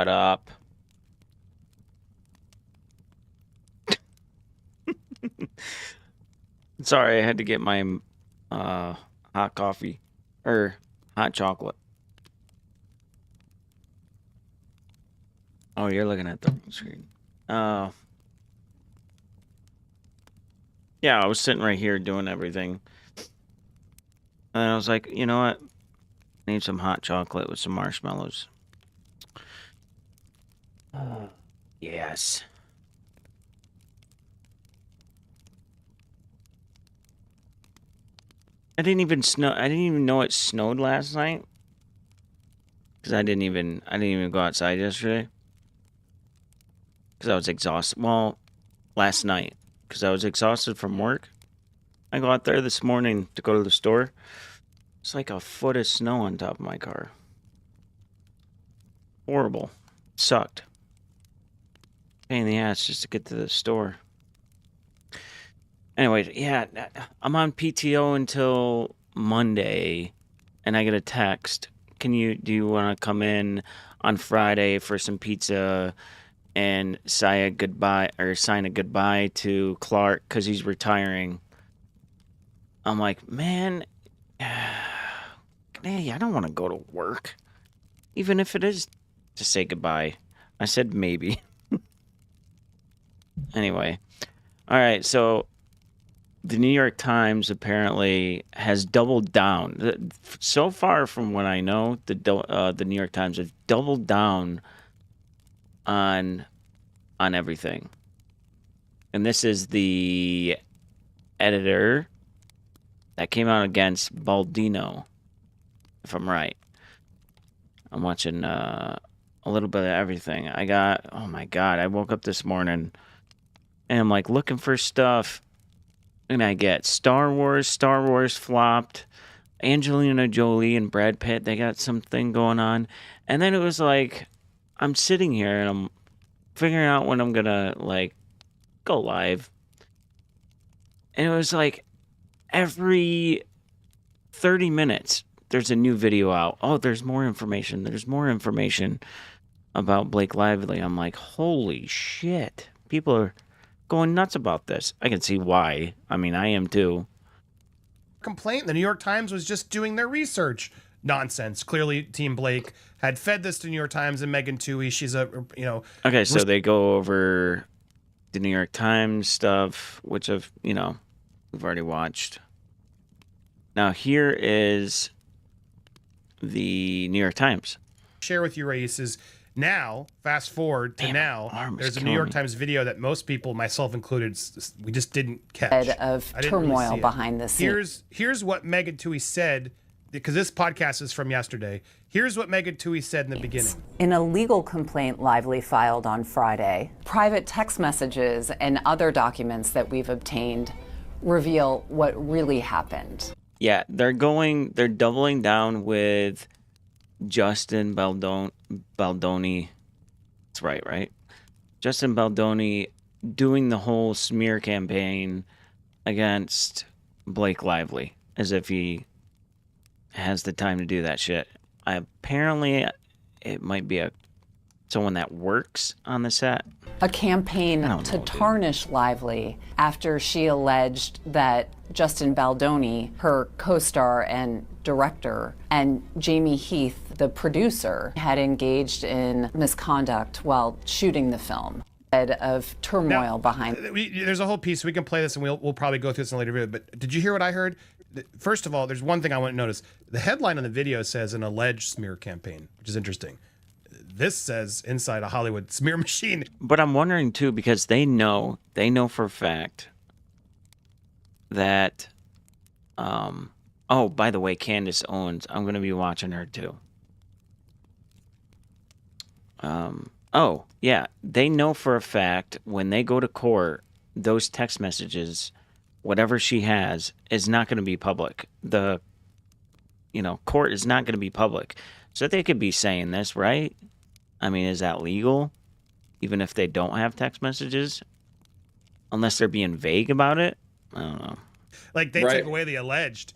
Shut up. Sorry, I had to get my hot coffee or hot chocolate. Oh, you're looking at the screen. Yeah, I was sitting right here doing everything. And I was like, you know what? I need some hot chocolate with some marshmallows. Yes. I didn't even know it snowed last night. Because I didn't even go outside yesterday. Because I was exhausted. Well, last night. Because I was exhausted from work. I go out there this morning to go to the store. It's like a foot of snow on top of my car. Horrible. Sucked. Pain in the ass just to get to the store. Anyway, yeah, I'm on PTO until Monday, and I get a text. Do you want to come in on Friday for some pizza and sign a goodbye to Clark because he's retiring? I'm like, man, hey, I don't want to go to work, even if it is to say goodbye. I said maybe. Anyway, all right, so the New York Times apparently has doubled down. So far from what I know, the New York Times have doubled down on everything. And this is the editor that came out against Baldino, if I'm right. I'm watching a little bit of everything. Oh my God, I woke up this morning and I'm like looking for stuff. And I get Star Wars flopped. Angelina Jolie and Brad Pitt, they got something going on. And then it was like, I'm sitting here and I'm figuring out when I'm gonna like go live. And it was like every 30 minutes, there's a new video out. Oh, there's more information. There's more information about Blake Lively. I'm like, holy shit. People are going nuts about this. I can see why. I mean, I am too. Complaint. The New York Times was just doing their research. Nonsense. Clearly, Team Blake had fed this to New York Times and Megan Twohey. She's Okay, so they go over the New York Times stuff, which we've already watched. Now here is the New York Times. Share with you, Rais, is now, fast forward to now, there's a New York Times video that most people, myself included, we just didn't catch. Of turmoil behind the scenes. Here's what Megan Twohey said, because this podcast is from yesterday. Here's what Megan Twohey said in the beginning. In a legal complaint Lively filed on Friday, private text messages and other documents that we've obtained reveal what really happened. Yeah, they're doubling down with Justin Baldoni. That's right? Justin Baldoni doing the whole smear campaign against Blake Lively as if he has the time to do that shit. Apparently, it might be someone that works on the set. A campaign to tarnish Lively after she alleged that Justin Baldoni, her co-star and director, and Jamie Heath, the producer, had engaged in misconduct while shooting the film. Of turmoil behind. There's a whole piece. We can play this and we'll probably go through this in a later video. But did you hear what I heard? First of all, there's one thing I want to notice. The headline on the video says an alleged smear campaign, which is interesting. This says inside a Hollywood smear machine. But I'm wondering too, because they know for a fact that, oh, by the way, CANDACE Owens, I'm going to be watching her too. Oh, yeah, they know for a fact when they go to court, those text messages, whatever she has, is not going to be public. The, court is not going to be public. So they could be saying this, right? I mean, is that legal? Even if they don't have text messages? Unless they're being vague about it? I don't know. Like, they took away the alleged,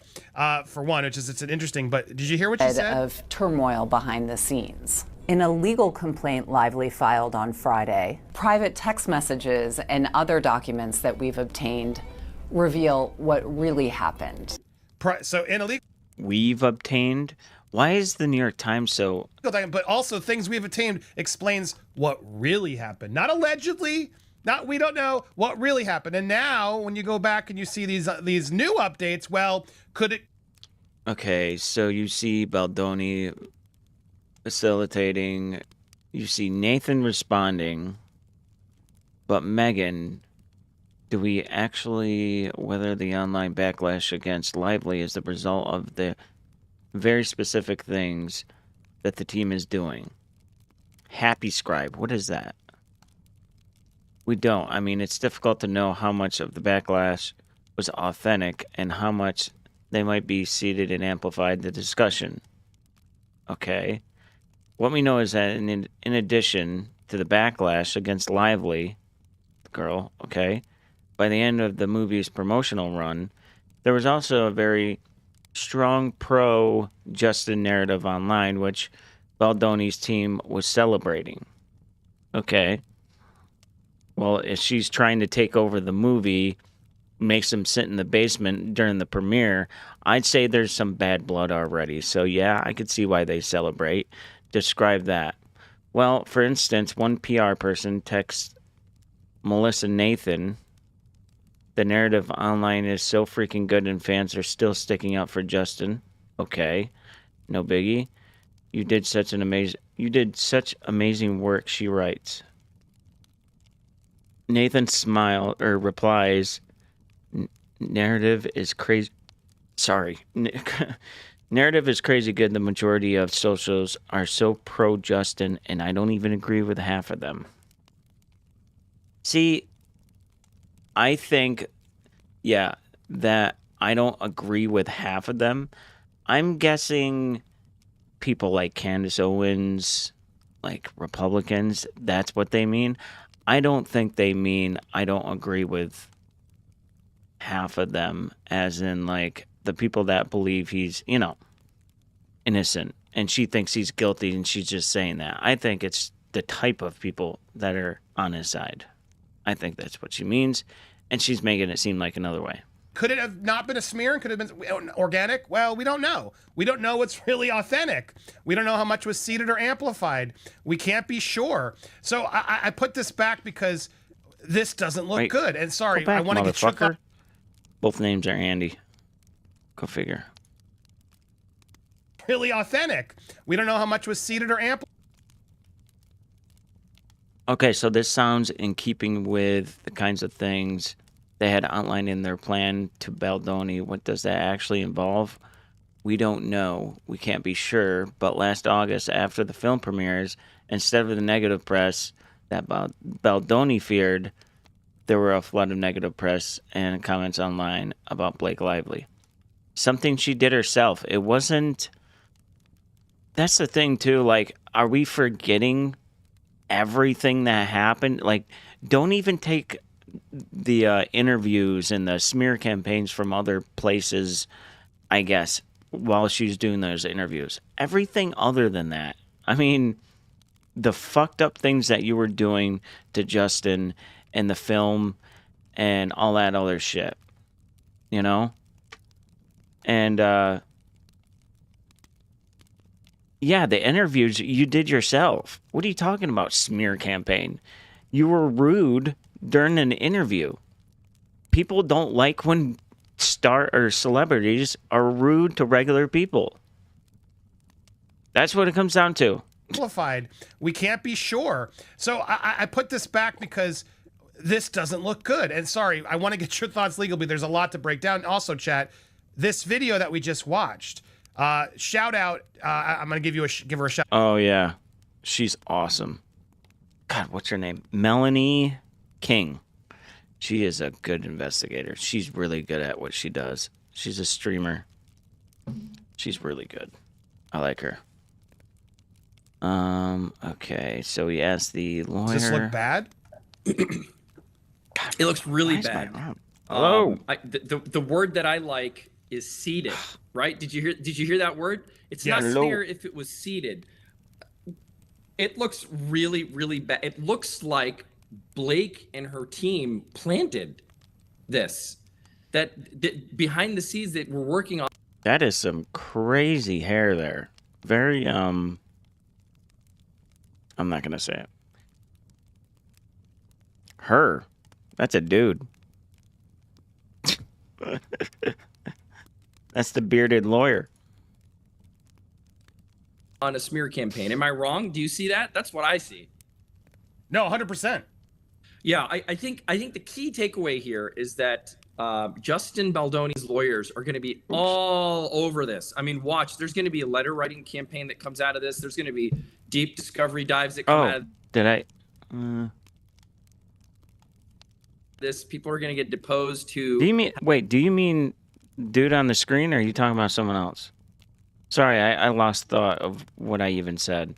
for one, it's an interesting, but did you hear what she said? Of turmoil behind the scenes. In a legal complaint Lively filed on Friday, private text messages and other documents that we've obtained reveal what really happened. So in a legal We've obtained. Why is the New York Times so? but also things we've obtained explains what really happened, not allegedly. Not we don't know what really happened. And now when you go back and you see these new updates, well, could it? Okay, so you see Baldoni facilitating, you see Nathan responding, but Megan, do we actually, whether the online backlash against Lively is the result of the very specific things that the team is doing? Happy Scribe, what is that? We don't. I mean, it's difficult to know how much of the backlash was authentic and how much they might be seeded and amplified the discussion. Okay. What we know is that in addition to the backlash against Lively, the girl, okay, by the end of the movie's promotional run, there was also a very strong pro-Justin narrative online, which Baldoni's team was celebrating. Okay. Well, if she's trying to take over the movie, makes him sit in the basement during the premiere, I'd say there's some bad blood already. So yeah, I could see why they celebrate. Describe that. Well, for instance, one PR person texts Melissa Nathan, the narrative online is so freaking good and fans are still sticking up for Justin. Okay, no biggie. You did such amazing work, she writes. Nathan replies, narrative is crazy. Sorry. Narrative is crazy good. The majority of socials are so pro-Justin, and I don't even agree with half of them. See, I think, yeah, that I don't agree with half of them. I'm guessing people like CANDACE Owens, like Republicans, that's what they mean. I don't think they mean I don't agree with half of them, as in like the people that believe he's, innocent and she thinks he's guilty and she's just saying that. I think it's the type of people that are on his side. I think that's what she means, and she's making it seem like another way. Could it have not been a smear and could have been organic? Well, we don't know. We don't know what's really authentic. We don't know how much was seeded or amplified. We can't be sure. So I put this back because this doesn't look good. And sorry, back, I want to get your thought. Both names are Andy. Go figure. Really authentic. We don't know how much was seeded or amplified. Okay, so this sounds in keeping with the kinds of things they had outlined in their plan to Baldoni. What does that actually involve? We don't know. We can't be sure. But last August, after the film premieres, instead of the negative press that Baldoni feared, there were a flood of negative press and comments online about Blake Lively. Something she did herself. It wasn't... That's the thing, too. Like, are we forgetting everything that happened? Like, don't even take the interviews and the smear campaigns from other places, I guess, while she's doing those interviews. Everything other than that. I mean, the fucked up things that you were doing to Justin in the film and all that other shit, And, yeah, the interviews you did yourself. What are you talking about, smear campaign? You were rude during an interview. People don't like when celebrities are rude to regular people. That's what it comes down to. Amplified. We can't be sure. So I put this back because this doesn't look good. And sorry, I want to get your thoughts legally. There's a lot to break down. Also, chat, this video that we just watched, shout out. I'm going to give her a shout. Oh, yeah. She's awesome. God, what's her name? Melanie King. She is a good investigator. She's really good at what she does. She's a streamer. She's really good. I like her. Okay, so he asked the lawyer. Does this look bad? It looks really bad. Hello. The word that I like is seeded, right? Did you hear that word? It's not hello. smear if it was seeded. It looks really, really bad. It looks like Blake and her team planted this. That behind the scenes that we're working on. That is some crazy hair there. Very, I'm not going to say it. Her. That's a dude. That's the bearded lawyer. On a smear campaign. Am I wrong? Do you see that? That's what I see. No, 100%. Yeah, I think the key takeaway here is that Justin Baldoni's lawyers are going to be all over this. I mean, watch. There's going to be a letter writing campaign that comes out of this. There's going to be deep discovery dives that come out of did I? this. People are going to get deposed to. Do you mean? Wait. Do you mean dude on the screen, or are you talking about someone else? Sorry, I lost thought of what I even said.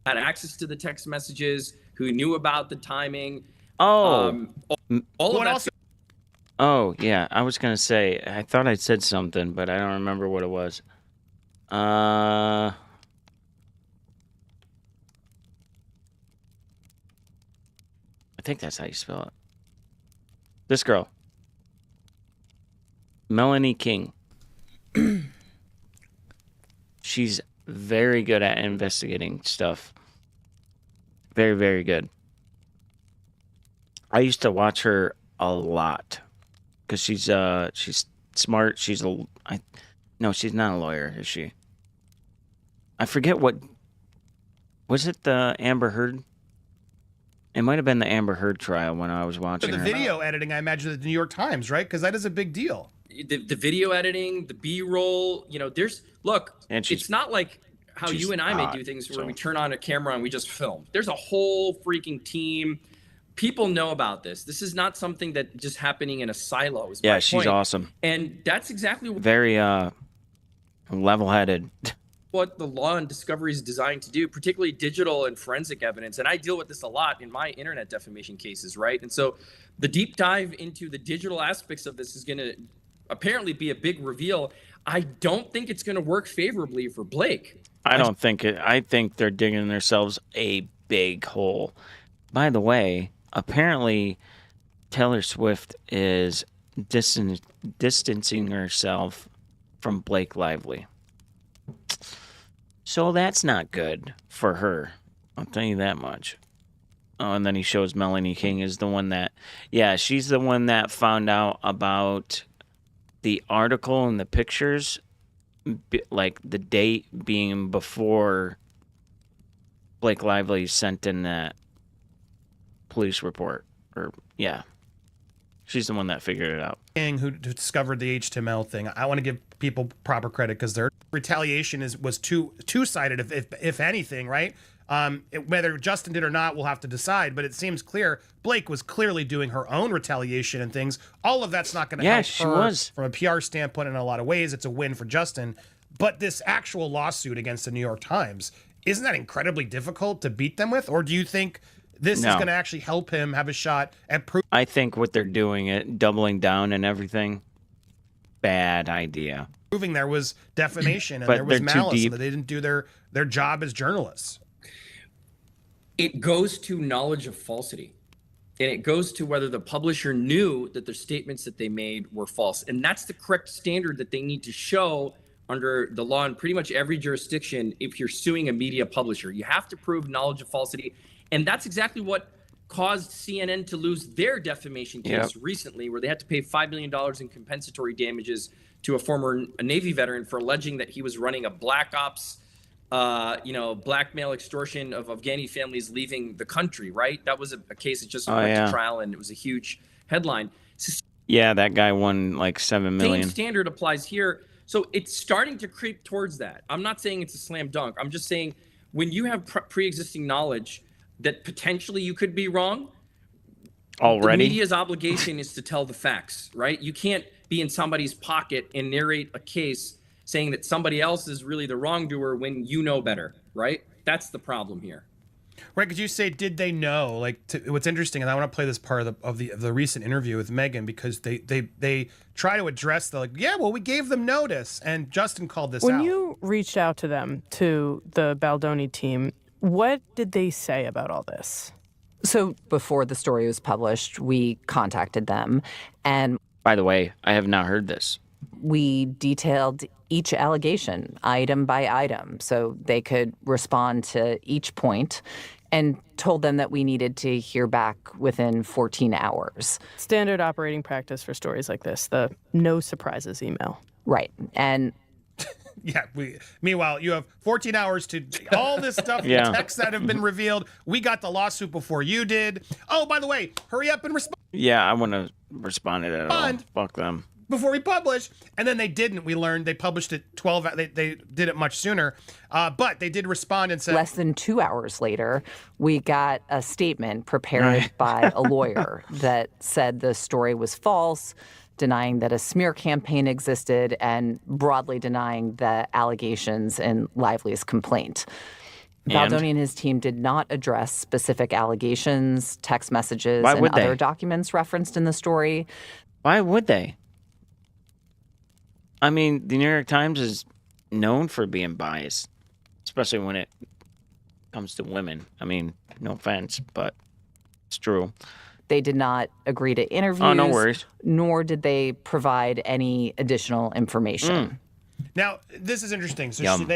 Had access to the text messages. Who knew about the timing? Oh. All of that. Oh, yeah. I was going to say, I thought I'd said something, but I don't remember what it was. I think that's how you spell it. This girl. Melanie King. She's very good at investigating stuff. Very, very good. I used to watch her a lot because she's smart. No, she's not a lawyer, is she? I forget what was it. The Amber Heard. It might have been the Amber Heard trial when I was watching The her. video editing, I imagine, at the New York Times, right? Because that is a big deal. The video editing, the B-roll. You know, it's not like how you and I may do things where we turn on a camera and we just film. There's a whole freaking team. People know about this. This is not something that just happening in a silo. Yeah, she's awesome. And that's exactly what very level-headed. What the law and discovery is designed to do, particularly digital and forensic evidence. And I deal with this a lot in my internet defamation cases, right? And so the deep dive into the digital aspects of this is going to apparently be a big reveal. I don't think it's going to work favorably for Blake. I don't think it. I think they're digging themselves a big hole. By the way, apparently Taylor Swift is distancing herself from Blake Lively. So that's not good for her. I'll tell you that much. Oh, and then he shows Melanie King is the one that, yeah, she's the one that found out about the article and the pictures, like the date being before Blake Lively sent in that police report. Or, yeah. She's the one that figured it out. King, who discovered the HTML thing. I want to give people proper credit because their retaliation was two-sided, if anything, right? Whether Justin did or not, we'll have to decide. But it seems clear Blake was clearly doing her own retaliation and things. All of that's not going to help her from a PR standpoint in a lot of ways. It's a win for Justin. But this actual lawsuit against the New York Times, isn't that incredibly difficult to beat them with? Or do you think this is going to actually help him have a shot at proof? I think what they're doing, doubling down and everything, bad idea. Proving there was defamation and there was malice and that they didn't do their job as journalists. It goes to knowledge of falsity. And it goes to whether the publisher knew that the statements that they made were false. And that's the correct standard that they need to show under the law in pretty much every jurisdiction if you're suing a media publisher. You have to prove knowledge of falsity. And that's exactly what caused CNN to lose their defamation case recently, where they had to pay $5 million in compensatory damages to a former Navy veteran for alleging that he was running a black ops, blackmail extortion of Afghani families leaving the country, right? That was a case that just went to trial, and it was a huge headline. Yeah, that guy won like $7 million. Same standard applies here. So it's starting to creep towards that. I'm not saying it's a slam dunk. I'm just saying when you have pre-existing knowledge that potentially you could be wrong, already, the media's obligation is to tell the facts, right? You can't be in somebody's pocket and narrate a case saying that somebody else is really the wrongdoer when you know better, right? That's the problem here. Right, because you say, did they know? What's interesting, and I want to play this part of the recent interview with Meghan, because they try to address we gave them notice, and Justin called this out. When you reached out to them, to the Baldoni team, What did they say about all this? So before the story was published, we contacted them, and By the way, I have not heard this. we detailed each allegation item by item so they could respond to each point, and told them that we needed to hear back within 14 hours. Standard operating practice for stories like this, the no surprises email. Right. And Yeah. Meanwhile, you have 14 hours to all this stuff, Yeah. the texts that have been revealed. We got the lawsuit before you did. Oh, by the way, hurry up and respond Yeah, I want to respond to that at all. Respond. Fuck them. before we publish. And then they didn't. We learned they published it 12. They did it much sooner. But they did respond and said, less than 2 hours later, we got a statement prepared by a lawyer that said the story was false, denying that a smear campaign existed, and broadly denying the allegations in Lively's complaint. Baldoni and his team did not address specific allegations, text messages, Why and would they? other documents referenced in the story. Why would they? I mean, the New York Times is known for being biased, especially when it comes to women. I mean, no offense, but it's true. They did not agree to interviews. Oh, no worries. Nor did they provide any additional information. now, this is interesting. So Yum.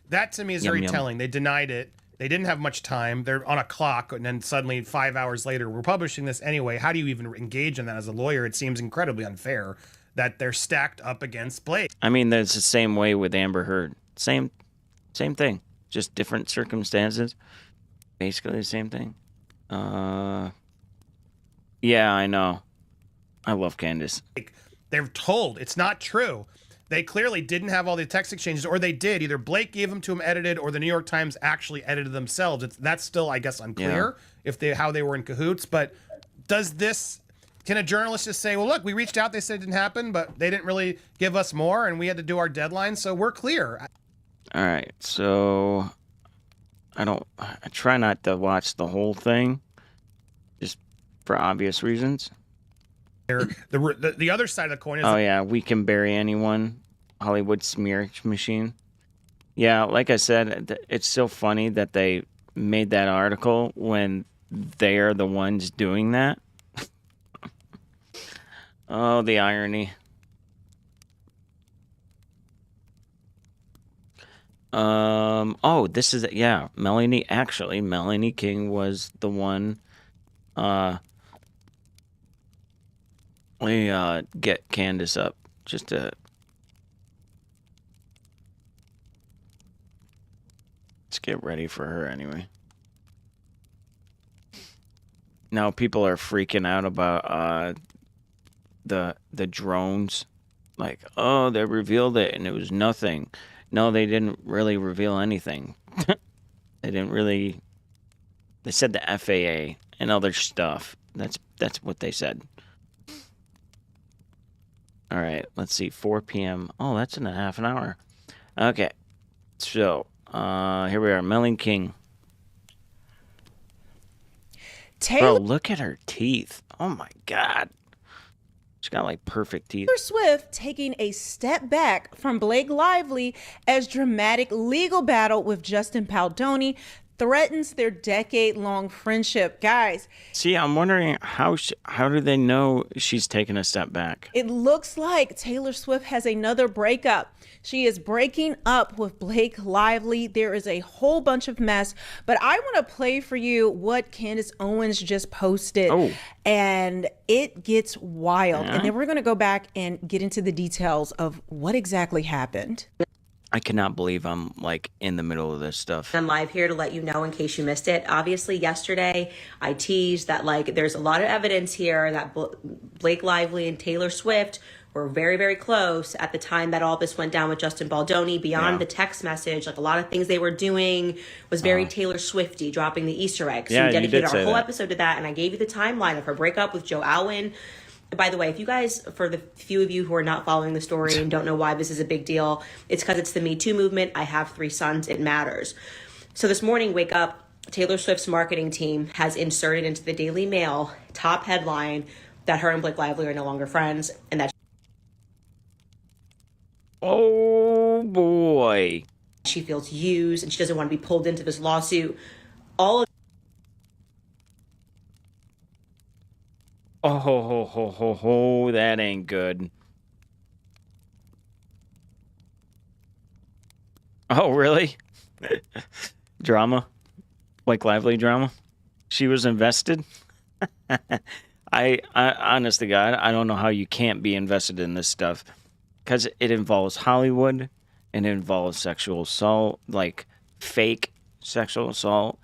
that to me is Yum, very yum. telling. They denied it. They didn't have much time. They're on a clock, and then suddenly 5 hours later, we're publishing this anyway. How do you even engage in that as a lawyer? It seems incredibly unfair that they're stacked up against Blake. I mean, that's the same way with Amber Heard. Same thing, just different circumstances. Basically the same thing. Yeah, I know. I love Candace. They're told it's not true. They clearly didn't have all the text exchanges, or they did. Either Blake gave them to them edited, or the New York Times actually edited themselves. That's still, I guess, unclear how they were in cahoots. But can a journalist just say, well, look, we reached out, they said it didn't happen, but they didn't really give us more, and we had to do our deadline, so we're clear. All right, so I try not to watch the whole thing, just for obvious reasons. The other side of the coin is Oh yeah, we can bury anyone. Hollywood smear machine. Yeah, like I said, it's so funny that they made that article when they're the ones doing that. Oh, the irony. Oh, this is Melanie King was the one. Let me get Candace up just to. Let's get ready for her anyway. Now people are freaking out about the drones. Like, oh, they revealed it and it was nothing. No, they didn't really reveal anything. They didn't really. They said the FAA and other stuff. That's what they said. All right, let's see. 4 p.m. Oh, that's in a half an hour. Okay, so here we are. Melanie King. Taylor Bro, look at her teeth. Oh my God. She's got like perfect teeth. Swift taking a step back from Blake Lively as dramatic legal battle with Justin Baldoni threatens their decade-long friendship. Guys, See, I'm wondering how do they know she's taking a step back? it looks like Taylor Swift has another breakup. She is breaking up with Blake Lively. There is a whole bunch of mess, but I want to play for you what CANDACE Owens just posted. Oh. And it gets wild. Yeah. And then we're going to go back and get into the details of what exactly happened. I cannot believe I'm like in the middle of this stuff. I'm live here to let you know in case you missed it. Obviously, yesterday I teased that like there's a lot of evidence here that Blake Lively and Taylor Swift were very, very close at the time that all this went down with Justin Baldoni. Beyond the text message, like a lot of things they were doing was very Taylor Swifty, dropping the Easter eggs. Yeah, we you dedicated did our say whole that. episode to that, and I gave you the timeline of her breakup with Joe Alwyn. By the way, if you guys, for the few of you who are not following the story and don't know why this is a big deal, it's because it's the Me Too movement. I have 3 sons. It matters. So this morning, wake up, Taylor Swift's marketing team has inserted into the Daily Mail top headline that her and Blake Lively are no longer friends, and that Oh boy. she feels used and she doesn't want to be pulled into this lawsuit. All of Oh, ho, ho, ho, ho, that ain't good. Oh, really? Drama? Like Lively drama? She was invested? I honest to God, I don't know how you can't be invested in this stuff. Because it involves Hollywood, it involves sexual assault, like fake sexual assault.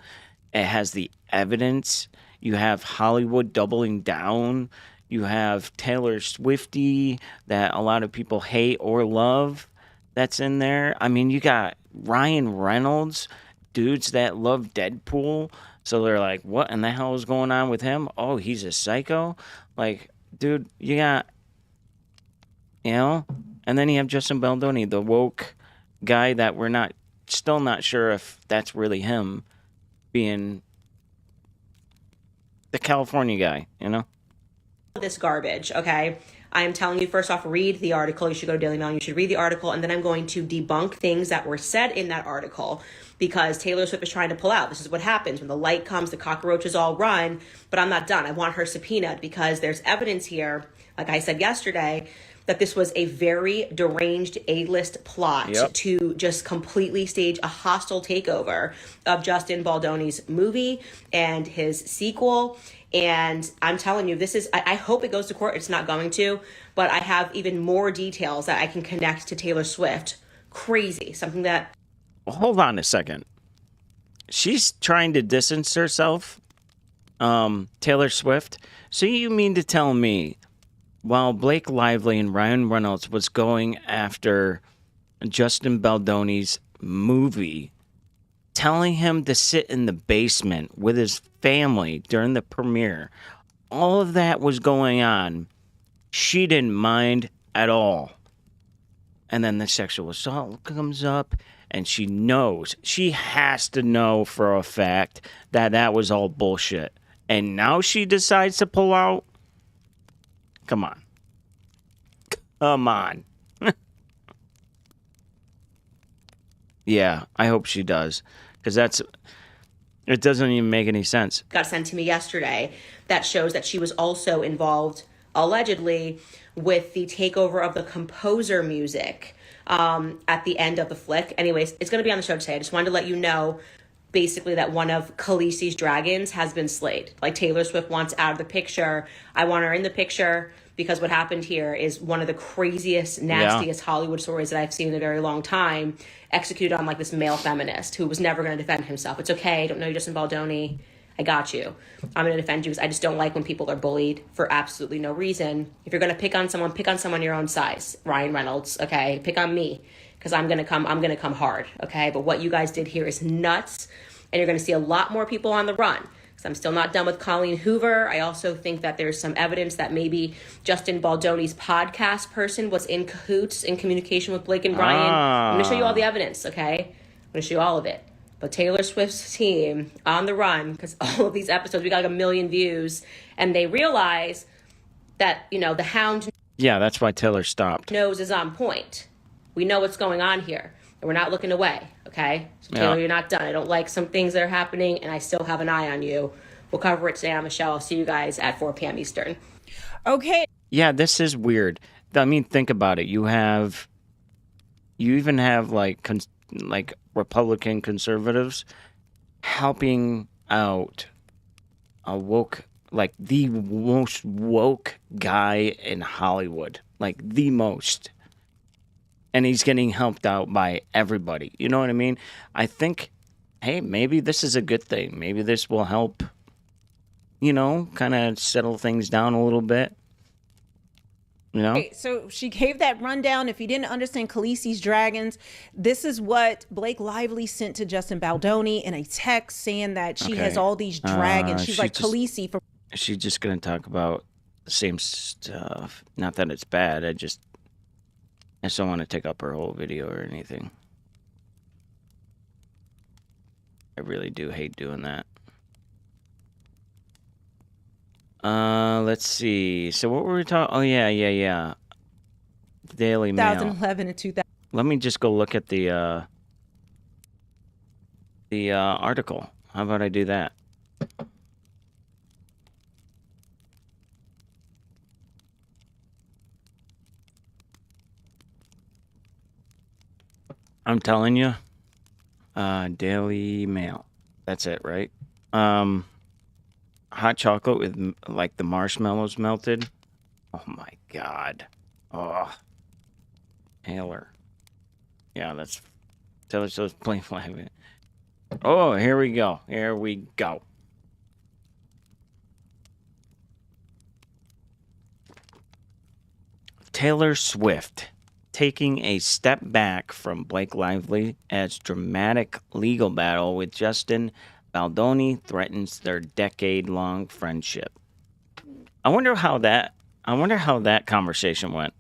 It has the evidence. You have Hollywood doubling down. You have Taylor Swiftie that a lot of people hate or love that's in there. I mean, you got Ryan Reynolds, dudes that love Deadpool. So they're like, what in the hell is going on with him? Oh, he's a psycho? Like, dude, you got, you know? And then you have Justin Baldoni, the woke guy that we're still not sure if that's really him, being the California guy, you know? this garbage, okay? I'm telling you, first off, read the article. You should go to Daily Mail. You should read the article. And then I'm going to debunk things that were said in that article because Taylor Swift is trying to pull out. This is what happens when the light comes, the cockroaches all run. But I'm not done. I want her subpoenaed because there's evidence here, like I said yesterday, that this was a very deranged A-list plot to just completely stage a hostile takeover of Justin Baldoni's movie and his sequel. And I'm telling you, this is, I hope it goes to court. It's not going to, but I have even more details that I can connect to Taylor Swift. Crazy. Something that... Hold on a second. She's trying to distance herself, Taylor Swift. So you mean to tell me while Blake Lively and Ryan Reynolds was going after Justin Baldoni's movie, telling him to sit in the basement with his family during the premiere, all of that was going on, she didn't mind at all. And then the sexual assault comes up, and she knows, she has to know for a fact that that was all bullshit. And now she decides to pull out? Come on. Come on. Yeah, I hope she does. Because it doesn't even make any sense. Got sent to me yesterday that shows that she was also involved, allegedly, with the takeover of the composer music at the end of the flick. Anyways, it's going to be on the show today. I just wanted to let you know, basically, that one of Khaleesi's dragons has been slayed. Like, Taylor Swift wants out of the picture. I want her in the picture because what happened here is one of the craziest, nastiest Hollywood stories that I've seen in a very long time, executed on like this male feminist who was never going to defend himself. It's okay. I don't know you, Justin Baldoni. I got you. I'm going to defend you because I just don't like when people are bullied for absolutely no reason. If you're going to pick on someone your own size. Ryan Reynolds, okay? Pick on me because I'm going to come hard, okay? But what you guys did here is nuts, and you're going to see a lot more people on the run. I'm still not done with Colleen Hoover. I also think that there's some evidence that maybe Justin Baldoni's podcast person was in cahoots in communication with Blake and Brian. I'm going to show you all the evidence, okay? I'm going to show you all of it. But Taylor Swift's team on the run, because all of these episodes, we got like 1 million views, and they realize that, you know, the hound... Yeah, that's why Taylor stopped. ...nose is on point. We know what's going on here. And we're not looking away, okay? So, Taylor, you're not done. I don't like some things that are happening, and I still have an eye on you. We'll cover it today on the show. I'll see you guys at 4 p.m. Eastern. Okay. Yeah, this is weird. I mean, think about it. You even have, like Republican conservatives helping out a woke, like the most woke guy in Hollywood. Like, the most. And he's getting helped out by everybody. You know what I mean? I think, hey, maybe this is a good thing. Maybe this will help, you know, kind of settle things down a little bit. You know? Okay, so she gave that rundown. If you didn't understand Khaleesi's dragons, this is what Blake Lively sent to Justin Baldoni in a text saying that she has all these dragons. She's like Khaleesi from... She's just going to talk about the same stuff. Not that it's bad. I just don't want to take up her whole video or anything. I really do hate doing that. Let's see. So what were we talking? Oh, yeah. Daily Mail. 2011 and 2000. Let me just go look at the the article. How about I do that? I'm telling you, Daily Mail. That's it, right? Hot chocolate with like the marshmallows melted. Oh my God. Oh, Taylor. Yeah, that's Taylor Swift's plain flag. Oh, here we go. Here we go. Taylor Swift taking a step back from Blake Lively as dramatic legal battle with Justin Baldoni threatens their decade-long friendship. I wonder how that conversation went.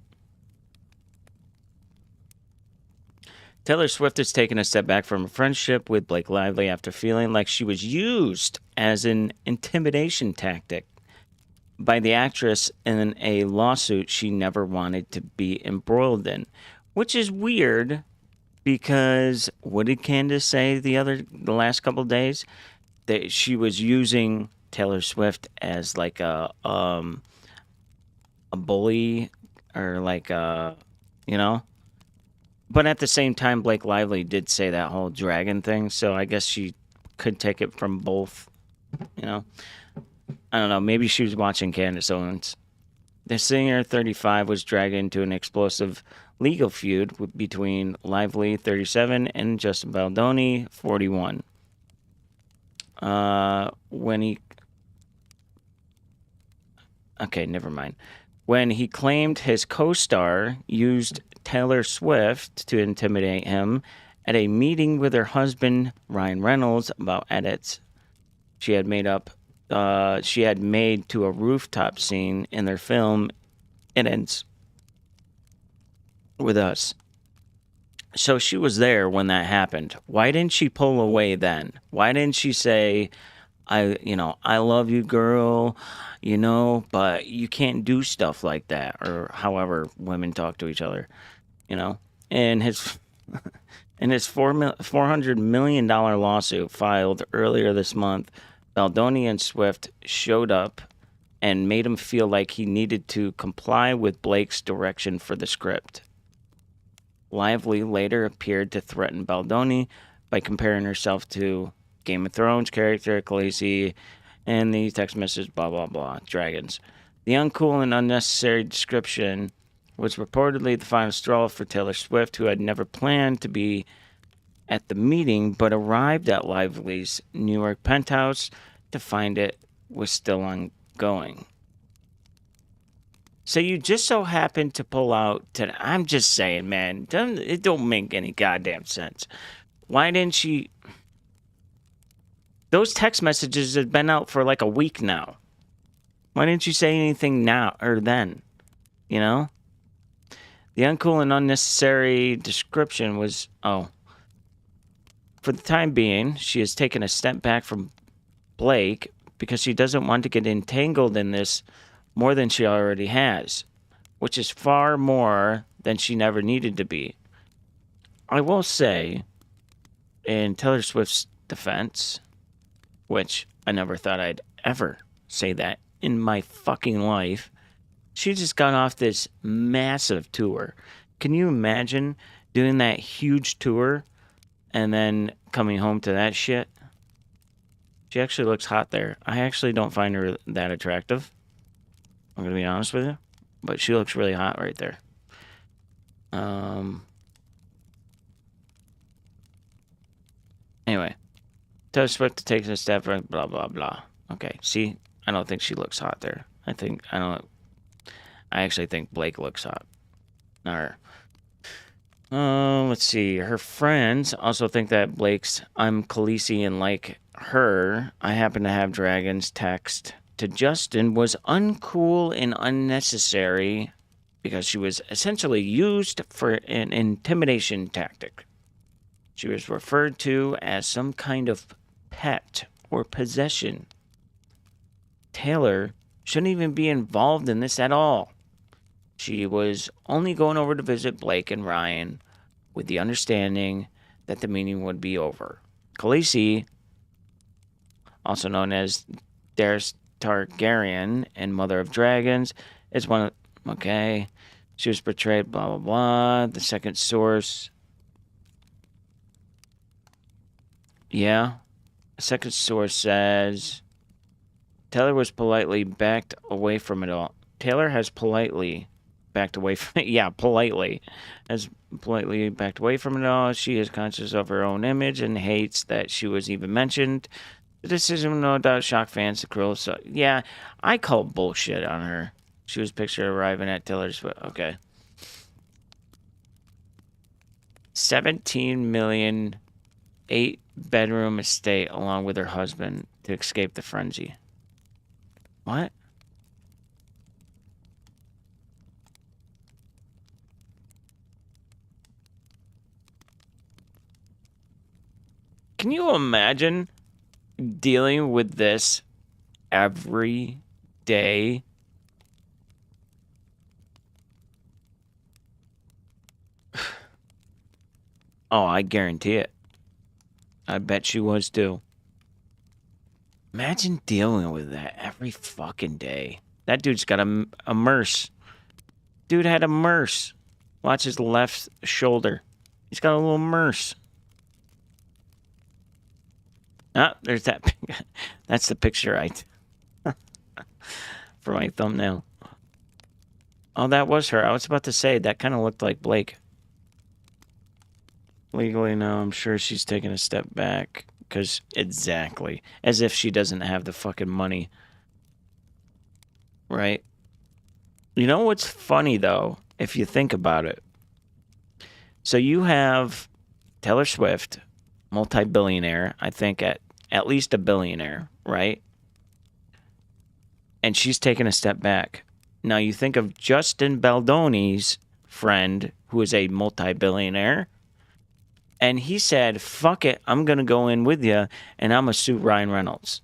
Taylor Swift has taken a step back from a friendship with Blake Lively after feeling like she was used as an intimidation tactic by the actress in a lawsuit she never wanted to be embroiled in, which is weird because what did Candace say the last couple of days? That she was using Taylor Swift as like a bully or like you know. But at the same time, Blake Lively did say that whole dragon thing, so I guess she could take it from both, you know. I don't know. Maybe she was watching Candace Owens. The singer, 35, was dragged into an explosive legal feud between Lively, 37, and Justin Baldoni, 41. Okay, never mind. When he claimed his co-star used Taylor Swift to intimidate him at a meeting with her husband, Ryan Reynolds, about edits she had made to a rooftop scene in their film It Ends With Us. So she was there when that happened. Why didn't she pull away then? Why didn't she say, I love you, girl, but you can't do stuff like that, or however women talk to each other, And his $400 million lawsuit filed earlier this month, Baldoni and Swift showed up and made him feel like he needed to comply with Blake's direction for the script. Lively later appeared to threaten Baldoni by comparing herself to Game of Thrones character Khaleesi and the text message blah blah blah dragons. The uncool and unnecessary description was reportedly the final straw for Taylor Swift, who had never planned to be at the meeting but arrived at Lively's New York penthouse to find it was still ongoing. So you just so happened to pull out to... I'm just saying, man, it don't make any goddamn sense. Why didn't she... Those text messages have been out for like a week now. Why didn't you say anything now or then? The uncool and unnecessary description was, for the time being, she has taken a step back from Blake because she doesn't want to get entangled in this more than she already has, which is far more than she never needed to be. I will say, in Taylor Swift's defense, which I never thought I'd ever say that in my fucking life, she just got off this massive tour. Can you imagine doing that huge tour and then coming home to that shit? She actually looks hot there. I actually don't find her that attractive. I'm going to be honest with you. But she looks really hot right there. Anyway. Taylor Swift takes a step back, blah, blah, blah. Okay, see? I don't think she looks hot there. I actually think Blake looks hot. Not her. Let's see. Her friends also think that Blake's I'm Khaleesi and like her, I happen to have dragons text to Justin was uncool and unnecessary because she was essentially used for an intimidation tactic. She was referred to as some kind of pet or possession. Taylor shouldn't even be involved in this at all. She was only going over to visit Blake and Ryan with the understanding that the meeting would be over. Khaleesi, also known as Daenerys Targaryen and Mother of Dragons, is one of... Okay. She was portrayed, blah, blah, blah. The second source... Yeah. The second source says... Taylor was politely backed away from it all. Taylor has politely backed away from it. Yeah, politely. Has politely backed away from it all. She is conscious of her own image and hates that she was even mentioned. The decision, no doubt, shocked fans. The cruel. So, yeah, I call bullshit on her. She was pictured arriving at Taylor's. Okay. 17 million, 8-bedroom estate along with her husband to escape the frenzy. What? Can you imagine dealing with this every day? Oh, I guarantee it. I bet she was too. Imagine dealing with that every fucking day. That dude's got a merce. Dude had a merce. Watch his left shoulder. He's got a little merce. Ah, there's that. That's the picture for my thumbnail. Oh, that was her. I was about to say, that kind of looked like Blake. Legally, no, I'm sure she's taking a step back. Because, exactly. As if she doesn't have the fucking money. Right? You know what's funny, though, if you think about it? So you have Taylor Swift, multi-billionaire, I think at least a billionaire, right? And she's taken a step back. Now you think of Justin Baldoni's friend, who is a multi-billionaire, and he said, fuck it, I'm going to go in with you, and I'm going to sue Ryan Reynolds.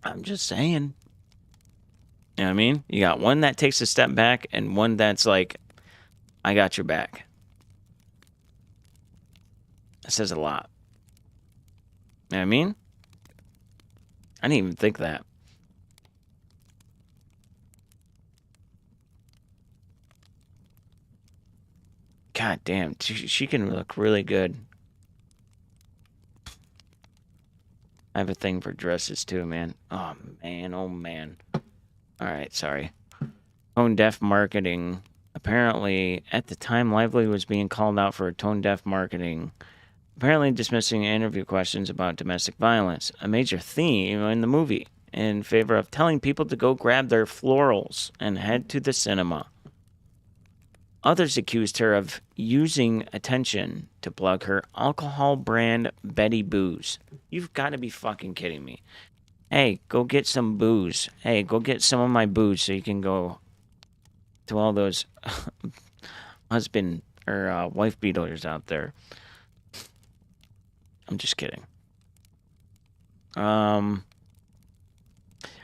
I'm just saying. You know what I mean? You got one that takes a step back, and one that's like, I got your back. That says a lot. You know what I mean? I didn't even think that. God damn, she can look really good. I have a thing for dresses too, man. Oh, man, oh, man. All right, sorry. Tone-deaf marketing. Apparently, at the time, Lively was being called out for tone-deaf marketing. Apparently dismissing interview questions about domestic violence, a major theme in the movie, in favor of telling people to go grab their florals and head to the cinema. Others accused her of using attention to plug her alcohol brand Betty Booze. You've got to be fucking kidding me. Hey, go get some booze. Hey, go get some of my booze so you can go to all those husband or wife beaters out there. I'm just kidding.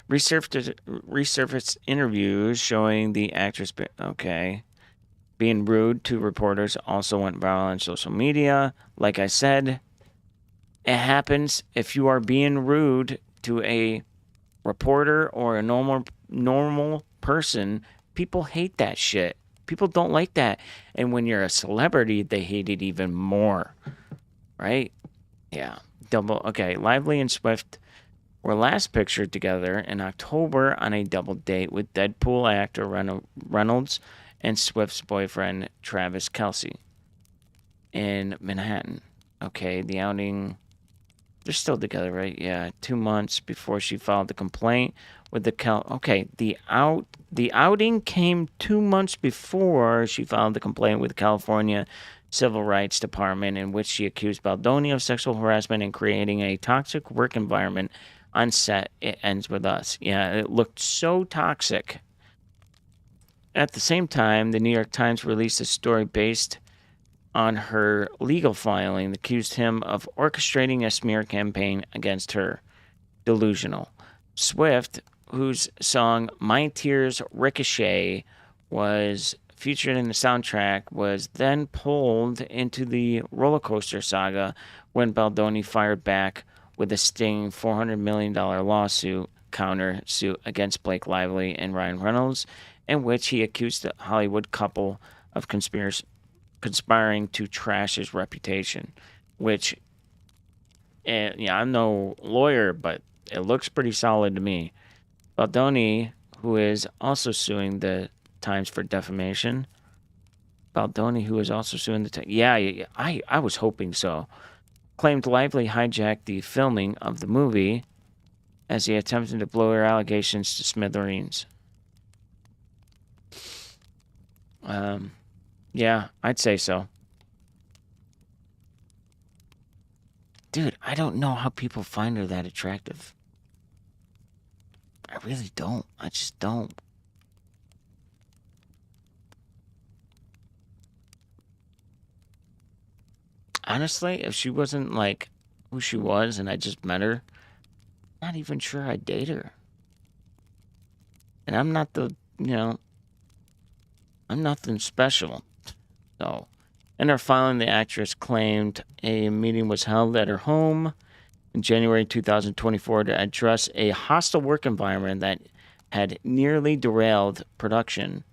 Resurfaced interviews showing the actress... Okay. Being rude to reporters also went viral on social media. Like I said, it happens if you are being rude to a reporter or a normal person. People hate that shit. People don't like that. And when you're a celebrity, they hate it even more. Right? Yeah. Okay, Lively and Swift were last pictured together in October on a double date with Deadpool actor Reynolds and Swift's boyfriend, Travis Kelce, in Manhattan. Okay, the outing... They're still together, right? Yeah, 2 months before she filed the complaint with the Okay, the outing came 2 months before she filed the complaint with the California Civil Rights Department, in which she accused Baldoni of sexual harassment and creating a toxic work environment on set. It ends with us. Yeah, it looked so toxic. At the same time, the New York Times released a story based on her legal filing that accused him of orchestrating a smear campaign against her. Delusional. Swift, whose song My Tears Ricochet was featured in the soundtrack was then pulled into the roller coaster saga when Baldoni fired back with a stinging $400 million lawsuit countersuit against Blake Lively and Ryan Reynolds, in which he accused the Hollywood couple of conspiring to trash his reputation. Which, yeah, I'm no lawyer, but it looks pretty solid to me. Baldoni, who is also suing the Times for defamation. Baldoni, who is also suing the Times. Yeah, I was hoping so. Claimed Lively hijacked the filming of the movie as he attempted to blow her allegations to smithereens. Yeah, I'd say so. Dude, I don't know how people find her that attractive. I really don't. I just don't. Honestly, if she wasn't like who she was and I just met her, not even sure I'd date her. And I'm not I'm nothing special. So, in her filing, the actress claimed a meeting was held at her home in January 2024 to address a hostile work environment that had nearly derailed production,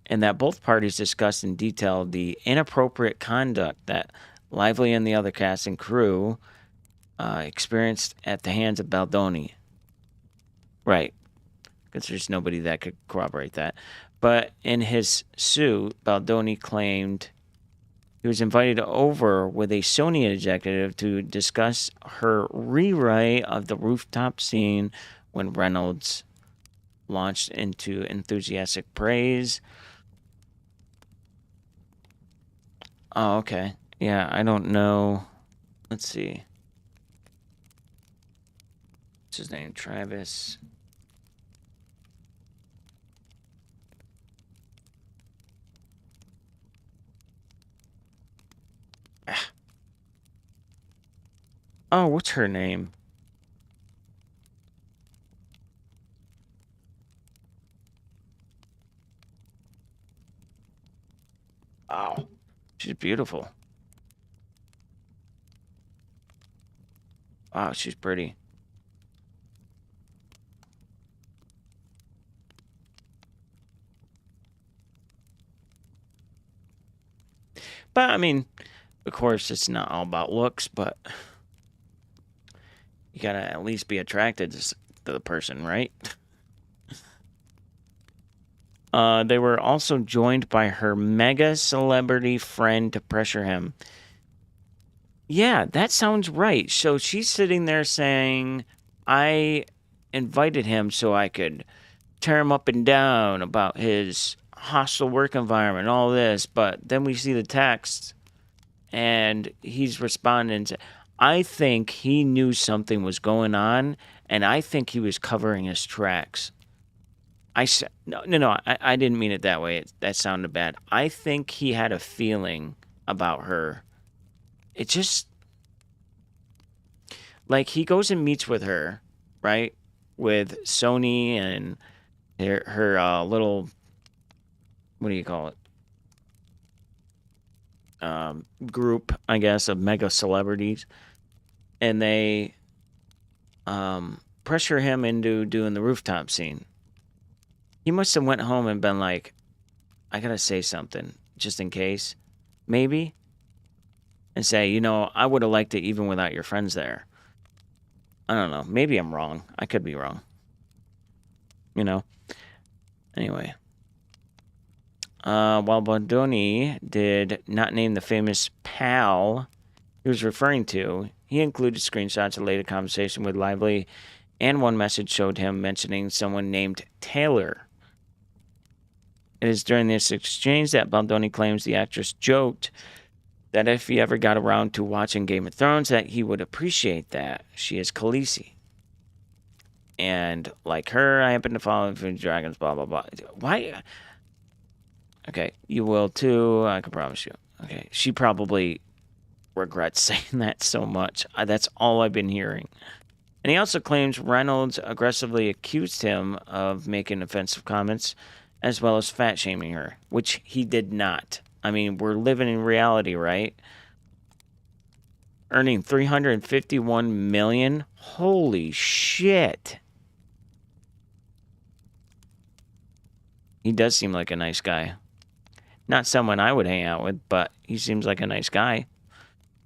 and that both parties discussed in detail the inappropriate conduct that Lively and the other cast and crew experienced at the hands of Baldoni. Right. Because there's nobody that could corroborate that. But in his suit, Baldoni claimed he was invited over with a Sony executive to discuss her rewrite of the rooftop scene when Reynolds launched into enthusiastic praise. Oh, okay. Yeah, I don't know. Let's see. What's his name? Travis. Oh, what's her name? Oh, she's beautiful. Wow, she's pretty. But, I mean, of course, it's not all about looks, but you gotta at least be attracted to the person, right? They were also joined by her mega celebrity friend to pressure him. Yeah, that sounds right. So she's sitting there saying, I invited him so I could tear him up and down about his hostile work environment and all this. But then we see the text and he's responding to, I think he knew something was going on, and I think he was covering his tracks. I said, no, I didn't mean it that way. That sounded bad. I think he had a feeling about her. It just, like, he goes and meets with her, right? With Sony and her little, what do you call it? Group, I guess, of mega celebrities. And they pressure him into doing the rooftop scene. He must have went home and been like, I gotta say something, just in case, maybe. And say, I would have liked it even without your friends there. I don't know. Maybe I'm wrong. I could be wrong. Anyway. While Baldoni did not name the famous pal he was referring to, he included screenshots of later conversation with Lively, and one message showed him mentioning someone named Taylor. It is during this exchange that Baldoni claims the actress joked that if he ever got around to watching Game of Thrones, that he would appreciate that. She is Khaleesi. And like her, I happen to follow the dragons, blah, blah, blah. Why? Okay, you will too, I can promise you. Okay, she probably regrets saying that so much. That's all I've been hearing. And he also claims Reynolds aggressively accused him of making offensive comments as well as fat shaming her, which he did not. I mean, we're living in reality, right? Earning $351 million. Holy shit. He does seem like a nice guy. Not someone I would hang out with, but he seems like a nice guy.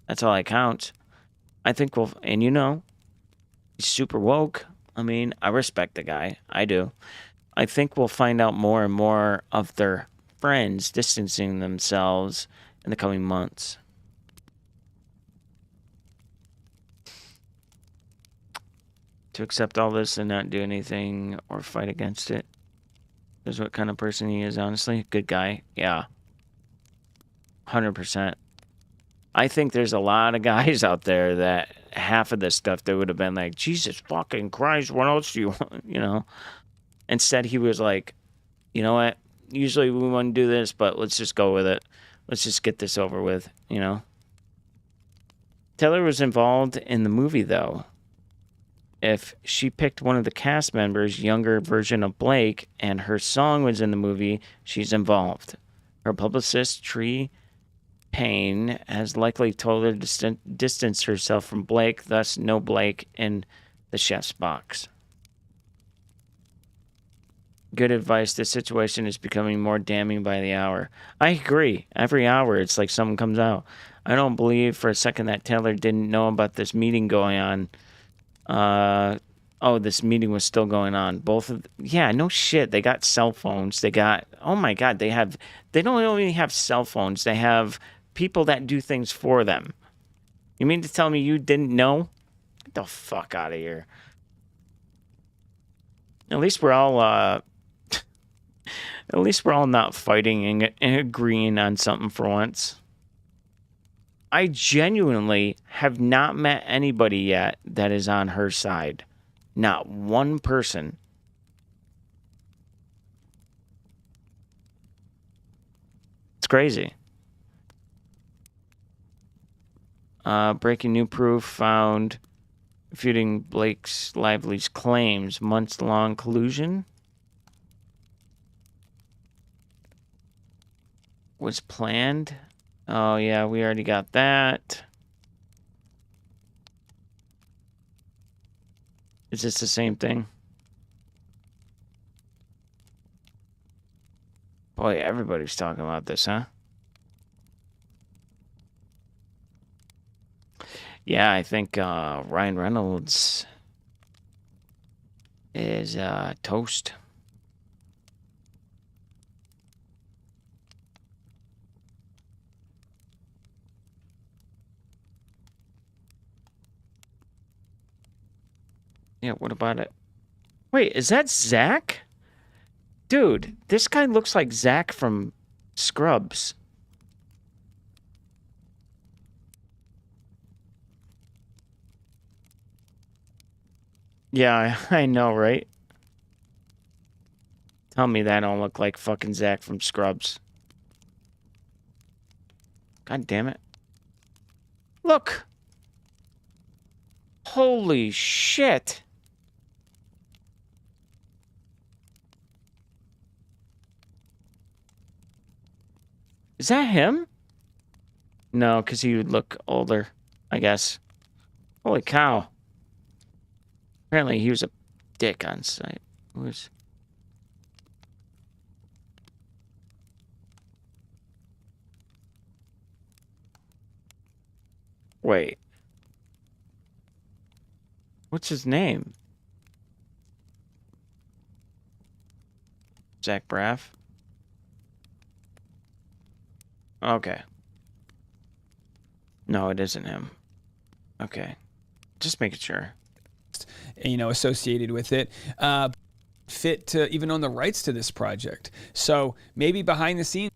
That's all that counts. I think we'll, and you know, he's super woke. I mean, I respect the guy. I do. I think we'll find out more and more of their friends distancing themselves in the coming months. To accept all this and not do anything or fight against it is what kind of person he is, honestly. Good guy. Yeah. 100%. I think there's a lot of guys out there that half of this stuff, they would have been like, Jesus fucking Christ, what else do you want? You know? Instead, he was like, you know what? Usually we wouldn't do this, but let's just go with it. Let's just get this over with, you know? Taylor was involved in the movie, though. If she picked one of the cast members, younger version of Blake, and her song was in the movie, she's involved. Her publicist, Tree Payne, has likely told her to distance herself from Blake, thus no Blake in the chef's box. Good advice. The situation is becoming more damning by the hour. I agree. Every hour, it's like something comes out. I don't believe for a second that Taylor didn't know about this meeting going on. This meeting was still going on. Yeah, no shit. They got cell phones. They got, oh my God, they don't only have cell phones. They have people that do things for them. You mean to tell me you didn't know? Get the fuck out of here. At least we're all, not fighting and agreeing on something for once. I genuinely have not met anybody yet that is on her side. Not one person. It's crazy. Breaking new proof found refuting Blake Lively's claims. Months-long collusion was planned. Oh, yeah, we already got that. Is this the same thing? Boy, everybody's talking about this, huh? Yeah, I think Ryan Reynolds is toast. Yeah, what about it? Wait, is that Zach? Dude, this guy looks like Zach from Scrubs. Yeah, I know, right? Tell me that don't look like fucking Zach from Scrubs. God damn it. Look! Holy shit! Is that him? No, because he would look older, I guess. Holy cow. Apparently he was a dick on site. Wait. What's his name? Zach Braff? Okay. No, it isn't him. Okay. Just making sure. Associated with it. Fit to even own the rights to this project. So maybe behind the scenes.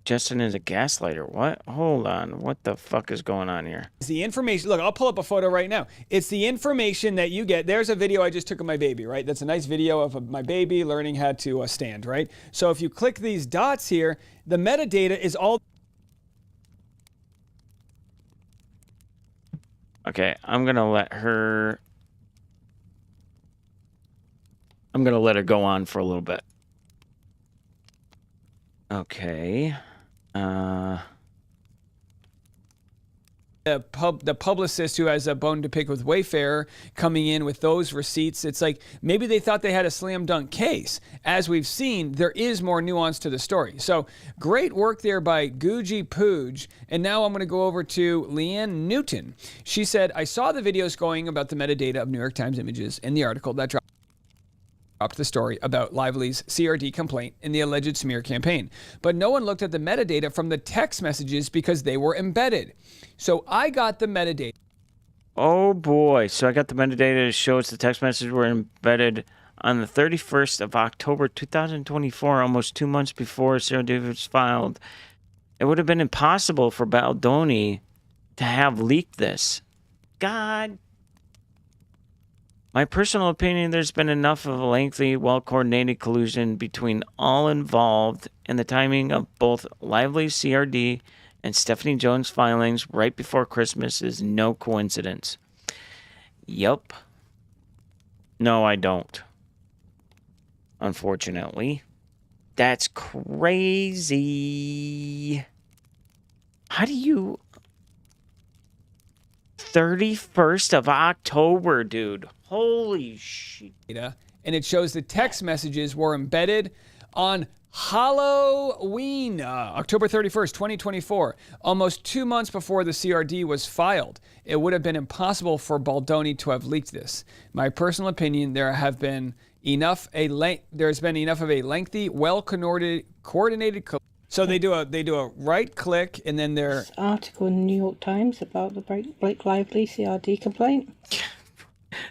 Justin is a gaslighter. What? Hold on. What the fuck is going on here? It's the information. Look, I'll pull up a photo right now. It's the information that you get. There's a video I just took of my baby, right? That's a nice video of my baby learning how to stand, right? So if you click these dots here, the metadata is all. Okay, I'm going to let her go on for a little bit. Okay. The publicist who has a bone to pick with Wayfair coming in with those receipts. It's like maybe they thought they had a slam dunk case. As we've seen, there is more nuance to the story. So great work there by Guji Pooj. And now I'm going to go over to Leanne Newton. She said, I saw the videos going about the metadata of New York Times images in the article that dropped the story about Lively's CRD complaint in the alleged smear campaign. But no one looked at the metadata from the text messages because they were embedded. So I got the metadata. Oh boy. So I got the metadata that shows the text messages were embedded on the 31st of October 2024, almost 2 months before CRD was filed. It would have been impossible for Baldoni to have leaked this. God. My personal opinion, there's been enough of a lengthy, well-coordinated collusion between all involved, and the timing of both Lively's CRD and Stephanie Jones' filings right before Christmas is no coincidence. Yup. No, I don't. Unfortunately. That's crazy. How do you... 31st of October, dude. Holy shit. And it shows the text messages were embedded on Halloween, October 31st, 2024, almost 2 months before the CRD was filed. It would have been impossible for Baldoni to have leaked this. My personal opinion, there's been enough of a lengthy, well-coordinated. So they do a right click, and then they're This article in the New York Times about the Blake Lively CRD complaint.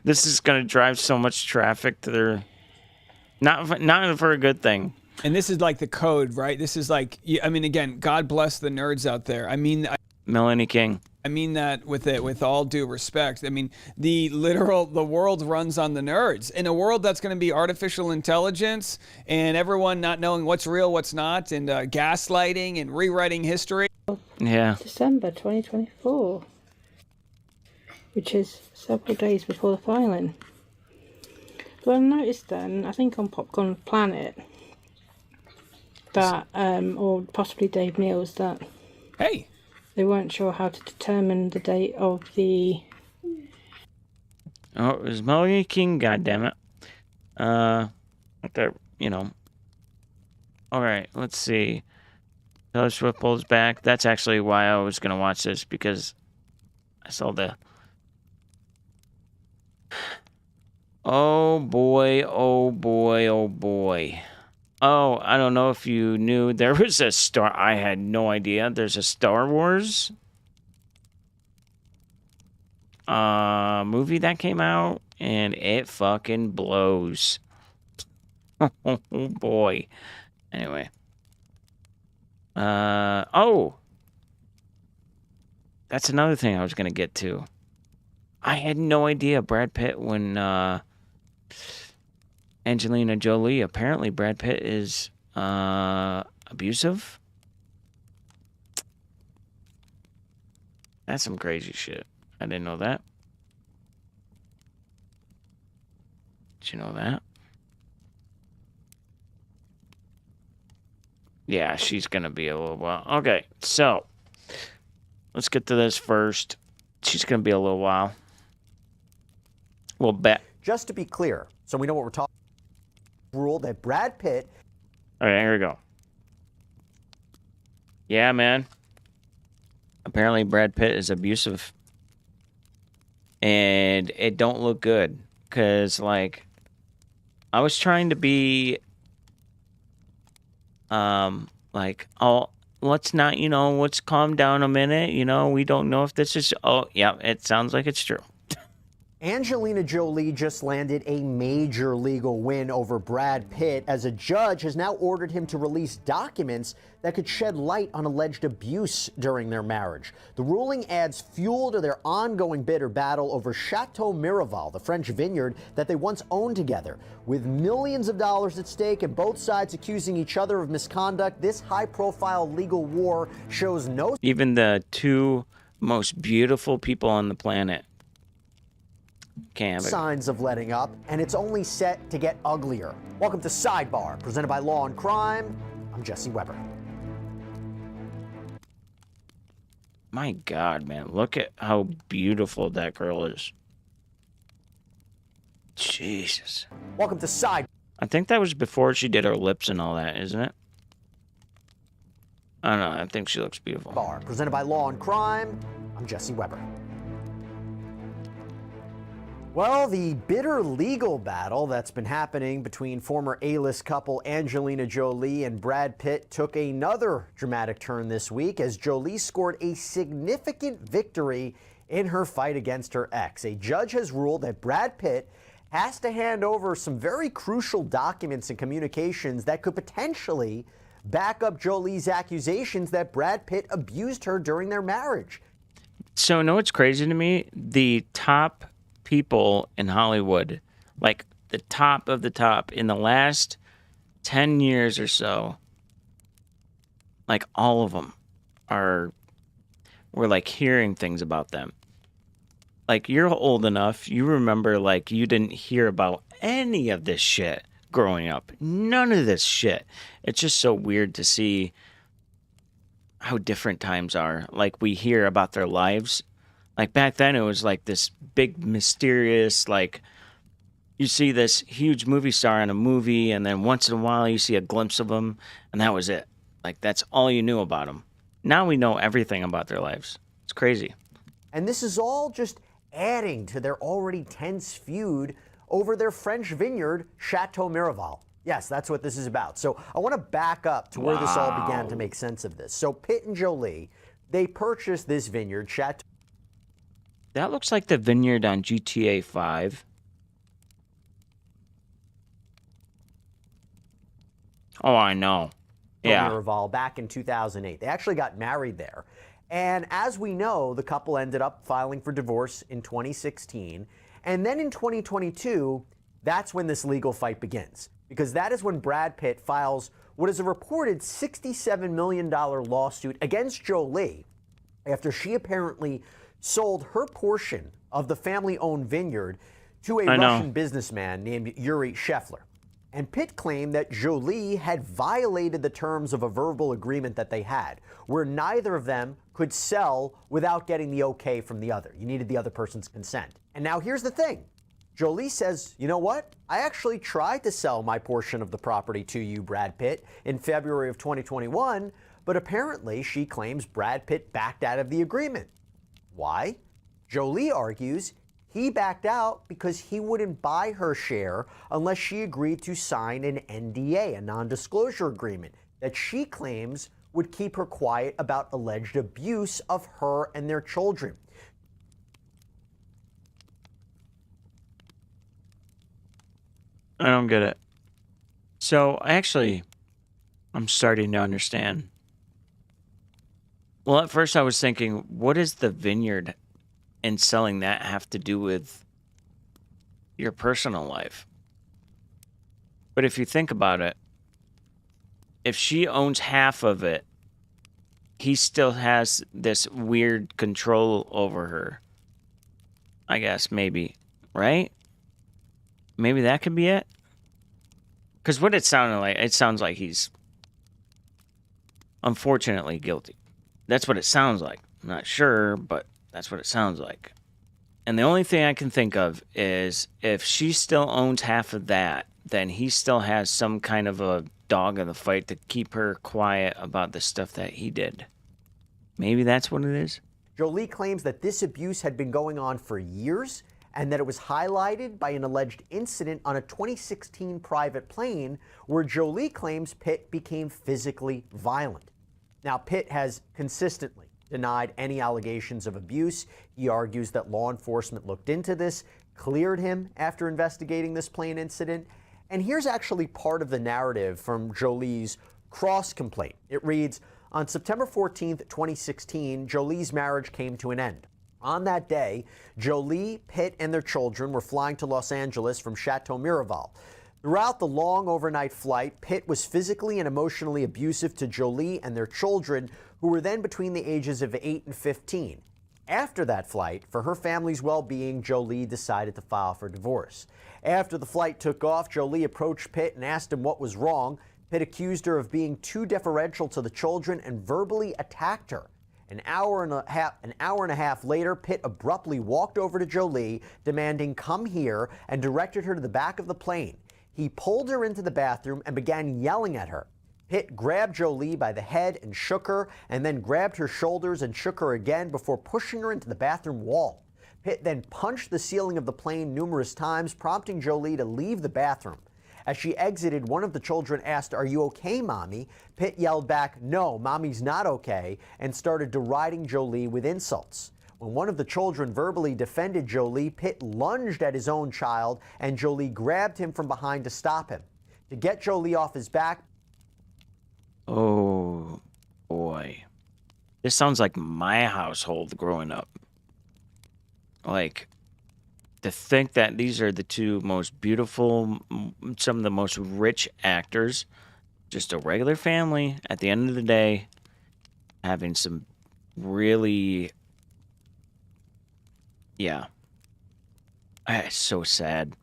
This is going to drive so much traffic to their... Not for a good thing. And this is like the code, right? This is like, I mean, again, God bless the nerds out there. I mean... Melanie King. I mean that with all due respect. I mean, the world runs on the nerds. In a world that's going to be artificial intelligence and everyone not knowing what's real, what's not, and gaslighting and rewriting history. Yeah. December 2024, which is several days before the filing. Well, I noticed then, I think on Popcorn Planet, that, or possibly Dave Neal's, that... Hey! They weren't sure how to determine the date of the... Oh, it was Melanie King, goddammit. All right, let's see. Taylor Swift pulls back. That's actually why I was going to watch this, because I saw the... Oh, boy, oh, boy, oh, boy. Oh, I don't know if you knew there was a Star... I had no idea. There's a Star Wars movie that came out, and it fucking blows. Oh, boy. Anyway. Oh. That's another thing I was going to get to. I had no idea Brad Pitt when... Angelina Jolie, apparently Brad Pitt is abusive. That's some crazy shit. I didn't know that. Did you know that? Yeah, she's going to be a little while. Okay, so let's get to this first. She's going to be a little while. We'll bet. Just to be clear, so we know what we're talking about. Rule that Brad Pitt... All right, here we go. Yeah, man. Apparently Brad Pitt is abusive. And it don't look good. Because, like, I was trying to be... like, oh, let's not, let's calm down a minute. We don't know if this is... Oh, yeah, it sounds like it's true. Angelina Jolie just landed a major legal win over Brad Pitt as a judge has now ordered him to release documents that could shed light on alleged abuse during their marriage. The ruling adds fuel to their ongoing bitter battle over Chateau Miraval, the French vineyard that they once owned together. With millions of dollars at stake and both sides accusing each other of misconduct, this high-profile legal war shows no... Even the two most beautiful people on the planet signs of letting up, and it's only set to get uglier. Welcome to Sidebar, presented by Law and Crime. I'm I'm Jesse Weber. My God, man, look at how beautiful that girl is. Jesus. Welcome to Side. I think that was before she did her lips and all that, isn't it? I don't know. I think she looks beautiful. Bar, presented by Law and Crime. I'm Jesse Weber. Well, the bitter legal battle that's been happening between former A-list couple Angelina Jolie and Brad Pitt took another dramatic turn this week as Jolie scored a significant victory in her fight against her ex. A judge has ruled that Brad Pitt has to hand over some very crucial documents and communications that could potentially back up Jolie's accusations that Brad Pitt abused her during their marriage. So, know what's crazy to me? The top people in Hollywood, like the top of the top, in the last 10 years or so, like all of them we're like hearing things about them. Like, you're old enough, you remember, like, you didn't hear about any of this shit growing up. None of this shit. It's just so weird to see how different times are. Like, we hear about their lives. Like, back then it was like this big mysterious, like, you see this huge movie star in a movie, and then once in a while you see a glimpse of them, and that was it. Like, that's all you knew about them. Now we know everything about their lives. It's crazy. And this is all just adding to their already tense feud over their French vineyard, Chateau Miraval. Yes, that's what this is about. So I want to back up to where this all began to make sense of this. So Pitt and Jolie, they purchased this vineyard, Chateau. That looks like the vineyard on GTA 5. Oh, I know. Yeah. Miraval back in 2008. They actually got married there. And as we know, the couple ended up filing for divorce in 2016. And then in 2022, that's when this legal fight begins. Because that is when Brad Pitt files what is a reported $67 million lawsuit against Jolie after she apparently sold her portion of the family-owned vineyard to a Russian businessman named Yuri Shefler. And Pitt claimed that Jolie had violated the terms of a verbal agreement that they had, where neither of them could sell without getting the okay from the other. You needed the other person's consent. And now here's the thing. Jolie says, you know what? I actually tried to sell my portion of the property to you, Brad Pitt, in February of 2021, but apparently she claims Brad Pitt backed out of the agreement. Why? Jolie argues he backed out because he wouldn't buy her share unless she agreed to sign an NDA, a non-disclosure agreement, that she claims would keep her quiet about alleged abuse of her and their children. I don't get it. So, actually, I'm starting to understand. Well, at first I was thinking, what does the vineyard and selling that have to do with your personal life? But if you think about it, if she owns half of it, he still has this weird control over her. I guess, maybe, right? Maybe that could be it? Because what it sounds like he's unfortunately guilty. That's what it sounds like. I'm not sure, but that's what it sounds like. And the only thing I can think of is if she still owns half of that, then he still has some kind of a dog in the fight to keep her quiet about the stuff that he did. Maybe that's what it is. Jolie claims that this abuse had been going on for years and that it was highlighted by an alleged incident on a 2016 private plane where Jolie claims Pitt became physically violent. Now, Pitt has consistently denied any allegations of abuse. He argues that law enforcement looked into this, cleared him after investigating this plane incident. And here's actually part of the narrative from Jolie's cross complaint. It reads, on September 14th, 2016, Jolie's marriage came to an end. On that day, Jolie, Pitt, and their children were flying to Los Angeles from Chateau Miraval. Throughout the long overnight flight, Pitt was physically and emotionally abusive to Jolie and their children, who were then between the ages of 8 and 15. After that flight, for her family's well-being, Jolie decided to file for divorce. After the flight took off, Jolie approached Pitt and asked him what was wrong. Pitt accused her of being too deferential to the children and verbally attacked her. An hour and a half later, Pitt abruptly walked over to Jolie, demanding "come here," and directed her to the back of the plane. He pulled her into the bathroom and began yelling at her. Pitt grabbed Jolie by the head and shook her, and then grabbed her shoulders and shook her again before pushing her into the bathroom wall. Pitt then punched the ceiling of the plane numerous times, prompting Jolie to leave the bathroom. As she exited, one of the children asked, "Are you okay, Mommy?" Pitt yelled back, "No, Mommy's not okay," and started deriding Jolie with insults. When one of the children verbally defended Jolie, Pitt lunged at his own child, and Jolie grabbed him from behind to stop him. To get Jolie off his back... Oh, boy. This sounds like my household growing up. Like, to think that these are the two most beautiful, some of the most rich actors, just a regular family at the end of the day, having some really, yeah, it's so sad.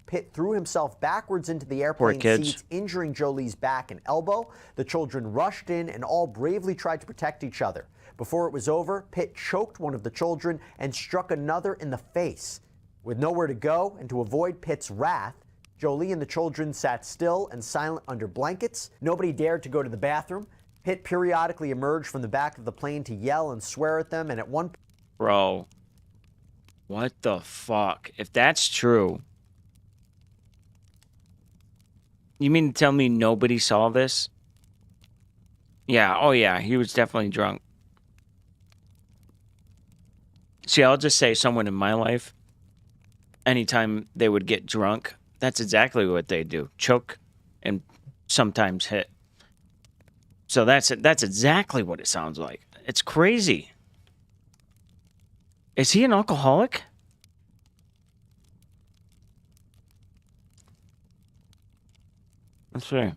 Pitt threw himself backwards into the airplane seats, injuring Jolie's back and elbow. The children rushed in and all bravely tried to protect each other. Before it was over, Pitt choked one of the children and struck another in the face. With nowhere to go and to avoid Pitt's wrath, Jolie and the children sat still and silent under blankets. Nobody dared to go to the bathroom. Pitt periodically emerged from the back of the plane to yell and swear at them, and at one... Bro, what the fuck? If that's true... You mean to tell me nobody saw this? Yeah, oh yeah, he was definitely drunk. See, I'll just say someone in my life, anytime they would get drunk, that's exactly what they do. Choke and sometimes hit. So that's exactly what it sounds like. It's crazy. Is he an alcoholic? Let's see.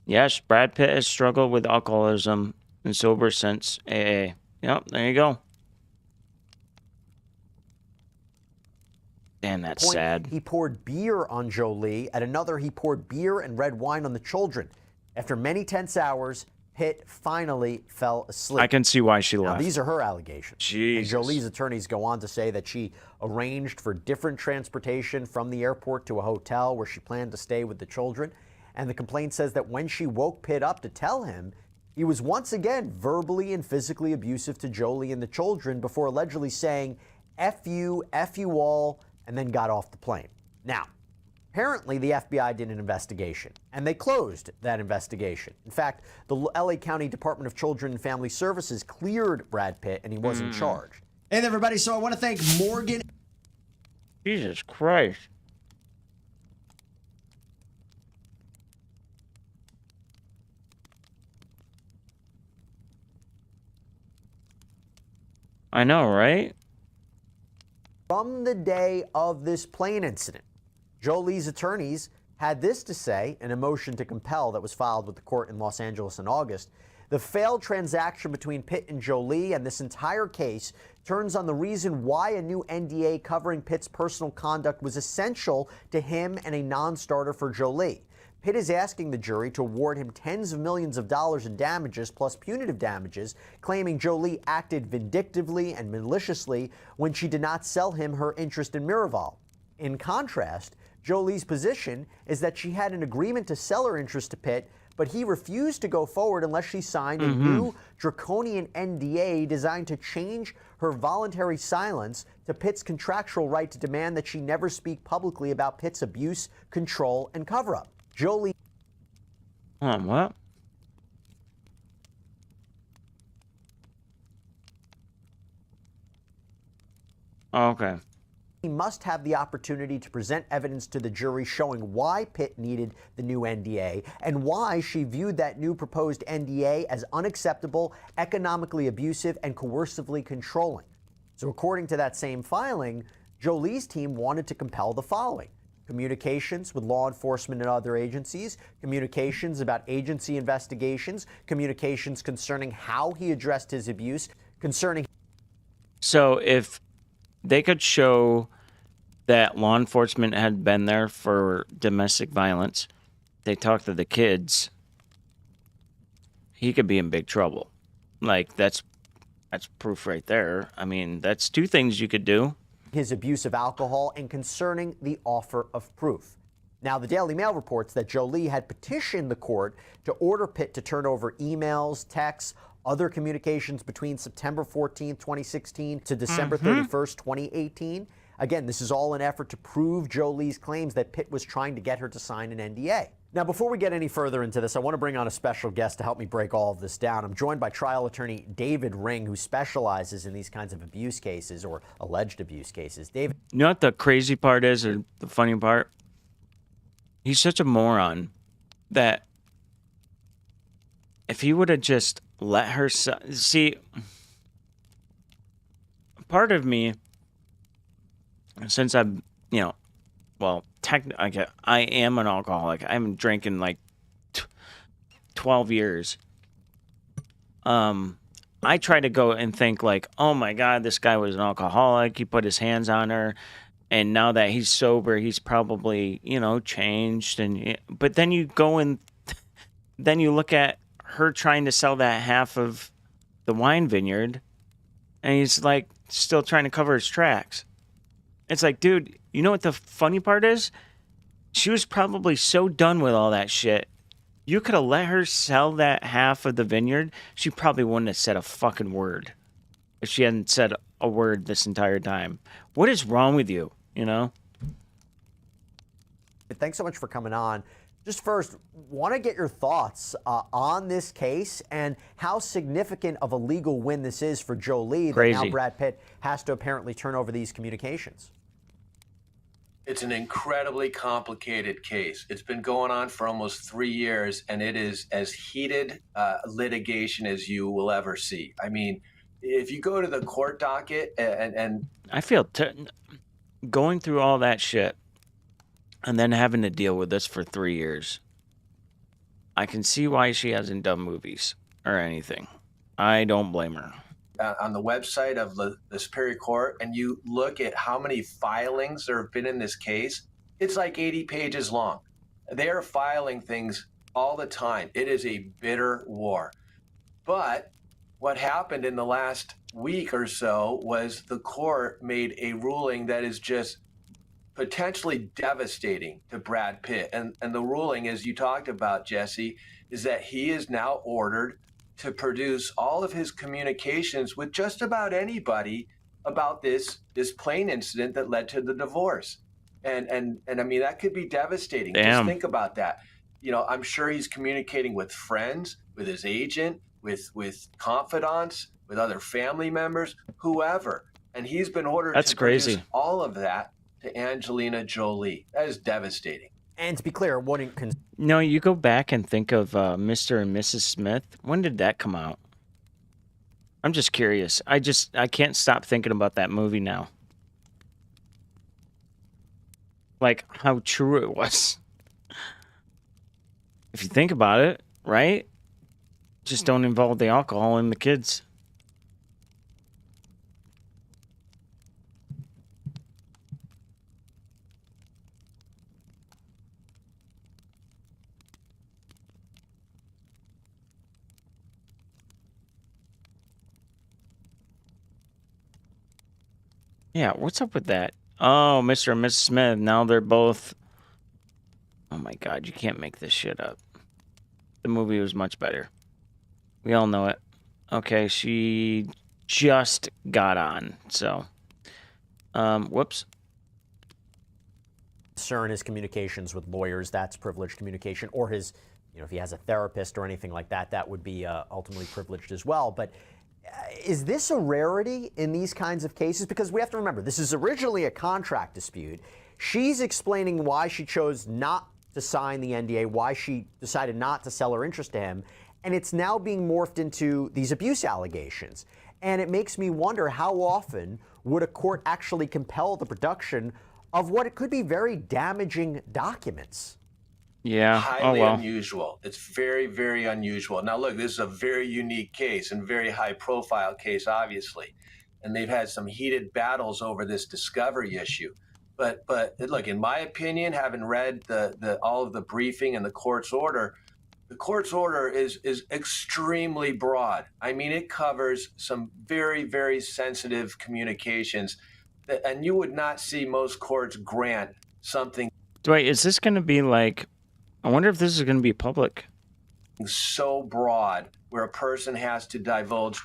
Yes, Brad Pitt has struggled with alcoholism and sober since AA. Yep, there you go. Damn, that's sad. He poured beer on Jolie. At another, he poured beer and red wine on the children. After many tense hours, Pitt finally fell asleep. I can see why she left. Now, these are her allegations. Jesus. And Jolie's attorneys go on to say that she arranged for different transportation from the airport to a hotel where she planned to stay with the children. And the complaint says that when she woke Pitt up to tell him, he was once again verbally and physically abusive to Jolie and the children before allegedly saying, F you all, and then got off the plane. Now, apparently the FBI did an investigation, and they closed that investigation. In fact, the LA County Department of Children and Family Services cleared Brad Pitt, and he wasn't charged. Hey there, everybody. So I want to thank Morgan. Jesus Christ. I know, right? From the day of this plane incident, Jolie's attorneys had this to say in a motion to compel that was filed with the court in Los Angeles in August. The failed transaction between Pitt and Jolie and this entire case turns on the reason why a new NDA covering Pitt's personal conduct was essential to him and a non-starter for Jolie. Pitt is asking the jury to award him tens of millions of dollars in damages plus punitive damages, claiming Jolie acted vindictively and maliciously when she did not sell him her interest in Miraval. In contrast, Jolie's position is that she had an agreement to sell her interest to Pitt, but he refused to go forward unless she signed a new draconian NDA designed to change her voluntary silence to Pitt's contractual right to demand that she never speak publicly about Pitt's abuse, control, and cover-up. Jolie... What? Oh, okay. He must have the opportunity to present evidence to the jury showing why Pitt needed the new NDA and why she viewed that new proposed NDA as unacceptable, economically abusive, and coercively controlling. So according to that same filing, Jolie's team wanted to compel the following: communications with law enforcement and other agencies, communications about agency investigations, communications concerning how he addressed his abuse, concerning... So if they could show that law enforcement had been there for domestic violence, they talked to the kids, he could be in big trouble. Like, that's proof right there. I mean, that's two things you could do. His abuse of alcohol and concerning the offer of proof. Now, the Daily Mail reports that Jolie had petitioned the court to order Pitt to turn over emails, texts, other communications between September 14th, 2016 to December 31st, 2018. Again, this is all an effort to prove Jolie's claims that Pitt was trying to get her to sign an NDA. Now, before we get any further into this, I want to bring on a special guest to help me break all of this down. I'm joined by trial attorney David Ring, who specializes in these kinds of abuse cases or alleged abuse cases. David. You know what the crazy part is, or the funny part? He's such a moron that if he would have just let her see, part of me, since I'm, well, I am an alcoholic. I haven't drank in like 12 years. I try to go and think like, oh my God, this guy was an alcoholic. He put his hands on her. And now that he's sober, he's probably, changed. But then you go and then you look at her trying to sell that half of the wine vineyard. And he's like still trying to cover his tracks. It's like, dude, you know what the funny part is? She was probably so done with all that shit. You could have let her sell that half of the vineyard. She probably wouldn't have said a fucking word if she hadn't said a word this entire time. What is wrong with you, Thanks so much for coming on. Just first, want to get your thoughts on this case and how significant of a legal win this is for Jolie that now Brad Pitt has to apparently turn over these communications. It's an incredibly complicated case. It's been going on for almost 3 years, and it is as heated litigation as you will ever see. I mean, if you go to the court docket and I feel going through all that shit and then having to deal with this for 3 years, I can see why she hasn't done movies or anything. I don't blame her. On the website of the Superior Court, and you look at how many filings there have been in this case, it's like 80 pages long. They are filing things all the time. It is a bitter war. But what happened in the last week or so was the court made a ruling that is just potentially devastating to Brad Pitt. And the ruling, as you talked about, Jesse, is that he is now ordered to produce all of his communications with just about anybody about this plane incident that led to the divorce. And I mean, that could be devastating. Damn. Just think about that. I'm sure he's communicating with friends, with his agent, with confidants, with other family members, whoever. And he's been ordered to produce all of that to Angelina Jolie. That is devastating. And to be clear, No, you go back and think of Mr. and Mrs. Smith. When did that come out? I'm just curious. I can't stop thinking about that movie now. Like how true it was. If you think about it, right? Just don't involve the alcohol and the kids. Yeah, what's up with that? Oh, Mr. and Mrs. Smith, now they're both... Oh my God, you can't make this shit up. The movie was much better. We all know it. Okay, she just got on, so... whoops. Concern his communications with lawyers, that's privileged communication, or his, if he has a therapist or anything like that, that would be ultimately privileged as well. But is this a rarity in these kinds of cases? Because we have to remember, this is originally a contract dispute. She's explaining why she chose not to sign the NDA, why she decided not to sell her interest to him, and it's now being morphed into these abuse allegations. And it makes me wonder, how often would a court actually compel the production of what it could be very damaging documents. Yeah. Highly Oh well. unusual. It's very, very unusual. Now, look, this is a very unique case and very high-profile case, obviously, and they've had some heated battles over this discovery issue. But look, in my opinion, having read the all of the briefing and the court's order is extremely broad. I mean, it covers some very, very sensitive communications, and you would not see most courts grant something. Wait, is this going to be like? I wonder if this is going to be public. So broad, where a person has to divulge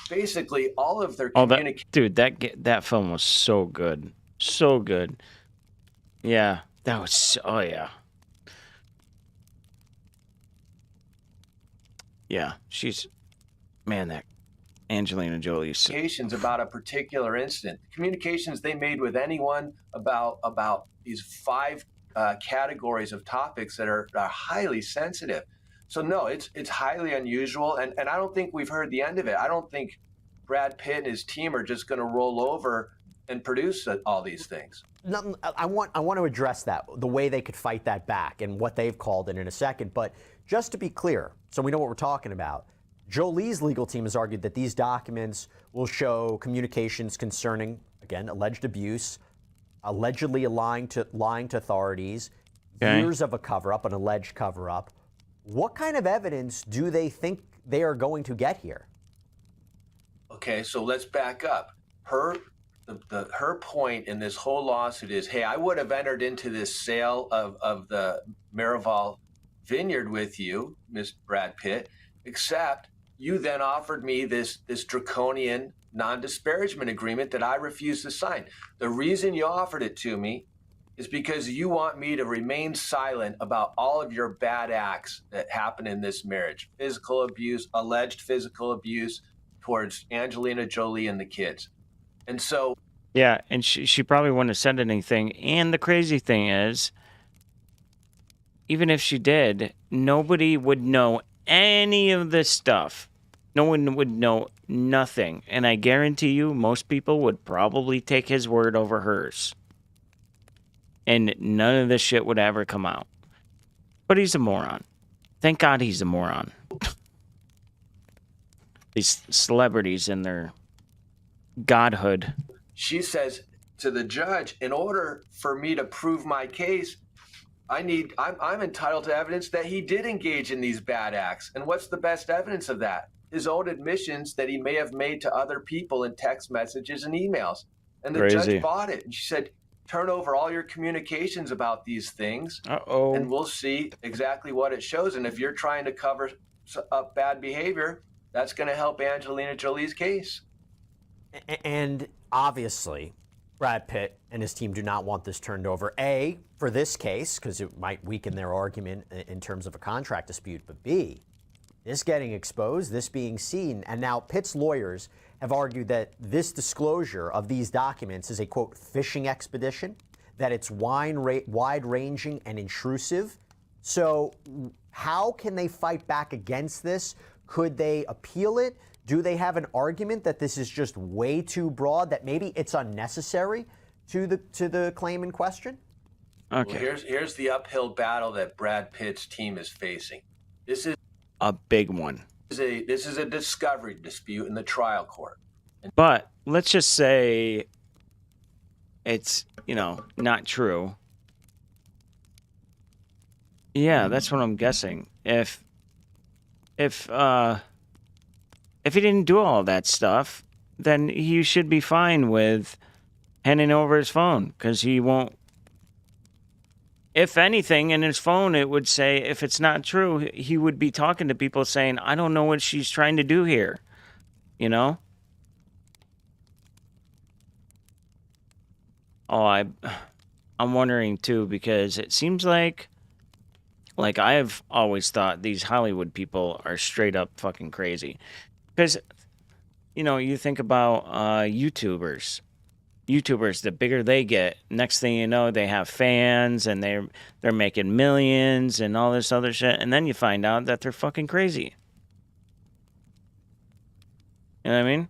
basically all of their communication. Dude, that film was so good, so good. Yeah, that was. Oh yeah. Yeah, that Angelina Jolie. Communications about a particular incident, communications they made with anyone about these 5 categories of topics that are highly sensitive. So no, it's highly unusual, and I don't think we've heard the end of it. I don't think Brad Pitt and his team are just going to roll over and produce all these things. No, I want to address that, the way they could fight that back and what they've called it in a second. But just to be clear, so we know what we're talking about, Jolie's legal team has argued that these documents will show communications concerning, again, alleged abuse, allegedly lying to authorities, years of a cover-up, an alleged cover-up. What kind of evidence do they think they are going to get here? Okay, so let's back up. Her point in this whole lawsuit is, hey, I would have entered into this sale of the Marival vineyard with you, Miss Brad Pitt, except you then offered me this draconian non-disparagement agreement that I refused to sign. The reason you offered it to me is because you want me to remain silent about all of your bad acts that happened in this marriage. Physical abuse, alleged physical abuse towards Angelina Jolie and the kids. And so... Yeah, and she probably wouldn't have said anything. And the crazy thing is, even if she did, nobody would know any of this stuff. No one would know nothing. And I guarantee you, most people would probably take his word over hers. And none of this shit would ever come out. But he's a moron. Thank God he's a moron. These celebrities and their godhood. She says to the judge, in order for me to prove my case, I'm entitled to evidence that he did engage in these bad acts. And what's the best evidence of that? His own admissions that he may have made to other people in text messages and emails. And the judge bought it. And she said, turn over all your communications about these things, and we'll see exactly what it shows. And if you're trying to cover up bad behavior, that's going to help Angelina Jolie's case. And obviously, Brad Pitt and his team do not want this turned over, A, for this case, because it might weaken their argument in terms of a contract dispute, but B, this getting exposed, this being seen. And now Pitt's lawyers have argued that this disclosure of these documents is a, quote, fishing expedition, that it's wide-ranging and intrusive. So how can they fight back against this? Could they appeal it? Do they have an argument that this is just way too broad, that maybe it's unnecessary to the claim in question? Okay. Well, here's the uphill battle that Brad Pitt's team is facing. This is a big one. This is a discovery dispute in the trial court. But let's just say it's, not true. Yeah, that's what I'm guessing. If he didn't do all that stuff, then he should be fine with handing over his phone, because he won't. If anything, in his phone, it would say, if it's not true, he would be talking to people saying, I don't know what she's trying to do here. Oh, I'm wondering too, because it seems like I've always thought these Hollywood people are straight up fucking crazy. Because, you think about YouTubers. YouTubers, the bigger they get, next thing you know, they have fans and they're making millions and all this other shit, and then you find out that they're fucking crazy. You know what I mean?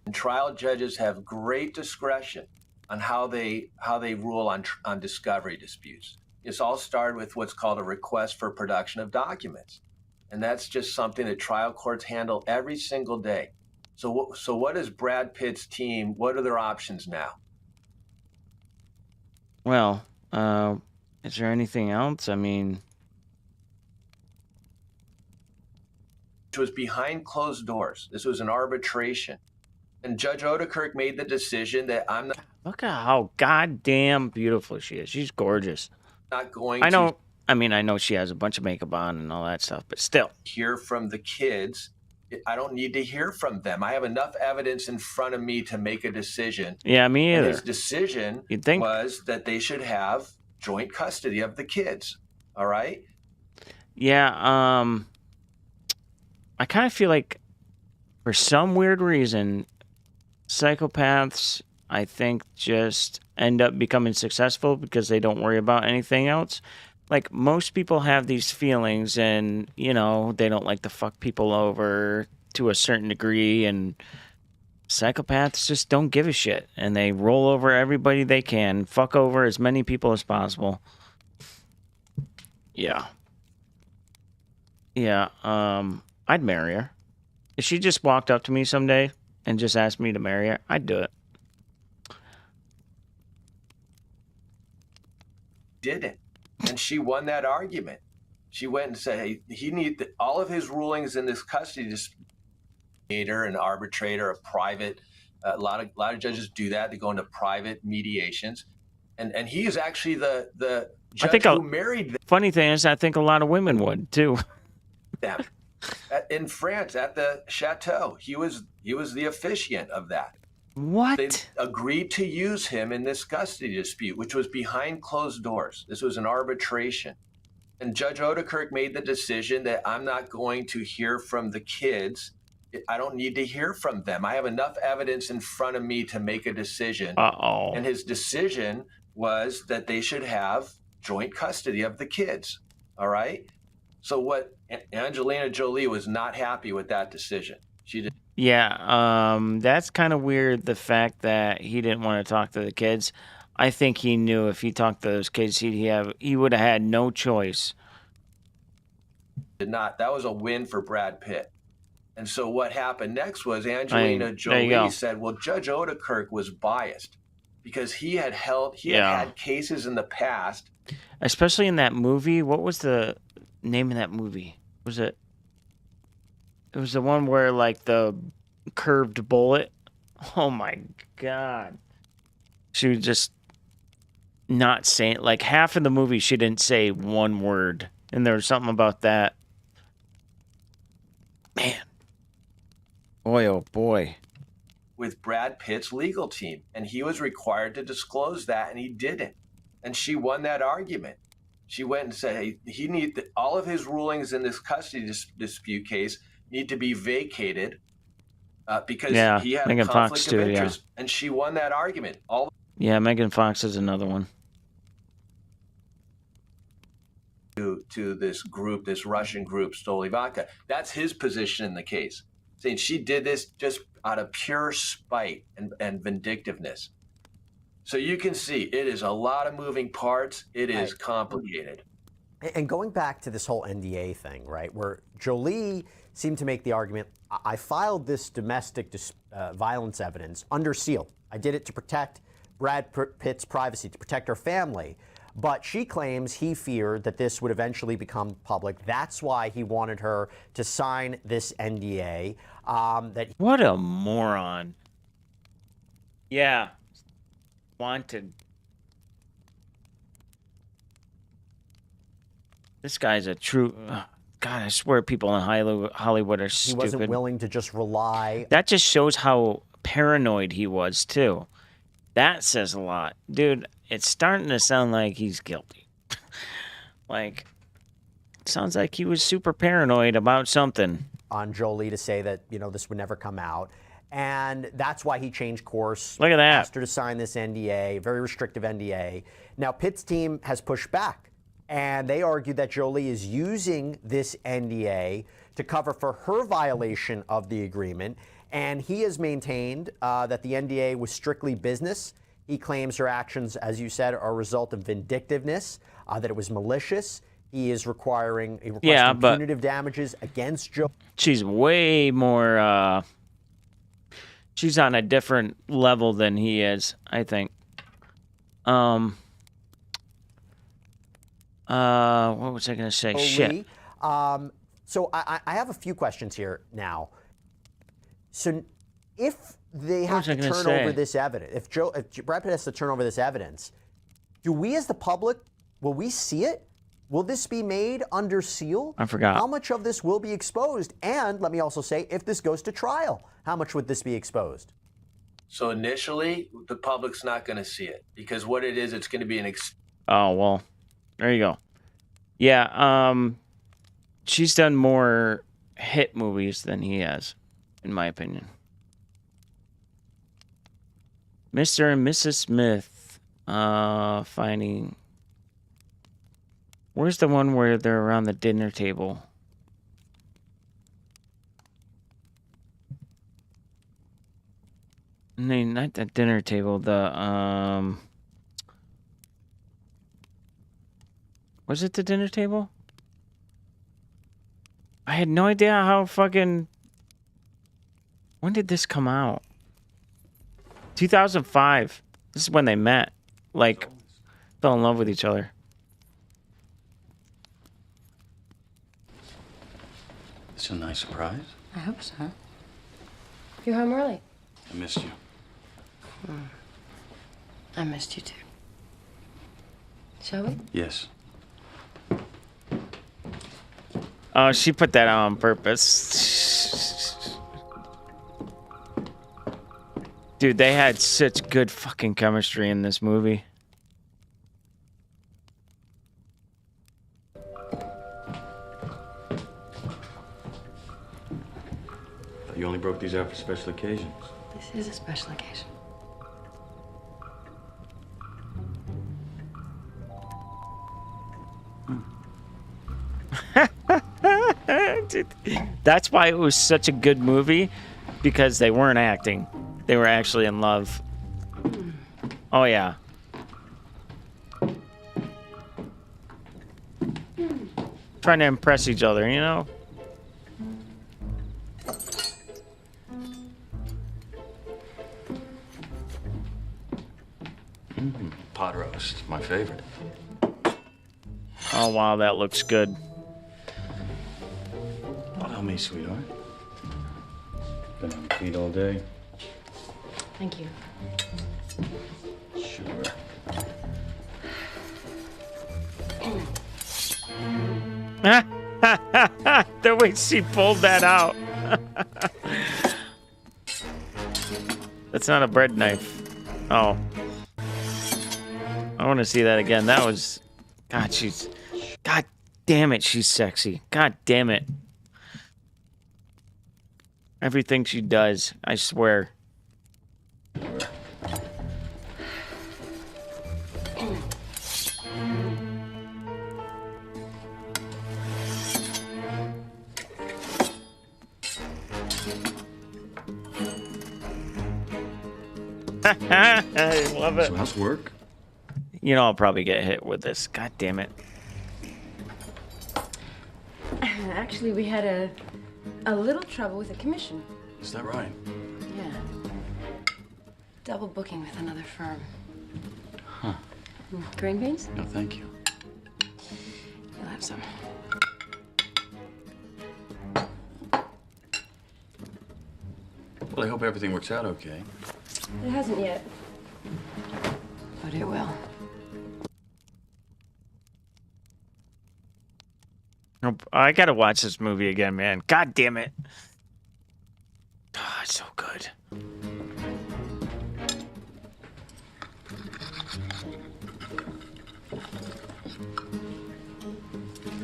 And trial judges have great discretion on how they rule on discovery disputes. It's all started with what's called a request for production of documents. And that's just something that trial courts handle every single day. So what is Brad Pitt's team? What are their options now? Well, is there anything else? I mean, it was behind closed doors. This was an arbitration. And Judge Odekirk made the decision that I'm look at how goddamn beautiful she is. She's gorgeous. not going I know. to I mean, I know she has a bunch of makeup on and all that stuff, but still. hear from the kids. I don't need to hear from them. I have enough evidence in front of me to make a decision. Yeah, me And either. his decision You'd think. was that they should have joint custody of the kids. All right? Yeah, I kind of feel like for some weird reason, psychopaths, I think, just end up becoming successful because they don't worry about anything else. Like, most people have these feelings and, you know, they don't like to fuck people over to a certain degree, and psychopaths just don't give a shit, and they roll over everybody they can, fuck over as many people as possible. Yeah. Yeah, I'd marry her. If she just walked up to me someday and just asked me to marry her, I'd do it. Didn't. And she won that argument. She went and said, hey, he needs all of his rulings in this custody dispute. An arbitrator, a private, a lot of judges do that. They go into private mediations. And he is actually the judge who married them. Funny thing is, I think a lot of women would, too. In France, at the chateau, he was the officiant of that. What? They agreed to use him in this custody dispute, which was behind closed doors. This was an arbitration. And Judge Odekirk made the decision that I'm not going to hear from the kids. I don't need to hear from them. I have enough evidence in front of me to make a decision. Uh-oh. And his decision was that they should have joint custody of the kids. All right? So what Angelina Jolie was not happy with that decision. She did. Yeah, that's kind of weird, the fact that he didn't want to talk to the kids. I think he knew if he talked to those kids, he would have had no choice. Did not. That was a win for Brad Pitt. And so what happened next was Angelina Jolie said, well, Judge Odekirk was biased because he had had cases in the past. Especially in that movie. What was the name of that movie? It was the one where, like, the curved bullet. Oh, my God. She was just not saying, like, half of the movie, she didn't say one word. And there was something about that. Man. Boy, oh, boy. With Brad Pitt's legal team. And he was required to disclose that, and he didn't. And she won that argument. She went and said, hey, all of his rulings in this custody dispute case need to be vacated because he had a conflict of interest. Yeah. And she won that argument. Yeah, Megan Fox is another one. To this group, this Russian group, Stolivanka. That's his position in the case, saying she did this just out of pure spite and vindictiveness. So you can see it is a lot of moving parts. It is complicated. And going back to this whole NDA thing, right, where Jolie seemed to make the argument, I filed this domestic violence evidence under seal. I did it to protect Brad Pitt's privacy, to protect her family. But she claims he feared that this would eventually become public. That's why he wanted her to sign this NDA. What a moron. Yeah. Wanted. This guy's a true... God, I swear people in Hollywood are stupid. He wasn't willing to just rely... That just shows how paranoid he was, too. That says a lot. Dude, it's starting to sound like he's guilty. Like, it sounds like he was super paranoid about something. On Jolie to say that, this would never come out. And that's why he changed course. Look at that. Asked her to sign this NDA, very restrictive NDA. Now, Pitt's team has pushed back. And they argue that Jolie is using this NDA to cover for her violation of the agreement And he has maintained that the NDA was strictly business. He claims her actions, as you said, are a result of vindictiveness, that it was malicious. He is requesting punitive damages against Joe. She's way more, she's on a different level than he is, I think. What was I going to say? Shit. So I have a few questions here now. So if they have to turn over this evidence, if Brad Pitt has to turn over this evidence, do we as the public, will we see it? Will this be made under seal? I forgot. How much of this will be exposed? And let me also say, if this goes to trial, how much would this be exposed? So initially, the public's not going to see it because what it is, it's going to be an. Oh, well, there you go. Yeah, she's done more hit movies than he has, in my opinion. Mr. and Mrs. Smith, finding... Where's the one where they're around the dinner table? No, not the dinner table, the, was it the dinner table? I had no idea how fucking... When did this come out? 2005. This is when they met. Like, fell in love with each other. It's a nice surprise. I hope so. You're home early. I missed you. I missed you too. Shall we? Yes. Oh, she put that on purpose. Dude, they had such good fucking chemistry in this movie. You only broke these out for special occasions. This is a special occasion. Dude, that's why it was such a good movie, because they weren't acting. They were actually in love. Oh, yeah. Trying to impress each other, you know? Pot roast, my favorite. Oh, wow, that looks good. Allow me, sweetheart. Been on your feet all day. Thank you. Sure. The way she pulled that out. That's not a bread knife. Oh. I want to see that again. That was... God, she's... God damn it, she's sexy. God damn it. Everything she does, I swear. I love it. So how's work? You know, I'll probably get hit with this. God damn it. Actually, we had a little trouble with a commission. Is that right? Yeah. Double booking with another firm. Huh. Green beans? No, thank you. You'll have some. Well, I hope everything works out okay. It hasn't yet. But it will. Nope. I gotta watch this movie again, man. God damn it. Oh, it's so good.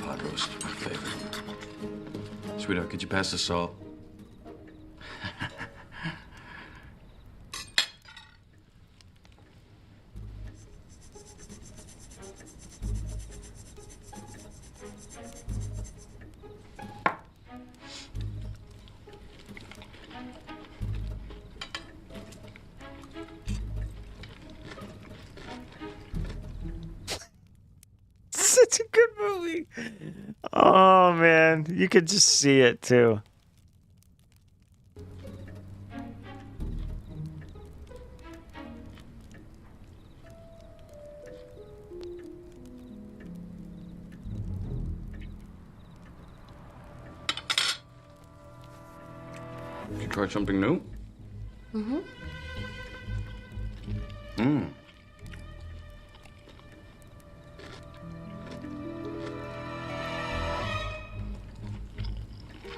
Pot roast, my favorite. Sweetheart, could you pass the salt? Oh man, you could just see it too. Did you try something new? Mm-hmm. Mmm.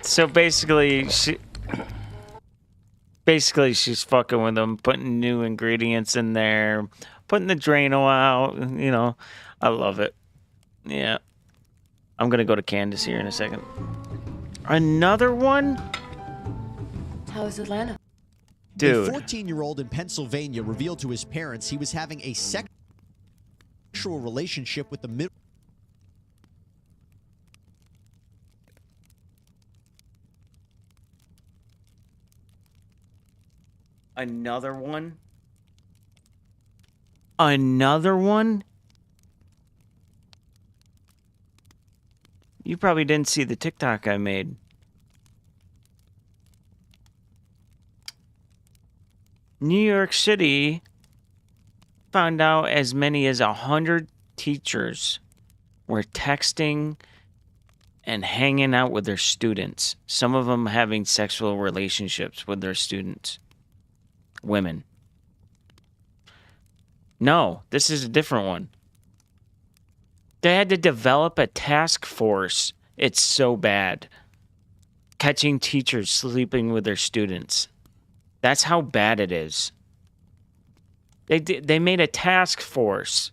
So basically, she's fucking with them, putting new ingredients in there, putting the Drano out. You know, I love it. Yeah, I'm gonna go to Candace here in a second. Another one, How is Atlanta? dude. A 14-year-old in Pennsylvania revealed to his parents he was having a sexual relationship with the middle. Another one. Another one. You probably didn't see the TikTok I made. New York City found out as many as 100 teachers were texting and hanging out with their students. Some of them having sexual relationships with their students. Women. No, this is a different one. They had to develop a task force. It's so bad. Catching teachers sleeping with their students. That's how bad it is. They made a task force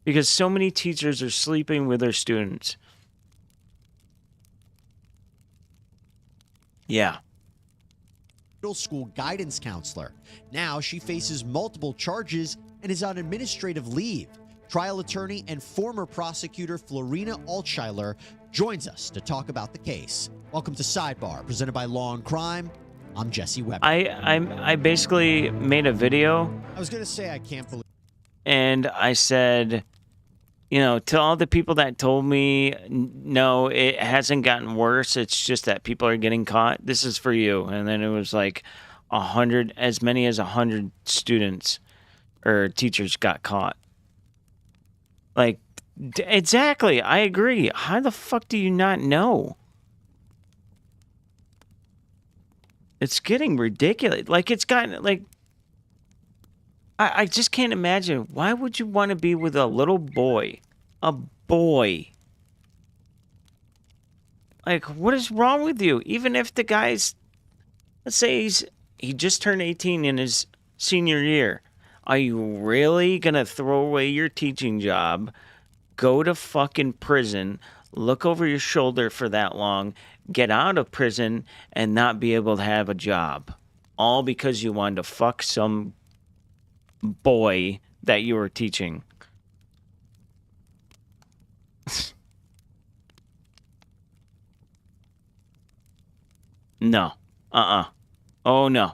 because so many teachers are sleeping with their students. Yeah. Middle school guidance counselor. Now she faces multiple charges and is on administrative leave. Trial attorney and former prosecutor Florina Altschuyler joins us to talk about the case. Welcome to Sidebar, presented by Law and Crime. I'm Jesse Weber. I basically made a video. I was going to say I can't believe. And I said, you know, to all the people that told me, no, it hasn't gotten worse. It's just that people are getting caught. This is for you. And then it was like 100, as many as 100 students or teachers got caught. Like, exactly. I agree. How the fuck do you not know? It's getting ridiculous. Like, it's gotten, like, I just can't imagine. Why would you want to be with a little boy? A boy. Like, what is wrong with you? Even if the guy's, let's say he just turned 18 in his senior year. Are you really going to throw away your teaching job, go to fucking prison, look over your shoulder for that long, get out of prison, and not be able to have a job? All because you wanted to fuck some boy that you were teaching. No. Oh, no.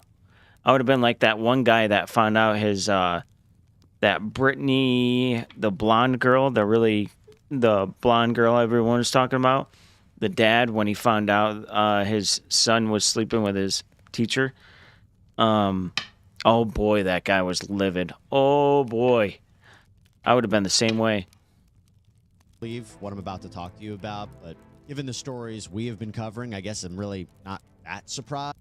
I would have been like that one guy that found out his, that Brittany, the blonde girl, the blonde girl everyone was talking about. The dad, when he found out his son was sleeping with his teacher. Oh boy, that guy was livid. Oh boy. I would have been the same way. Believe what I'm about to talk to you about, but given the stories we have been covering, I guess I'm really not that surprised.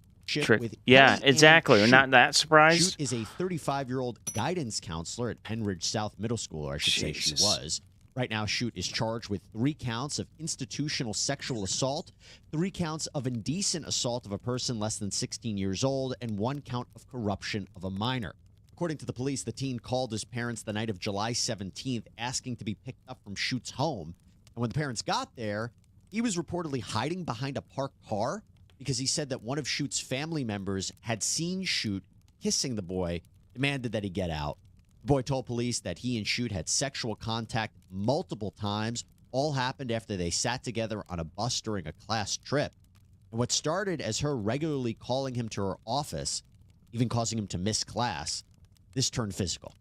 With yeah, Kelly exactly. We're not that surprised. Shute is a 35-year-old guidance counselor at Penridge South Middle School, or I should say she was. Right now, Shute is charged with 3 counts of institutional sexual assault, 3 counts of indecent assault of a person less than 16 years old, and 1 count of corruption of a minor. According to the police, the teen called his parents the night of July 17th asking to be picked up from Shute's home. And when the parents got there, he was reportedly hiding behind a parked car because he said that one of Shute's family members had seen Shute kissing the boy, demanded that he get out. The boy told police that he and Shute had sexual contact multiple times. All happened after they sat together on a bus during a class trip. And what started as her regularly calling him to her office, even causing him to miss class, this turned physical.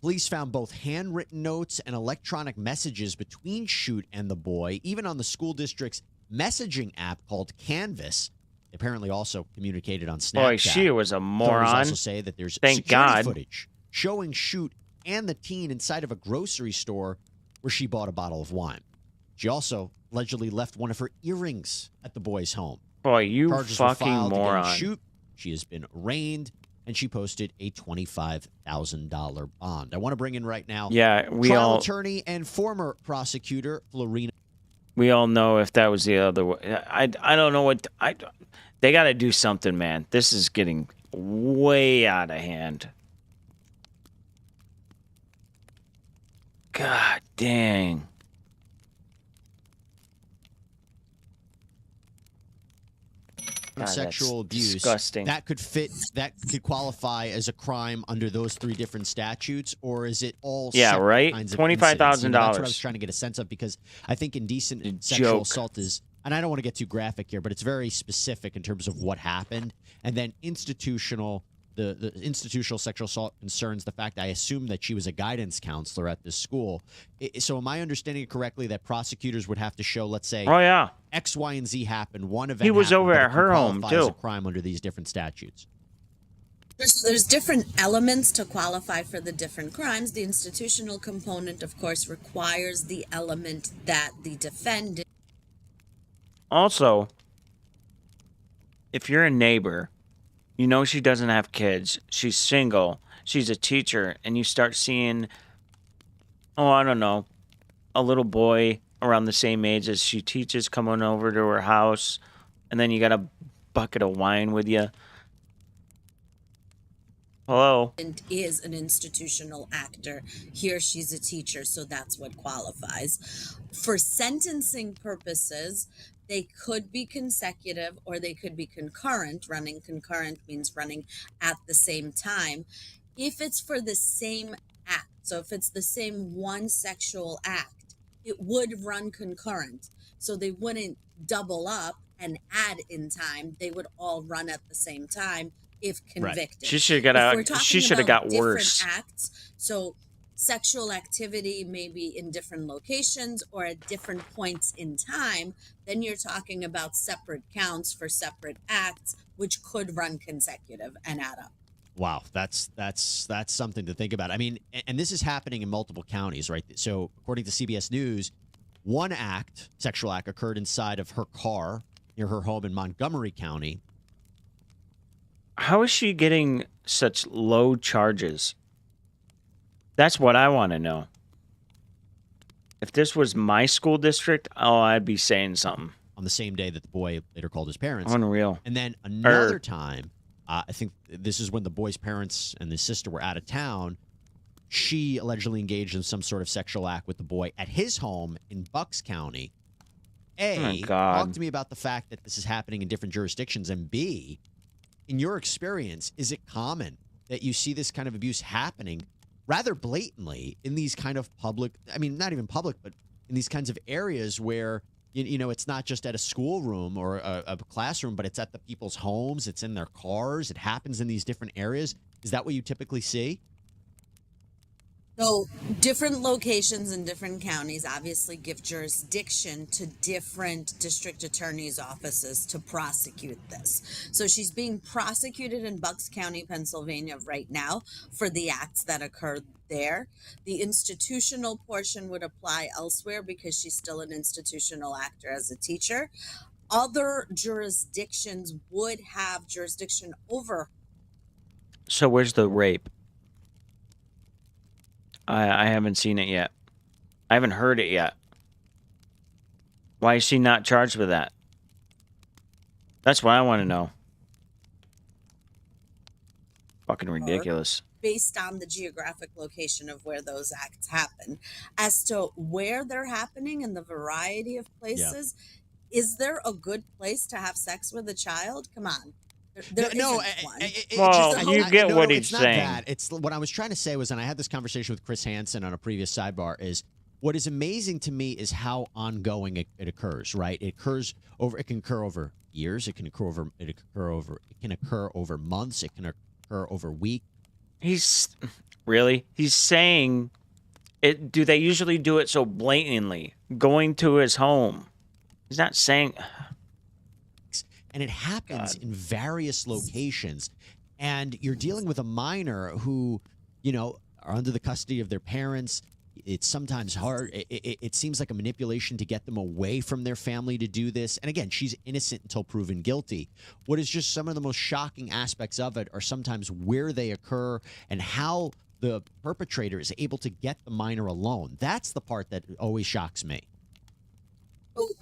Police found both handwritten notes and electronic messages between Shute and the boy, even on the school district's messaging app called Canvas. They apparently also communicated on Snapchat. Boy, she was a moron. Authorities also say that there's Thank security God. footage showing Shute and the teen inside of a grocery store where she bought a bottle of wine. She also allegedly left one of her earrings at the boy's home. Boy, you Charges were fucking filed against moron. Shute. She has been arraigned, and she posted a $25,000 bond. I want to bring in right now trial attorney and former prosecutor Florina. We all know if that was the other way. I don't know what they got to do something, man. This is getting way out of hand. God dang. God, Sexual abuse disgusting. that could qualify as a crime under those three different statutes, or is it all separate right? kinds of $25,000. incidents? That's what I was trying to get a sense of, because I think indecent sexual joke. assault is, and I don't want to get too graphic here, but it's very specific in terms of what happened, and then institutional. The institutional sexual assault concerns the fact I assume that she was a guidance counselor at this school. So am I understanding it correctly that prosecutors would have to show, let's say, Oh yeah, X, Y, and Z happened, one event he was happened, over but it at can her home qualify as a too. crime under these different statutes? There's different elements to qualify for the different crimes. The institutional component, of course, requires the element that the defendant. Also, if you're a neighbor, you know she doesn't have kids, she's single, she's a teacher, and you start seeing, oh, I don't know, a little boy around the same age as she teaches coming over to her house, and then you got a bucket of wine with you. Hello? Is an institutional actor. Here she's a teacher, so that's what qualifies. For sentencing purposes, they could be consecutive or they could be concurrent. Running concurrent means running at the same time. If it's for the same act, so if it's the same one sexual act, it would run concurrent. So they wouldn't double up and add in time. They would all run at the same time if convicted. Right. She should have got If we're out. talking She should have about got different worse. acts, so sexual activity maybe in different locations or at different points in time, then you're talking about separate counts for separate acts, which could run consecutive and add up. Wow, that's something to think about. I mean, and this is happening in multiple counties, right? So according to CBS News, one sexual act occurred inside of her car near her home in Montgomery County. How is she getting such low charges? That's what I want to know. If this was my school district, oh, I'd be saying something. On the same day that the boy later called his parents. Unreal. And then another time, I think this is when the boy's parents and his sister were out of town. She allegedly engaged in some sort of sexual act with the boy at his home in Bucks County. A, Oh my God. talk to me about the fact that this is happening in different jurisdictions. And B, in your experience, is it common that you see this kind of abuse happening rather blatantly in these kind of public, I mean, not even public, but in these kinds of areas where, you know, it's not just at a schoolroom or a classroom, but it's at the people's homes, it's in their cars, it happens in these different areas. Is that what you typically see? So different locations in different counties obviously give jurisdiction to different district attorney's offices to prosecute this. So she's being prosecuted in Bucks County, Pennsylvania right now for the acts that occurred there. The institutional portion would apply elsewhere because she's still an institutional actor as a teacher. Other jurisdictions would have jurisdiction over. So where's the rape? I haven't seen it yet. I haven't heard it yet. Why is she not charged with that? That's what I want to know. Fucking ridiculous. Based on the geographic location of where those acts happen. As to where they're happening and the variety of places, is there a good place to have sex with a child? Come on. There isn't one. You get what he's it's not saying. that. It's what I was trying to say was, and I had this conversation with Chris Hansen on a previous sidebar, is what is amazing to me is how ongoing it occurs, right? It can occur over years, it can occur over months, it can occur over weeks. Really? He's saying it. Do they usually do it so blatantly? Going to his home. He's not saying. And it happens in various locations. And you're dealing with a minor who, are under the custody of their parents. It's sometimes hard. It seems like a manipulation to get them away from their family to do this. And again, she's innocent until proven guilty. What is just some of the most shocking aspects of it are sometimes where they occur and how the perpetrator is able to get the minor alone. That's the part that always shocks me.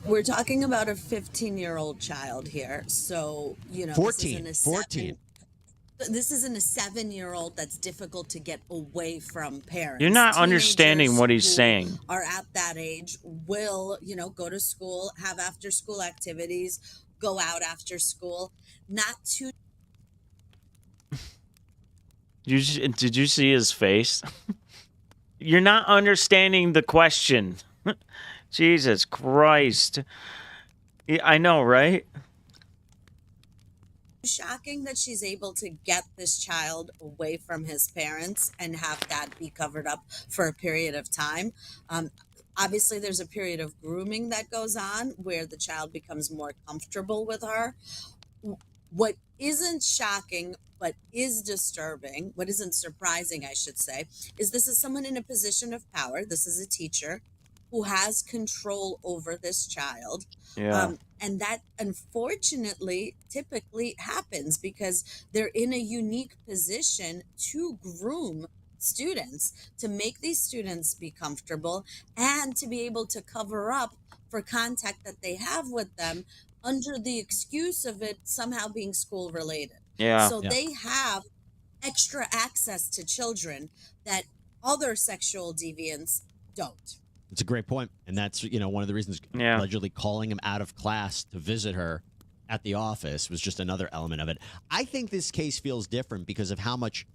We're talking about a 15-year-old child here. So, 14. This isn't a 7-year-old that's difficult to get away from parents. You're not understanding what he's saying. Are at that age, will, go to school, have after-school activities, go out after school. Not too. Did you see his face? You're not understanding the question. Jesus Christ. I know, right? Shocking that she's able to get this child away from his parents and have that be covered up for a period of time. Obviously, there's a period of grooming that goes on where the child becomes more comfortable with her. What isn't shocking, but is disturbing, what isn't surprising, I should say, is this is someone in a position of power. This is a teacher who has control over this child. Yeah. And that, unfortunately, typically happens because they're in a unique position to groom students, to make these students be comfortable and to be able to cover up for contact that they have with them under the excuse of it somehow being school related. Yeah. So they have extra access to children that other sexual deviants don't. It's a great point. And that's, one of the reasons allegedly calling him out of class to visit her at the office was just another element of it. I think this case feels different because of how much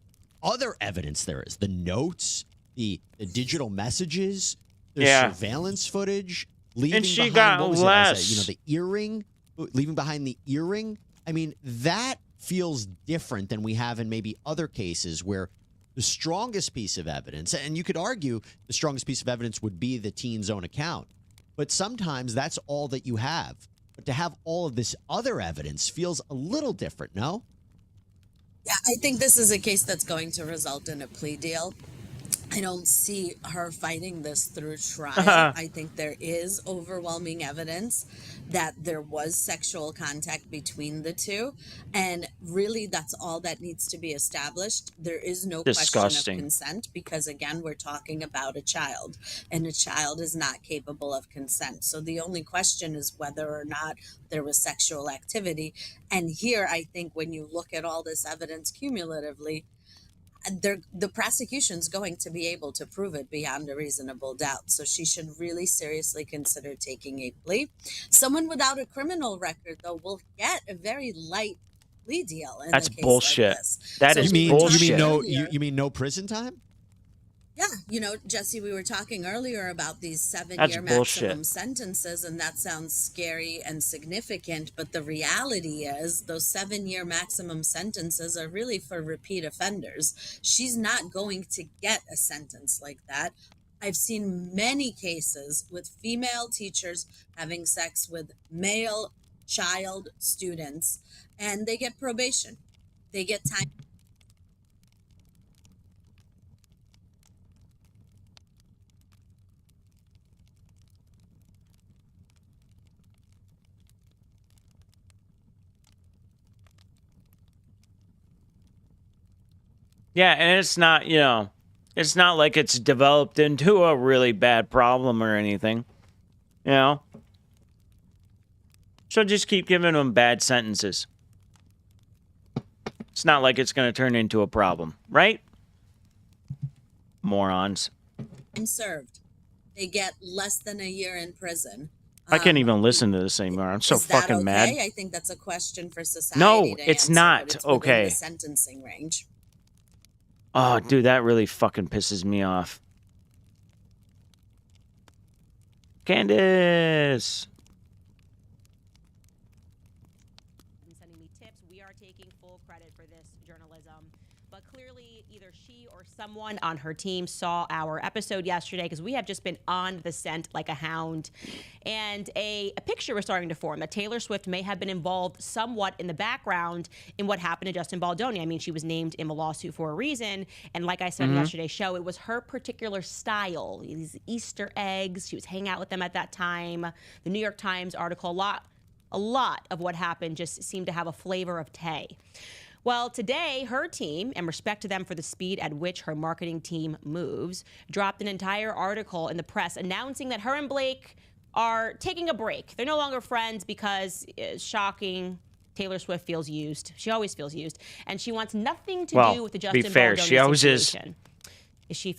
other evidence there is. The notes, the digital messages, the surveillance footage, leaving and she behind, got what was less. it? The earring, leaving behind the earring. I mean, that feels different than we have in maybe other cases where the strongest piece of evidence, and you could argue the strongest piece of evidence would be the teen's own account, but sometimes that's all that you have. But to have all of this other evidence feels a little different, no? Yeah, I think this is a case that's going to result in a plea deal. I don't see her fighting this through trial. I think there is overwhelming evidence that there was sexual contact between the two. And really, that's all that needs to be established. There is no question of consent because, again, we're talking about a child, and a child is not capable of consent. So the only question is whether or not there was sexual activity. And here, I think when you look at all this evidence cumulatively, the prosecution's going to be able to prove it beyond a reasonable doubt. So she should really seriously consider taking a plea. Someone without a criminal record, though, will get a very light plea deal. That's bullshit. That is bullshit. You mean no prison time? Yeah, Jesse, we were talking earlier about these 7-year maximum sentences, and that sounds scary and significant, but the reality is those 7-year maximum sentences are really for repeat offenders. She's not going to get a sentence like that. I've seen many cases with female teachers having sex with male child students, and they get probation. They get time. Yeah, and it's not, it's not like it's developed into a really bad problem or anything, So just keep giving them bad sentences. It's not like it's going to turn into a problem, right? Morons. Served. They get less than a year in prison. I can't even listen to this anymore. I'm so fucking mad. I think that's a question for society. No, to it's answer, not but it's okay. Within the sentencing range. Oh, dude, that really fucking pisses me off. Candace. Sending me tips. We are taking full credit for this journalism. but clearly either she or someone on her team saw our episode yesterday, because we have just been on the scent like a hound. And a picture was starting to form that Taylor Swift may have been involved somewhat in the background in what happened to Justin Baldoni. I mean, she was named in the lawsuit for a reason. And like I said in yesterday's show, it was her particular style, these Easter eggs. She was hanging out with them at that time. The New York Times article, a lot of what happened just seemed to have a flavor of Tay. Well, today, her team, and respect to them for the speed at which her marketing team moves, dropped an entire article in the press announcing that her and Blake are taking a break. They're no longer friends because, shocking, Taylor Swift feels used. She always feels used. And she wants nothing to do with the Justin Baldoni situation. Is she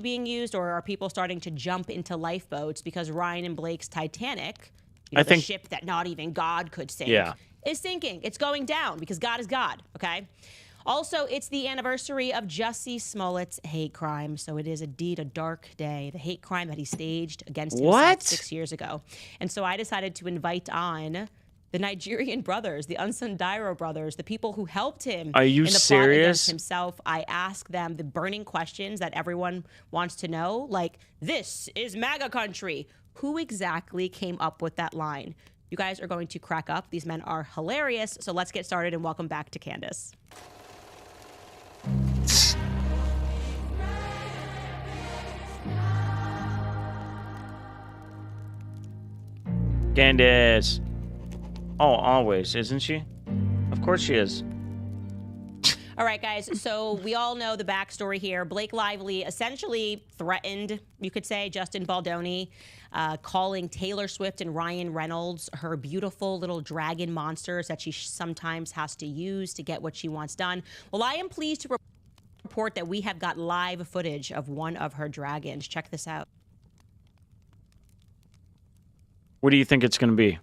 being used, or are people starting to jump into lifeboats because Ryan and Blake's Titanic, the ship that not even God could sink, is sinking? It's going down because God is God, okay? Also, it's the anniversary of Jessie Smollett's hate crime, so it is indeed a dark day, the hate crime that he staged against himself 6 years ago. And so I decided to invite on the Nigerian brothers, the Unsundairo brothers, the people who helped him Are you in the serious? plot against himself. I asked them the burning questions that everyone wants to know, like, this is MAGA country. Who exactly came up with that line? You guys are going to crack up. These men are hilarious. So let's get started, and welcome back to Candace. Candace. Oh, always, isn't she? Of course she is. All right, guys, so we all know the backstory here. Blake Lively essentially threatened, you could say, Justin Baldoni, calling Taylor Swift and Ryan Reynolds her beautiful little dragon monsters that she sometimes has to use to get what she wants done. Well, I am pleased to report that we have got live footage of one of her dragons. Check this out. What do you think it's going to be?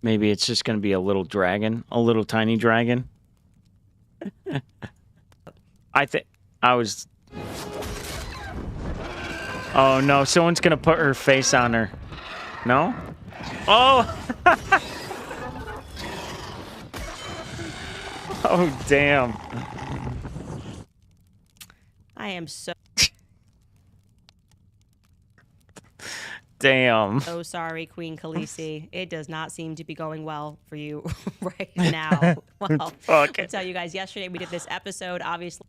Maybe it's just going to be a little dragon, a little tiny dragon. Oh no, someone's going to put her face on her. No? Oh! Oh, damn. I am so... Damn. So sorry, Queen Khaleesi. It does not seem to be going well for you right now. Well, I'll tell you guys, yesterday we did this episode, obviously.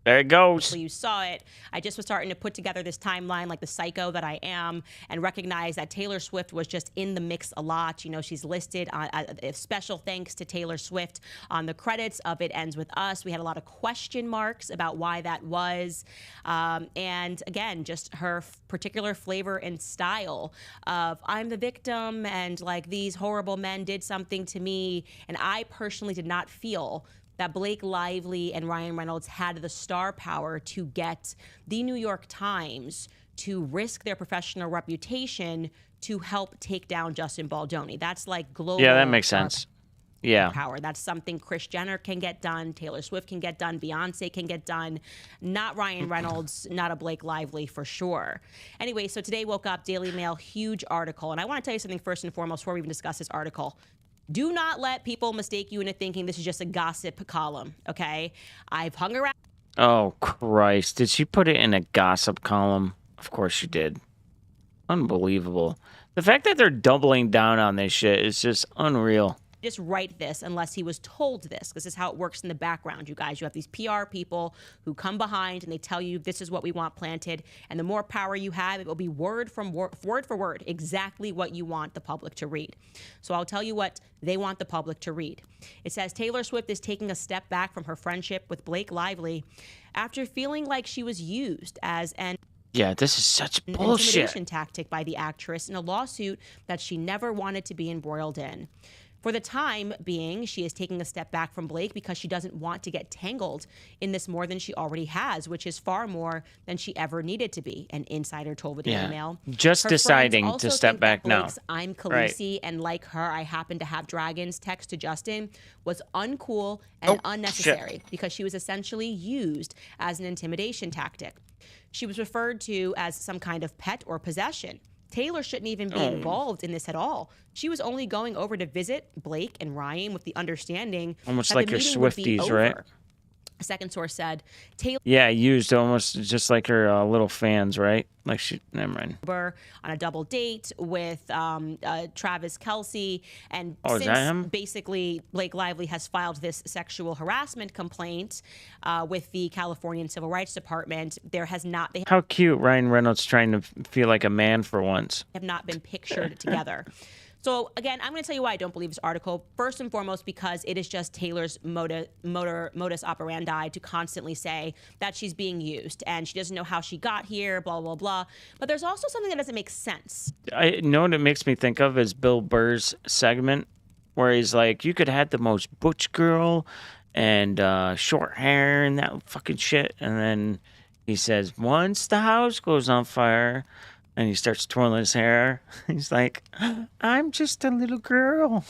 There it goes. You saw it. I just was starting to put together this timeline like the psycho that I am, and recognize that Taylor Swift was just in the mix a lot. You know, she's listed on special thanks to Taylor Swift on the credits of It Ends With Us. We had a lot of question marks about why that was. And again, just her particular flavor and style of I'm the victim and like these horrible men did something to me. And I personally did not feel that Blake Lively and Ryan Reynolds had the star power to get the New York Times to risk their professional reputation to help take down Justin Baldoni. That's like global. Yeah, that makes sense. Yeah. Power. That's something Kris Jenner can get done, Taylor Swift can get done, Beyonce can get done. Not Ryan Reynolds, not a Blake Lively for sure. Anyway, so today woke up, Daily Mail, huge article. And I want to tell you something first and foremost before we even discuss this article. Do not let people mistake you into thinking this is just a gossip column, okay? I've hung around. Oh, Christ. Did she put it in a gossip column? Of course she did. Unbelievable. The fact that they're doubling down on this shit is just unreal. Just write this unless he was told this, because this is how it works in the background, you guys. You have these PR people who come behind and they tell you this is what we want planted, and the more power you have, it will be word for word, exactly what you want the public to read. So I'll tell you what they want the public to read. It says Taylor Swift is taking a step back from her friendship with Blake Lively after feeling like she was used as an this is such bullshit. Intimidation tactic by the actress in a lawsuit that she never wanted to be embroiled in. For the time being, she is taking a step back from Blake because she doesn't want to get tangled in this more than she already has, which is far more than she ever needed to be, an insider told the Daily Mail. Just deciding to step back now. I'm Khaleesi, and like her, I happen to have dragons text to Justin was uncool and unnecessary because she was essentially used as an intimidation tactic. She was referred to as some kind of pet or possession. Taylor shouldn't even be involved in this at all. She was only going over to visit Blake and Ryan with the understanding Almost that like the your meeting would be Swifties, over. right? A second source said Taylor Yeah, used almost just like her little fans, right? Like she, never mind. on a double date with Travis Kelce, and Is that him? basically Blake Lively has filed this sexual harassment complaint with the Californian Civil Rights Department, there has not they How cute, Ryan Reynolds trying to feel like a man for once. have not been pictured together. So again, I'm going to tell you why I don't believe this article. First and foremost, because it is just Taylor's modus operandi to constantly say that she's being used and she doesn't know how she got here, blah, blah, blah. But there's also something that doesn't make sense. I know what it makes me think of is Bill Burr's segment where he's like, you could have had the most butch girl and short hair and that fucking shit. And then he says, once the house goes on fire, and he starts twirling his hair. He's like, I'm just a little girl.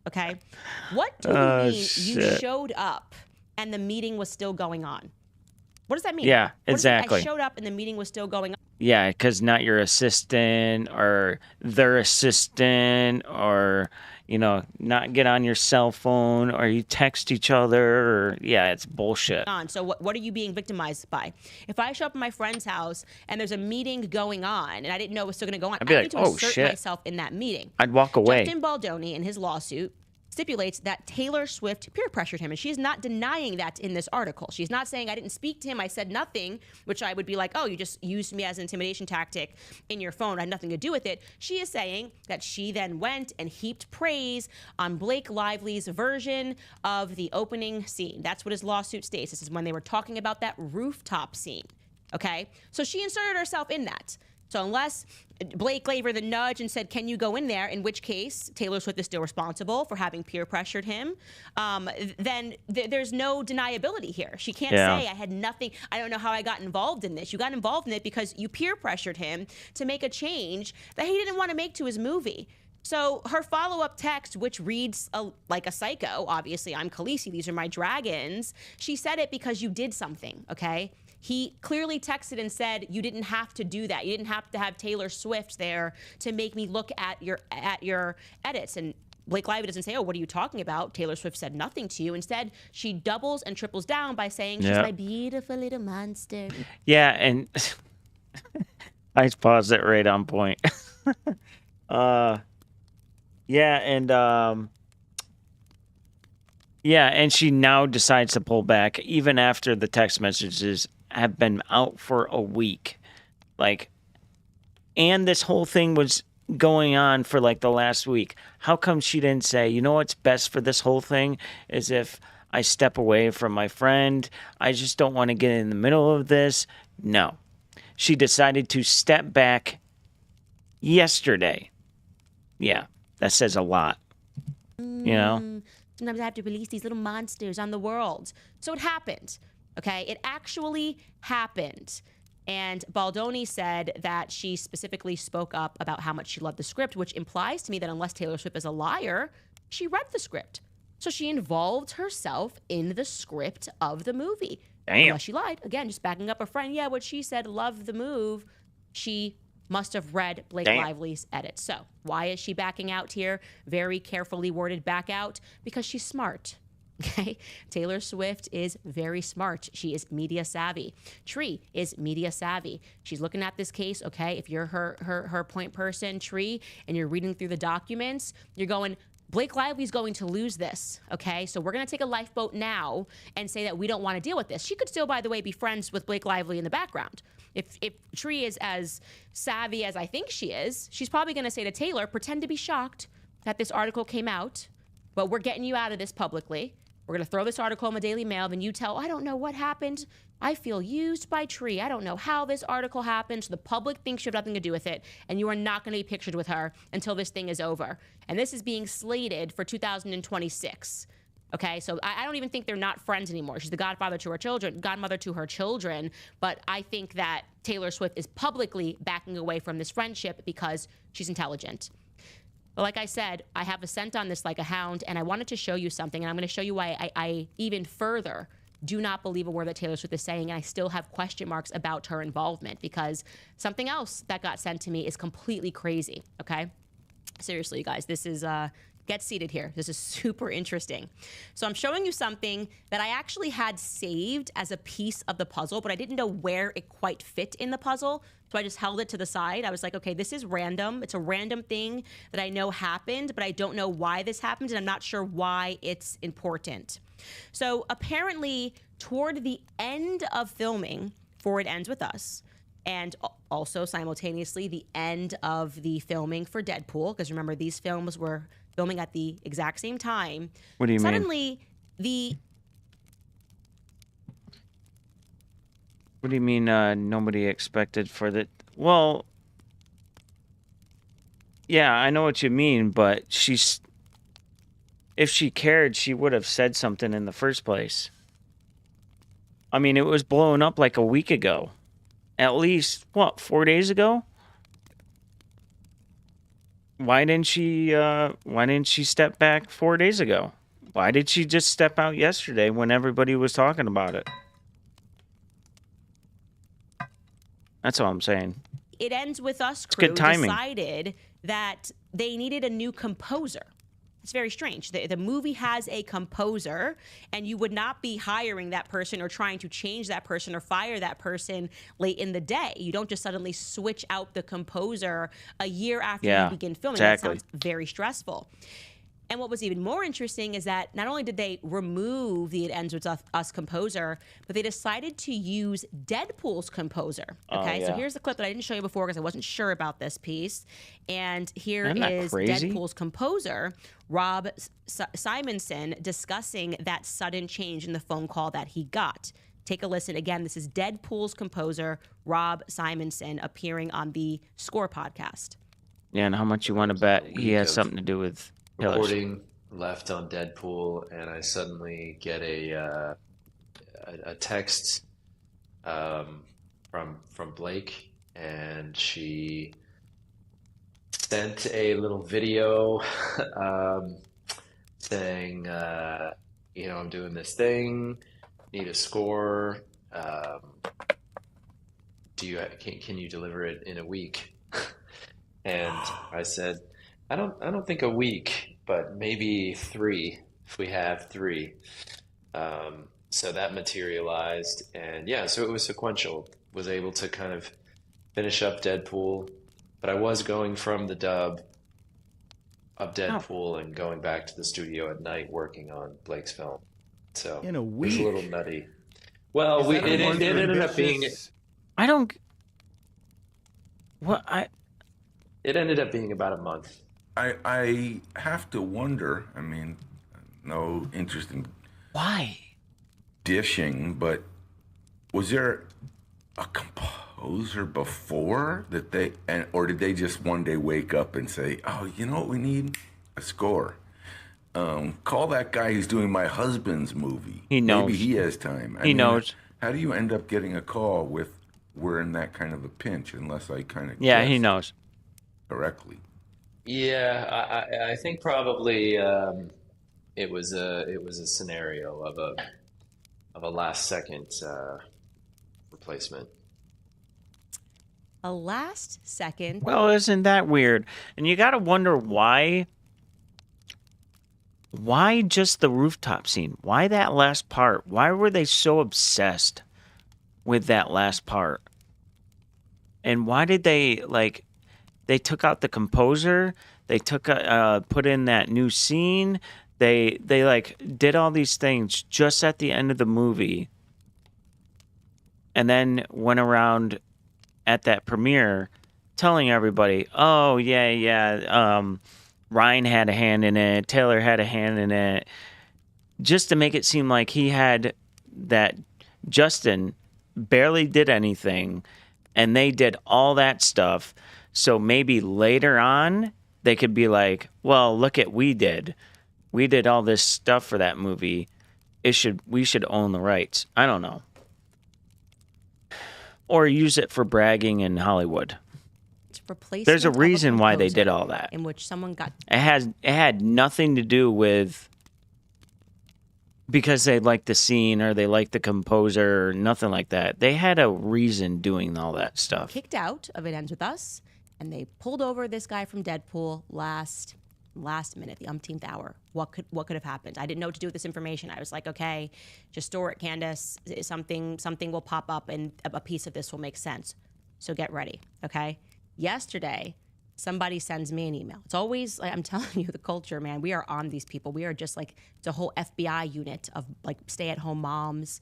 Okay? What do you mean you showed up and the meeting was still going on? What does that mean? Yeah, What does it mean, exactly. I showed up and the meeting was still going on. Yeah, because not your assistant or their assistant or, you know, not get on your cell phone or you text each other or, yeah, it's bullshit. So what are you being victimized by? If I show up at my friend's house and there's a meeting going on and I didn't know it was still going to go on, I'd be I like, need to oh, assert shit. myself in that meeting. I'd walk away. Justin Baldoni, in his lawsuit, stipulates that Taylor Swift peer pressured him, and she's not denying that in this article. She's not saying I didn't speak to him, I said nothing, which I would be like, oh, you just used me as an intimidation tactic in your phone. I had nothing to do with it. She is saying that she then went and heaped praise on Blake Lively's version of the opening scene. That's what his lawsuit states. This is when they were talking about that rooftop scene. Okay? So she inserted herself in that. So unless Blake gave her the nudge and said, can you go in there, in which case Taylor Swift is still responsible for having peer pressured him, then there's no deniability here. She can't say I had nothing. I don't know how I got involved in this. You got involved in it because you peer pressured him to make a change that he didn't want to make to his movie. So her follow-up text, which reads like a psycho, obviously, I'm Khaleesi, these are my dragons. She said it because you did something, okay? He clearly texted and said, you didn't have to do that. You didn't have to have Taylor Swift there to make me look at your edits. And Blake Lively doesn't say, oh, what are you talking about? Taylor Swift said nothing to you. Instead, she doubles and triples down by saying, she's my beautiful little monster. Yeah, and I paused it right on point. And she now decides to pull back even after the text messages have been out for a week. Like, and this whole thing was going on for like the last week. How come she didn't say, you know what's best for this whole thing is if I step away from my friend. I just don't want to get in the middle of this. No. She decided to step back yesterday. Yeah, that says a lot. You know? Sometimes I have to release these little monsters on the world. So it happened, okay? It actually happened. And Baldoni said that she specifically spoke up about how much she loved the script, which implies to me that unless Taylor Swift is a liar, she read the script. So she involved herself in the script of the movie. Damn. Unless she lied. Again, just backing up a friend. Yeah, what she said, loved the move. She must have read Blake Lively's edit. So why is she backing out here? Very carefully worded back out. Because she's smart. Okay? Taylor Swift is very smart. She is media savvy. Tree is media savvy. She's looking at this case, okay? If you're her point person, Tree, and you're reading through the documents, you're going, Blake Lively's going to lose this, okay? So we're going to take a lifeboat now and say that we don't want to deal with this. She could still, by the way, be friends with Blake Lively in the background. If Tree is as savvy as I think she is, she's probably going to say to Taylor, pretend to be shocked that this article came out, but we're getting you out of this publicly. We're going to throw this article in the Daily Mail, then you tell, I don't know what happened. I feel used by Tree. I don't know how this article happened. So the public thinks you have nothing to do with it, and you are not going to be pictured with her until this thing is over. And this is being slated for 2026. Okay, so I don't even think they're not friends anymore. She's the godmother to her children, but I think that Taylor Swift is publicly backing away from this friendship because she's intelligent. But like I said, I have a scent on this like a hound, and I wanted to show you something, and I'm going to show you why I even further do not believe a word that Taylor Swift is saying. And I still have question marks about her involvement because something else that got sent to me is completely crazy. Okay. Seriously, you guys, this is, get seated here. This is super interesting. So I'm showing you something that I actually had saved as a piece of the puzzle, but I didn't know where it quite fit in the puzzle. So I just held it to the side. I was like, okay, this is random. It's a random thing that I know happened, but I don't know why this happened, and I'm not sure why it's important. So apparently, toward the end of filming for It Ends With Us, and also simultaneously the end of the filming for Deadpool, because remember, these films were filming at the exact same time. What do you mean? Suddenly, What do you mean nobody expected for the... Well, yeah, I know what you mean, but if she cared, she would have said something in the first place. I mean, it was blowing up like a week ago. At least, what, 4 days ago? Why didn't she step back 4 days ago? Why did she just step out yesterday when everybody was talking about it? That's all I'm saying. It Ends With Us It's crew good timing. decided that they needed a new composer. It's very strange. The movie has a composer, and you would not be hiring that person or trying to change that person or fire that person late in the day. You don't just suddenly switch out the composer a year after you begin filming. Exactly. That sounds very stressful. And what was even more interesting is that not only did they remove the It Ends With Us composer, but they decided to use Deadpool's composer. Okay, so here's the clip that I didn't show you before because I wasn't sure about this piece. And here is Deadpool's composer, Rob Simonson, discussing that sudden change in the phone call that he got. Take a listen. Again, this is Deadpool's composer, Rob Simonson, appearing on the Score podcast. Yeah, and how much you want to bet he has something to do with... Recording left on Deadpool, and I suddenly get a text from Blake, and she sent a little video saying, I'm doing this thing, need a score. Can you deliver it in a week? And I said, I don't think a week, but maybe 3 if we have 3. So that materialized, and so it was sequential. Was able to kind of finish up Deadpool, but I was going from the dub of Deadpool and going back to the studio at night working on Blake's film. So in a it was week, a little nutty. Well, it ended up being. I don't. It ended up being about a month. I have to wonder. I mean, no interest in why dishing, but was there a composer before that or did they just one day wake up and say, "Oh, you know what we need? A score. Call that guy who's doing my husband's movie. He knows. Maybe he has time." He knows. How do you end up getting a call with we're in that kind of a pinch? Unless I kind of he knows correctly. Yeah, I think probably it was a scenario of a last second replacement. A last second. Well, isn't that weird? And you got to wonder why. Why just the rooftop scene? Why that last part? Why were they so obsessed with that last part? And why did they They took out the composer. They put in that new scene. They did all these things just at the end of the movie, and then went around at that premiere telling everybody, "Oh Ryan had a hand in it. Taylor had a hand in it," just to make it seem like that Justin barely did anything, and they did all that stuff. So maybe later on, they could be like, well, look at we did all this stuff for that movie. We should own the rights. I don't know. Or use it for bragging in Hollywood. There's a reason why they did all that. In which someone got... It had nothing to do with because they like the scene or they like the composer or nothing like that. They had a reason doing all that stuff. Kicked out of It Ends With Us, and they pulled over this guy from Deadpool last minute, the umpteenth hour. What could have happened? I didn't know what to do with this information. I was like, okay, just store it, Candace. Something will pop up, and a piece of this will make sense. So get ready, okay? Yesterday, somebody sends me an email. It's always, like, I'm telling you, the culture, man, we are on these people. We are just like the whole FBI unit of like stay-at-home moms,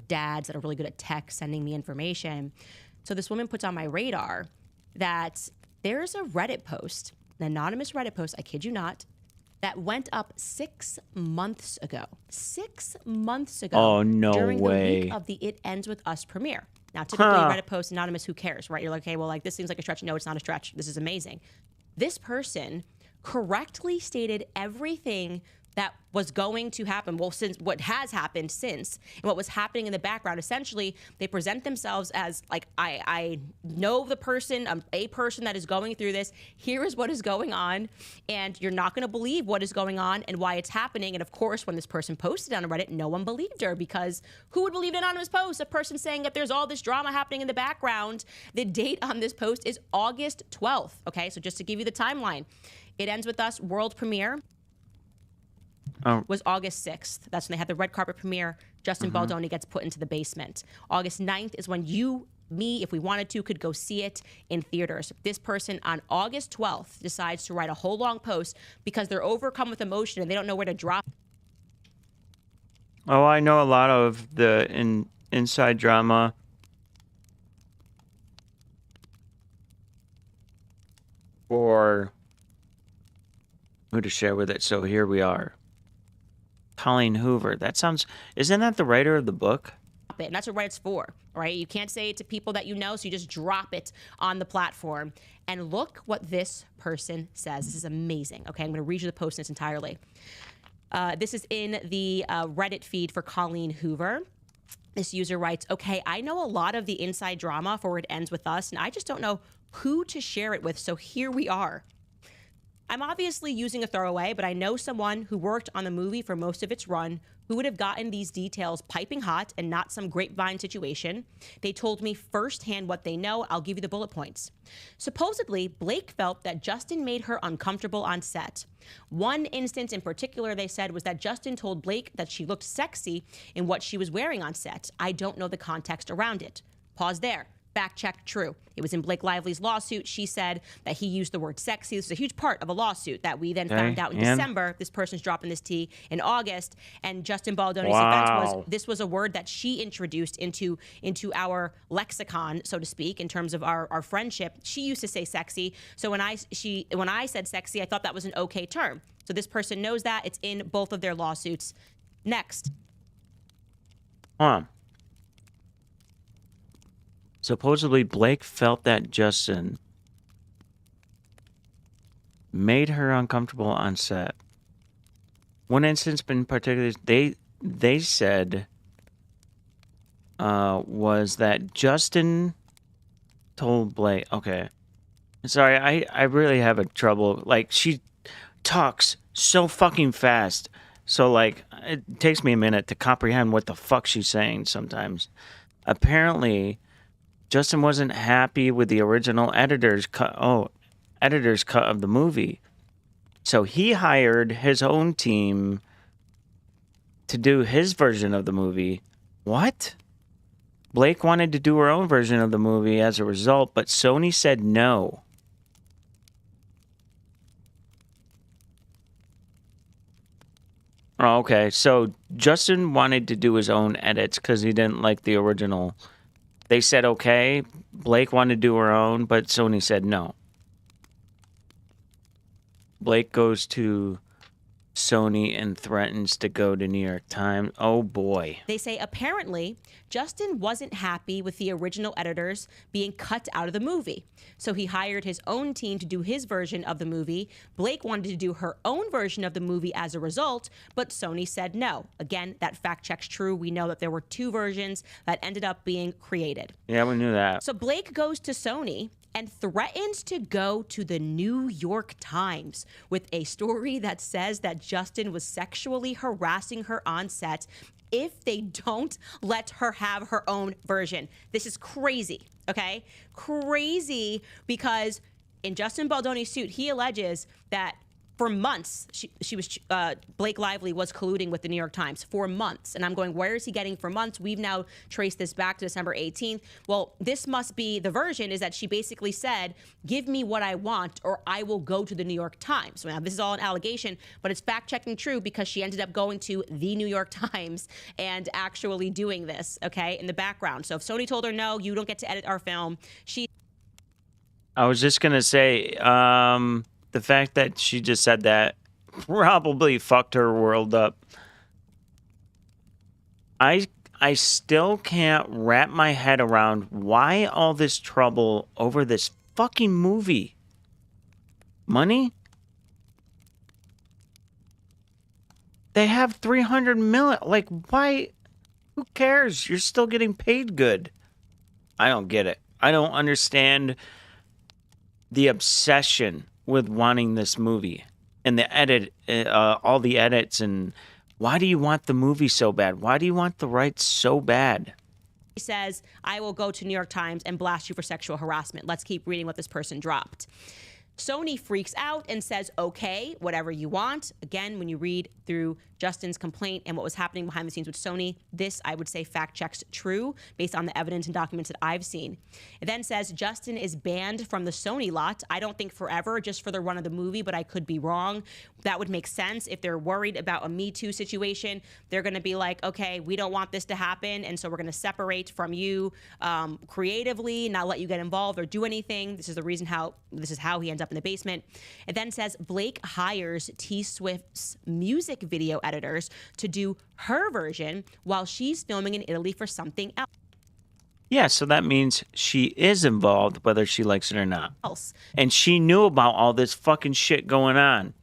dads that are really good at tech sending me information. So this woman puts on my radar that there's a Reddit post, an anonymous Reddit post, I kid you not, that went up 6 months ago. 6 months ago. Oh, no during way. the week of the It Ends With Us premiere. Now, typically, Reddit post anonymous, who cares, right? You're like, okay, well, like, this seems like a stretch. No, it's not a stretch. This is amazing. This person correctly stated everything that was going to happen. Well, since what has happened since, and what was happening in the background. Essentially, they present themselves as like, I know the person, I'm a person that is going through this. Here is what is going on, and you're not going to believe what is going on and why it's happening. And of course, when this person posted on Reddit, no one believed her, because who would believe an anonymous post? A person saying that there's all this drama happening in the background. The date on this post is August 12th. Okay, so just to give you the timeline, It Ends With Us world premiere was August 6th. That's when they had the red carpet premiere. Justin Baldoni gets put into the basement. August 9th is when me, if we wanted to, could go see it in theaters. This person on August 12th decides to write a whole long post because they're overcome with emotion and they don't know where to drop. Oh, I know a lot of the inside drama. For who to share with it. So here we are. Colleen Hoover. Isn't that the writer of the book? And that's what Reddit's for, right? You can't say it to people that you know, so you just drop it on the platform. And look what this person says. This is amazing. Okay, I'm going to read you the post in its entirely. This is in the Reddit feed for Colleen Hoover. This user writes, okay, I know a lot of the inside drama for It Ends With Us, and I just don't know who to share it with, so here we are. I'm obviously using a throwaway, but I know someone who worked on the movie for most of its run who would have gotten these details piping hot and not some grapevine situation. They told me firsthand what they know. I'll give you the bullet points. Supposedly, Blake felt that Justin made her uncomfortable on set. One instance in particular, they said, was that Justin told Blake that she looked sexy in what she was wearing on set. I don't know the context around it. Pause there. Fact check, true. It was in Blake Lively's lawsuit. She said that he used the word sexy. This is a huge part of a lawsuit that we then found out in December. This person's dropping this tea in August. And Justin Baldoni's defense was this was a word that she introduced into our lexicon, so to speak, in terms of our friendship. She used to say sexy. So when I said sexy, I thought that was an okay term. So this person knows that. It's in both of their lawsuits. Next. Supposedly, Blake felt that Justin made her uncomfortable on set. One instance in particular, they said was that Justin told Blake. Okay, sorry, I really have a trouble. Like, she talks so fucking fast, so like it takes me a minute to comprehend what the fuck she's saying sometimes. Apparently, Justin wasn't happy with the original editor's cut of the movie. So he hired his own team to do his version of the movie. What? Blake wanted to do her own version of the movie as a result, but Sony said no. Oh, okay. So Justin wanted to do his own edits because he didn't like the original. They said okay. Blake wanted to do her own, but Sony said no. Blake goes to Sony and threatens to go to New York Times. Oh boy. They say apparently Justin wasn't happy with the original editors being cut out of the movie. So he hired his own team to do his version of the movie. Blake wanted to do her own version of the movie as a result, but Sony said no. Again, that fact check's true. We know that there were two versions that ended up being created. Yeah, we knew that. So Blake goes to Sony and threatens to go to the New York Times with a story that says that Justin was sexually harassing her on set if they don't let her have her own version. This is crazy, okay? Crazy, because in Justin Baldoni's suit, he alleges that for months, Blake Lively was colluding with the New York Times for months. And I'm going, where is he getting for months? We've now traced this back to December 18th. Well, this must be the version, is that she basically said, give me what I want or I will go to the New York Times. Now, this is all an allegation, but it's fact-checking true because she ended up going to the New York Times and actually doing this, okay, in the background. So if Sony told her, no, you don't get to edit our film, I was just going to say, the fact that she just said that probably fucked her world up. I still can't wrap my head around why all this trouble over this fucking movie. Money? They have 300 million. Like, why? Who cares? You're still getting paid good. I don't get it. I don't understand the obsession with wanting this movie and the edit, all the edits, and why do you want the movie so bad? Why do you want the rights so bad? He says, I will go to New York Times and blast you for sexual harassment. Let's keep reading what this person dropped. Sony freaks out and says, okay, whatever you want. Again, when you read through Justin's complaint and what was happening behind the scenes with Sony, this, I would say, fact checks true based on the evidence and documents that I've seen. It then says Justin is banned from the Sony lot. I don't think forever, just for the run of the movie, but I could be wrong. That would make sense. If they're worried about a Me Too situation, they're going to be like, okay, we don't want this to happen, and so we're going to separate from you creatively, not let you get involved or do anything. This is how he ends up in the basement. It then says Blake hires T Swift's music video editors to do her version while she's filming in Italy for something else. Yeah, so that means she is involved, whether she likes it or not. Else. And she knew about all this fucking shit going on.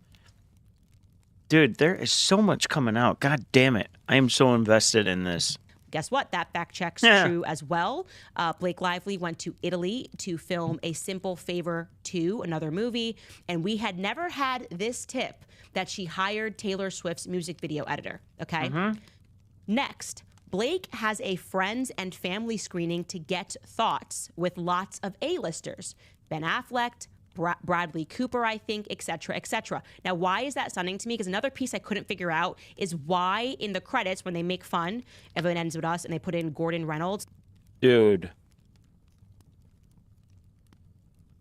Dude, there is so much coming out. God damn it. I am so invested in this. Guess what? That fact checks true as well. Blake Lively went to Italy to film A Simple Favor 2, another movie, and we had never had this tip that she hired Taylor Swift's music video editor, okay? Next, Blake has a friends and family screening to get thoughts with lots of A-listers. Ben Affleck, Bradley Cooper, I think, et cetera, et cetera. Now, why is that stunning to me? Because another piece I couldn't figure out is why in the credits, when they make fun of It Ends With Us and they put in Gordon Reynolds. Dude.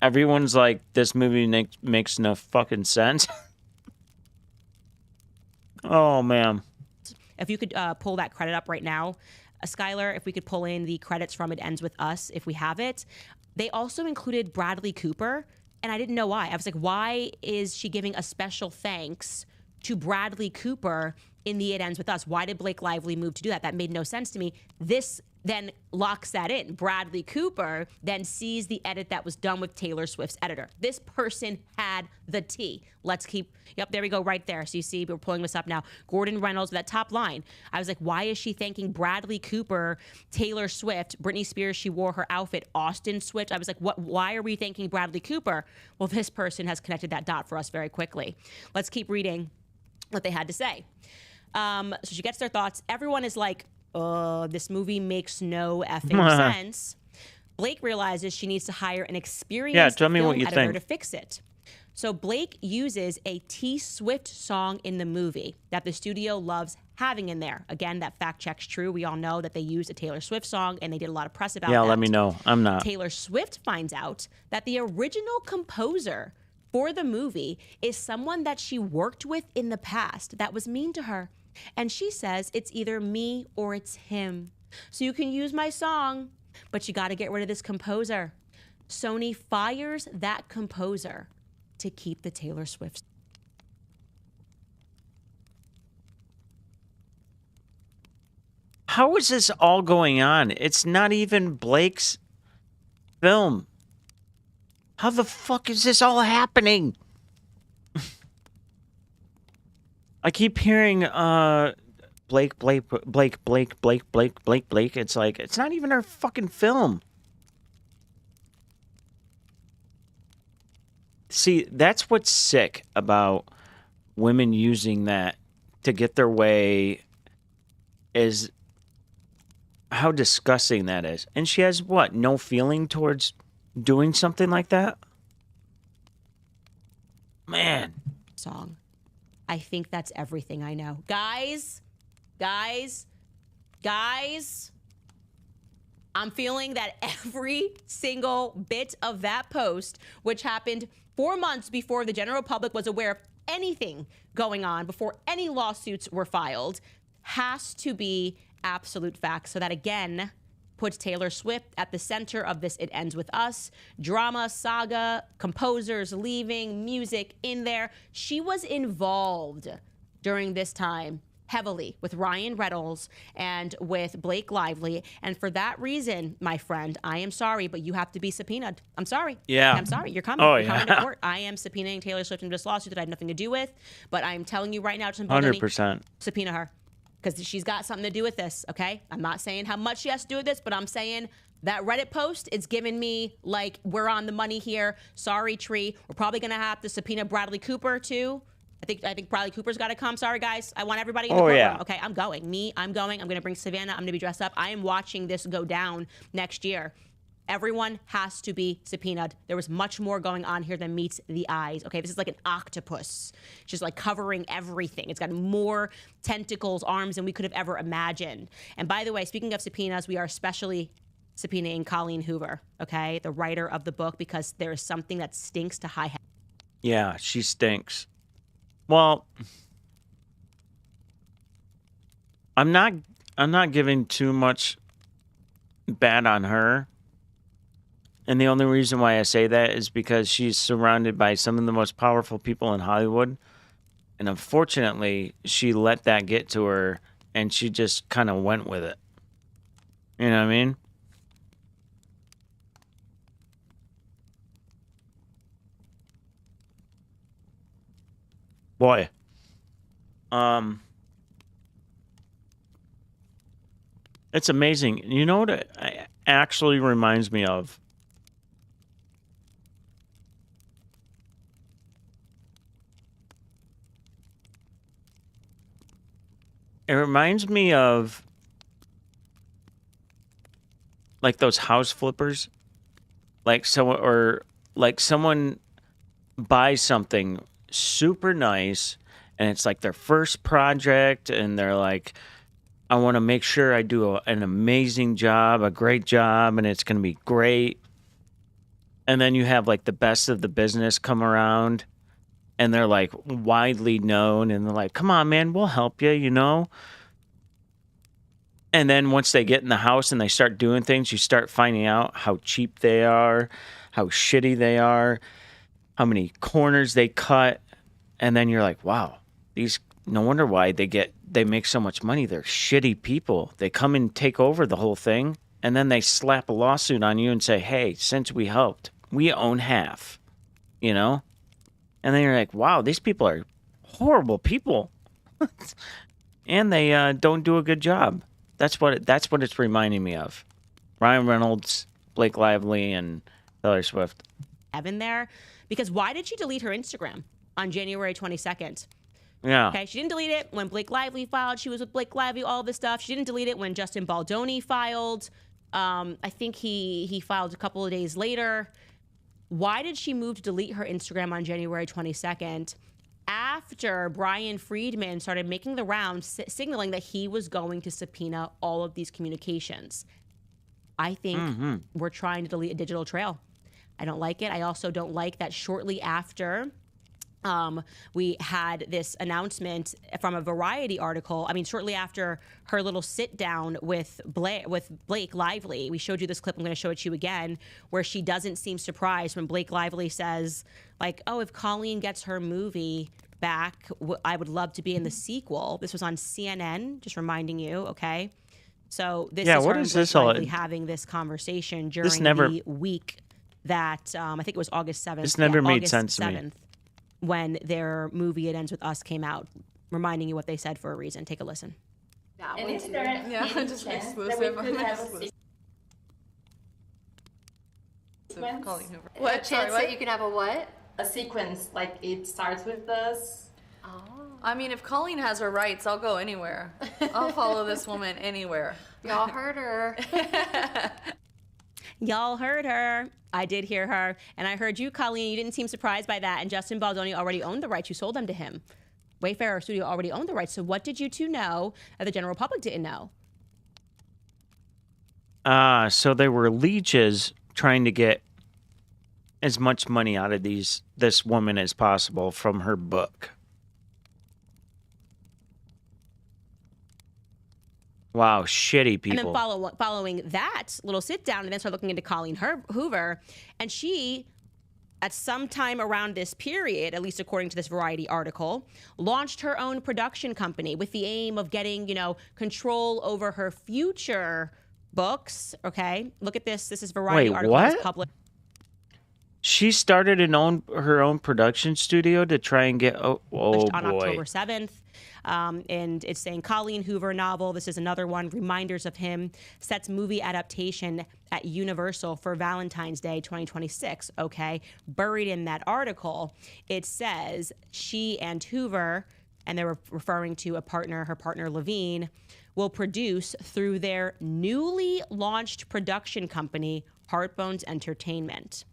Everyone's like, this movie makes no fucking sense. Oh, man. If you could pull that credit up right now, Skylar, if we could pull in the credits from It Ends With Us, if we have it. They also included Bradley Cooper. And I didn't know why. I was like, why is she giving a special thanks to Bradley Cooper in the It Ends With Us? Why did Blake Lively move to do that? That made no sense to me. This then locks that in. Bradley Cooper then sees the edit that was done with Taylor Swift's editor. This person had the tea. Let's keep, yep, there we go, right there. So you see, we're pulling this up now. Gordon Reynolds, that top line. I was like, why is she thanking Bradley Cooper, Taylor Swift, Britney Spears, she wore her outfit, Austin Swift? I was like, what? Why are we thanking Bradley Cooper? Well, this person has connected that dot for us very quickly. Let's keep reading what they had to say. So she gets their thoughts. Everyone is like, this movie makes no effing sense. Blake realizes she needs to hire an experienced film editor to fix it. So Blake uses a T Swift song in the movie that the studio loves having in there. Again, that fact check's true. We all know that they used a Taylor Swift song and they did a lot of press about that. Yeah, let me know. I'm not. Taylor Swift finds out that the original composer for the movie is someone that she worked with in the past that was mean to her. And she says it's either me or it's him. So you can use my song, but you got to get rid of this composer. Sony fires that composer to keep the Taylor Swift. How is this all going on? It's not even Blake's film. How the fuck is this all happening? I keep hearing Blake. It's like, it's not even her fucking film. see, that's what's sick about women using that to get their way, is how disgusting that is. And she has what? No feeling towards doing something like that? Man. Song. I think that's everything I know. Guys, I'm feeling that every single bit of that post, which happened 4 months before the general public was aware of anything going on, before any lawsuits were filed, has to be absolute facts. So that, again, puts Taylor Swift at the center of this It Ends With Us drama, saga, composers leaving, music in there. She was involved during this time heavily with Ryan Reynolds and with Blake Lively. And for that reason, my friend, I am sorry, but you have to be subpoenaed. I'm sorry. Yeah. I'm sorry. You're coming. Oh, You're coming yeah. to court. I am subpoenaing Taylor Swift in this lawsuit that I have nothing to do with. But I'm telling you right now, 100%. subpoena her. Because she's got something to do with this, okay? I'm not saying how much she has to do with this, but I'm saying that Reddit post, it's giving me, like, we're on the money here. Sorry, Tree. We're probably going to have to subpoena Bradley Cooper, too. I think Bradley Cooper's got to come. Sorry, guys. I want everybody in the courtroom. yeah. Okay, I'm going. I'm going. I'm going to bring Savannah. I'm going to be dressed up. I am watching this go down next year. Everyone has to be subpoenaed. There was much more going on here than meets the eyes. Okay, this is like an octopus, just like covering everything. It's got more tentacles, arms than we could have ever imagined. And by the way, speaking of subpoenas, we are especially subpoenaing Colleen Hoover, okay, the writer of the book, because there is something that stinks to high heaven. Yeah, she stinks. Well, I'm not giving too much bad on her. And the only reason why I say that is because she's surrounded by some of the most powerful people in Hollywood. And unfortunately, she let that get to her and she just kind of went with it. You know what I mean? Boy. It's amazing. You know what it actually reminds me of? It reminds me of like those house flippers. Like someone buys something super nice and it's like their first project and they're like, I want to make sure I do an amazing job, a great job, and it's going to be great. And then you have like the best of the business come around and they're like widely known and they're like, come on, man, we'll help you, you know? And then once they get in the house and they start doing things, you start finding out how cheap they are, how shitty they are, how many corners they cut. And then you're like, wow, no wonder why they make so much money. They're shitty people. They come and take over the whole thing. And then they slap a lawsuit on you and say, hey, since we helped, we own half, you know? And then you're like, wow, these people are horrible people. And they don't do a good job. That's what it's reminding me of. Ryan Reynolds, Blake Lively, and Taylor Swift. Evan there, because why did she delete her Instagram on January 22nd? Yeah. Okay, she didn't delete it when Blake Lively filed. She was with Blake Lively, all this stuff. She didn't delete it when Justin Baldoni filed. I think he filed a couple of days later. Why did she move to delete her Instagram on January 22nd? After Brian Friedman started making the rounds, signaling that he was going to subpoena all of these communications. I think we're trying to delete a digital trail. I don't like it. I also don't like that shortly after we had this announcement from a Variety article. I mean, shortly after her little sit down with Blake Lively, we showed you this clip. I'm going to show it to you again, where she doesn't seem surprised when Blake Lively says, like, oh, if Colleen gets her movie back, I would love to be in the sequel. This was on CNN, just reminding you, okay? So this is her and Blake Lively having this conversation during the week that, I think it was August 7th. This never made sense to me. When their movie It Ends With Us came out, reminding you what they said for a reason. Take a listen. And is there any just chance exclusive. that we could have a Calling Hoover. What chance that you can have a what? a sequence, like it starts with this. I mean, if Colleen has her rights, I'll go anywhere. I'll follow this woman anywhere. Y'all heard her. Y'all heard her. I did hear her. And I heard you, Colleen. You didn't seem surprised by that. And Justin Baldoni already owned the rights. You sold them to him. Wayfarer Studio already owned the rights. So what did you two know that the general public didn't know? So they were leeches trying to get as much money out of this woman as possible from her book. Wow, shitty people. And then following that little sit down, and then start looking into Colleen Hoover, and she, at some time around this period, at least according to this Variety article, launched her own production company with the aim of getting, control over her future books. Okay, look at this. This is Variety article. What? Published. She started her own production studio to try and get On boy. October 7th. And it's saying Colleen Hoover novel. This is another one. Reminders of Him sets movie adaptation at Universal for Valentine's Day 2026. Okay. Buried in that article, it says she and Hoover, and they're referring to her partner Levine, will produce through their newly launched production company, Heartbones Entertainment.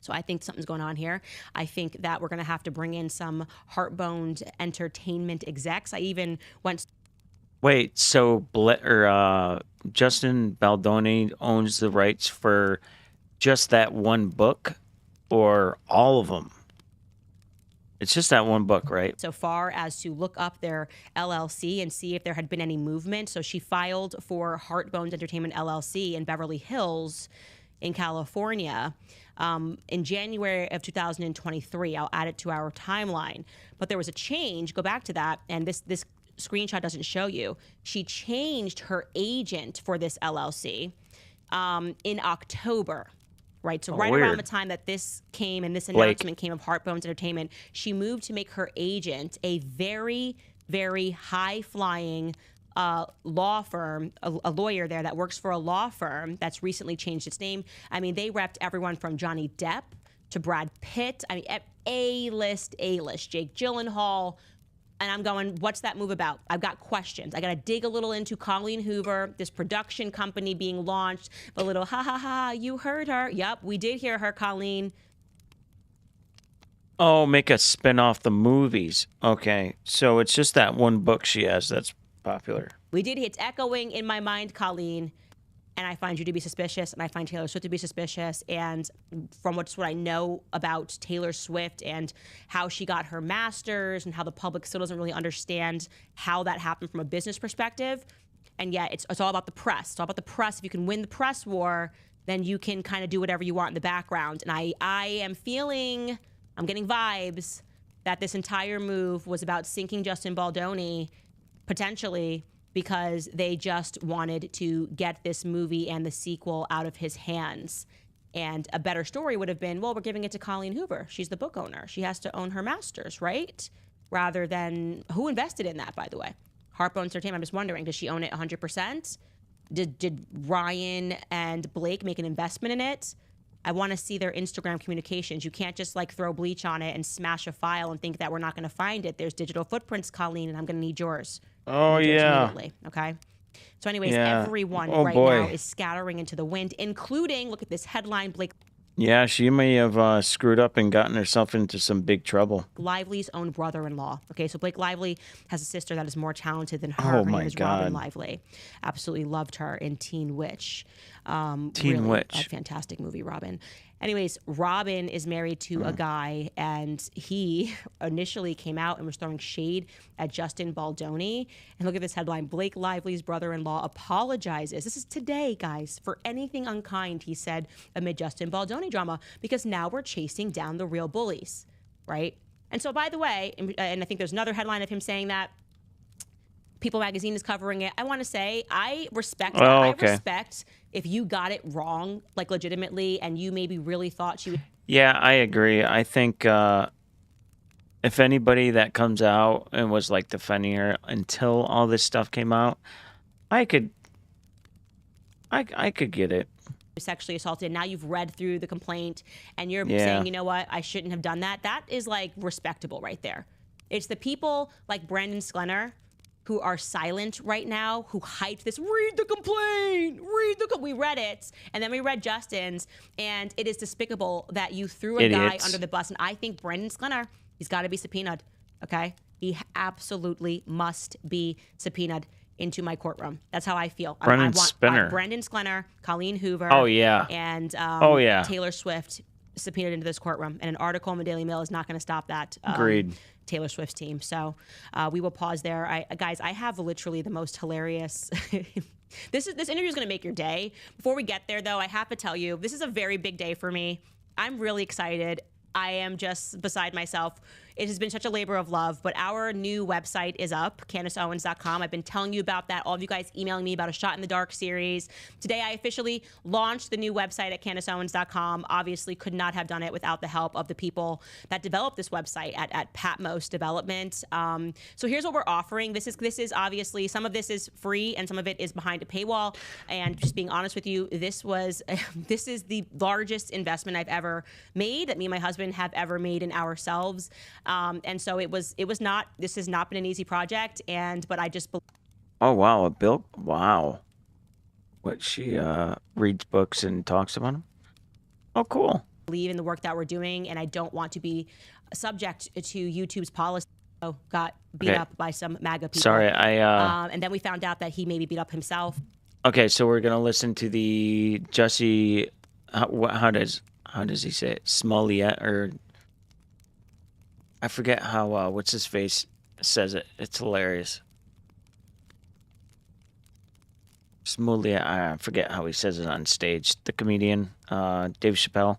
So I think something's going on here. I think that we're going to have to bring in some Heartbones Entertainment execs. I even went... Wait, so Justin Baldoni owns the rights for just that one book or all of them? It's just that one book, right? So far as to look up their LLC and see if there had been any movement. So she filed for Heartbones Entertainment LLC in Beverly Hills in California in January of 2023. I'll add it to our timeline. But there was a change. Go back to that. And this screenshot doesn't show you. She changed her agent for this LLC in October. Right. So right around the time that this came and this announcement came of Heartbones Entertainment, she moved to make her agent a very, very high-flying law firm, a lawyer there that works for a law firm that's recently changed its name. I mean, they repped everyone from Johnny Depp to Brad Pitt. I mean, A-list, Jake Gyllenhaal. And I'm going, what's that move about? I've got questions. I got to dig a little into Colleen Hoover, this production company being launched. A little, ha, ha, ha, you heard her. Yep, we did hear her, Colleen. Oh, make a spin off the movies. Okay, so it's just that one book she has that's popular. We did. It's echoing in my mind, Colleen. And I find you to be suspicious, and I find Taylor Swift to be suspicious. And from what I know about Taylor Swift and how she got her master's and how the public still doesn't really understand how that happened from a business perspective. And yet it's all about the press. It's all about the press. If you can win the press war, then you can kind of do whatever you want in the background. And I am feeling, I'm getting vibes that this entire move was about sinking Justin Baldoni, potentially, because they just wanted to get this movie and the sequel out of his hands. And a better story would have been, well, we're giving it to Colleen Hoover. She's the book owner. She has to own her masters, right? Rather than, who invested in that, by the way? Heartbones Entertainment. I'm just wondering, does she own it 100%? Did Ryan and Blake make an investment in it? I want to see their Instagram communications. You can't just like throw bleach on it and smash a file and think that we're not going to find it. There's digital footprints, Colleen, and I'm going to need yours. Oh, yeah. Okay. So anyways, everyone now is scattering into the wind, including, look at this headline, Blake Yeah, she may have screwed up and gotten herself into some big trouble. Lively's own brother-in-law. Okay, so Blake Lively has a sister that is more talented than her. Oh, her my name is God. Robin Lively. Absolutely loved her in Teen Witch. Teen Witch. A fantastic movie, Robin. Anyways, Robin is married to a guy, and he initially came out and was throwing shade at Justin Baldoni. And look at this headline. Blake Lively's brother-in-law apologizes. This is today, guys, for anything unkind he said amid Justin Baldoni drama, because now we're chasing down the real bullies, right? And so, by the way, and I think there's another headline of him saying that, People Magazine is covering it. I want to say I respect that. I respect if you got it wrong, like legitimately, and you maybe really thought she would. Yeah, I agree. I think if anybody that comes out and was like defending her until all this stuff came out, I could get it. sexually assaulted, and now you've read through the complaint and you're Yeah. saying, you know what, I shouldn't have done that. That is like respectable right there. It's the people like Brandon Sklenar who are silent right now, who hyped this, read the complaint, we read it, and then we read Justin's, and it is despicable that you threw a guy Idiots. under the bus. And I think Brandon Sklenar, he's got to be subpoenaed, okay? He absolutely must be subpoenaed into my courtroom. That's how I feel. Brendan I want Spinner. Brandon Sklenar, Colleen Hoover, Oh, yeah. and Oh, yeah. Taylor Swift subpoenaed into this courtroom. And an article in the Daily Mail is not going to stop that. Agreed. Taylor Swift's team. So we will pause there. Guys, I have literally the most hilarious. This interview is going to make your day. Before we get there, though, I have to tell you, this is a very big day for me. I'm really excited. I am just beside myself. It has been such a labor of love, but our new website is up, CandaceOwens.com. I've been telling you about that. All of you guys emailing me about a Shot in the Dark series. Today, I officially launched the new website at CandaceOwens.com. Obviously, could not have done it without the help of the people that developed this website at Patmos Development. So here's what we're offering. This is obviously, some of this is free and some of it is behind a paywall. And just being honest with you, this is the largest investment I've ever made, that me and my husband have ever made in ourselves. And so this has not been an easy project, but I just believe. Oh, wow. Wow. What, she reads books and talks about them? Oh, cool. Believe in the work that we're doing, and I don't want to be subject to YouTube's policy. So got beat up by some MAGA people. Sorry, and then we found out that he maybe beat up himself. Okay, so we're gonna listen to the Jessie. How does he say it? SMoooOoliett, or I forget how what's his face says it. It's hilarious. SMoooOoliett. I forget how he says it on stage. The comedian Dave Chappelle.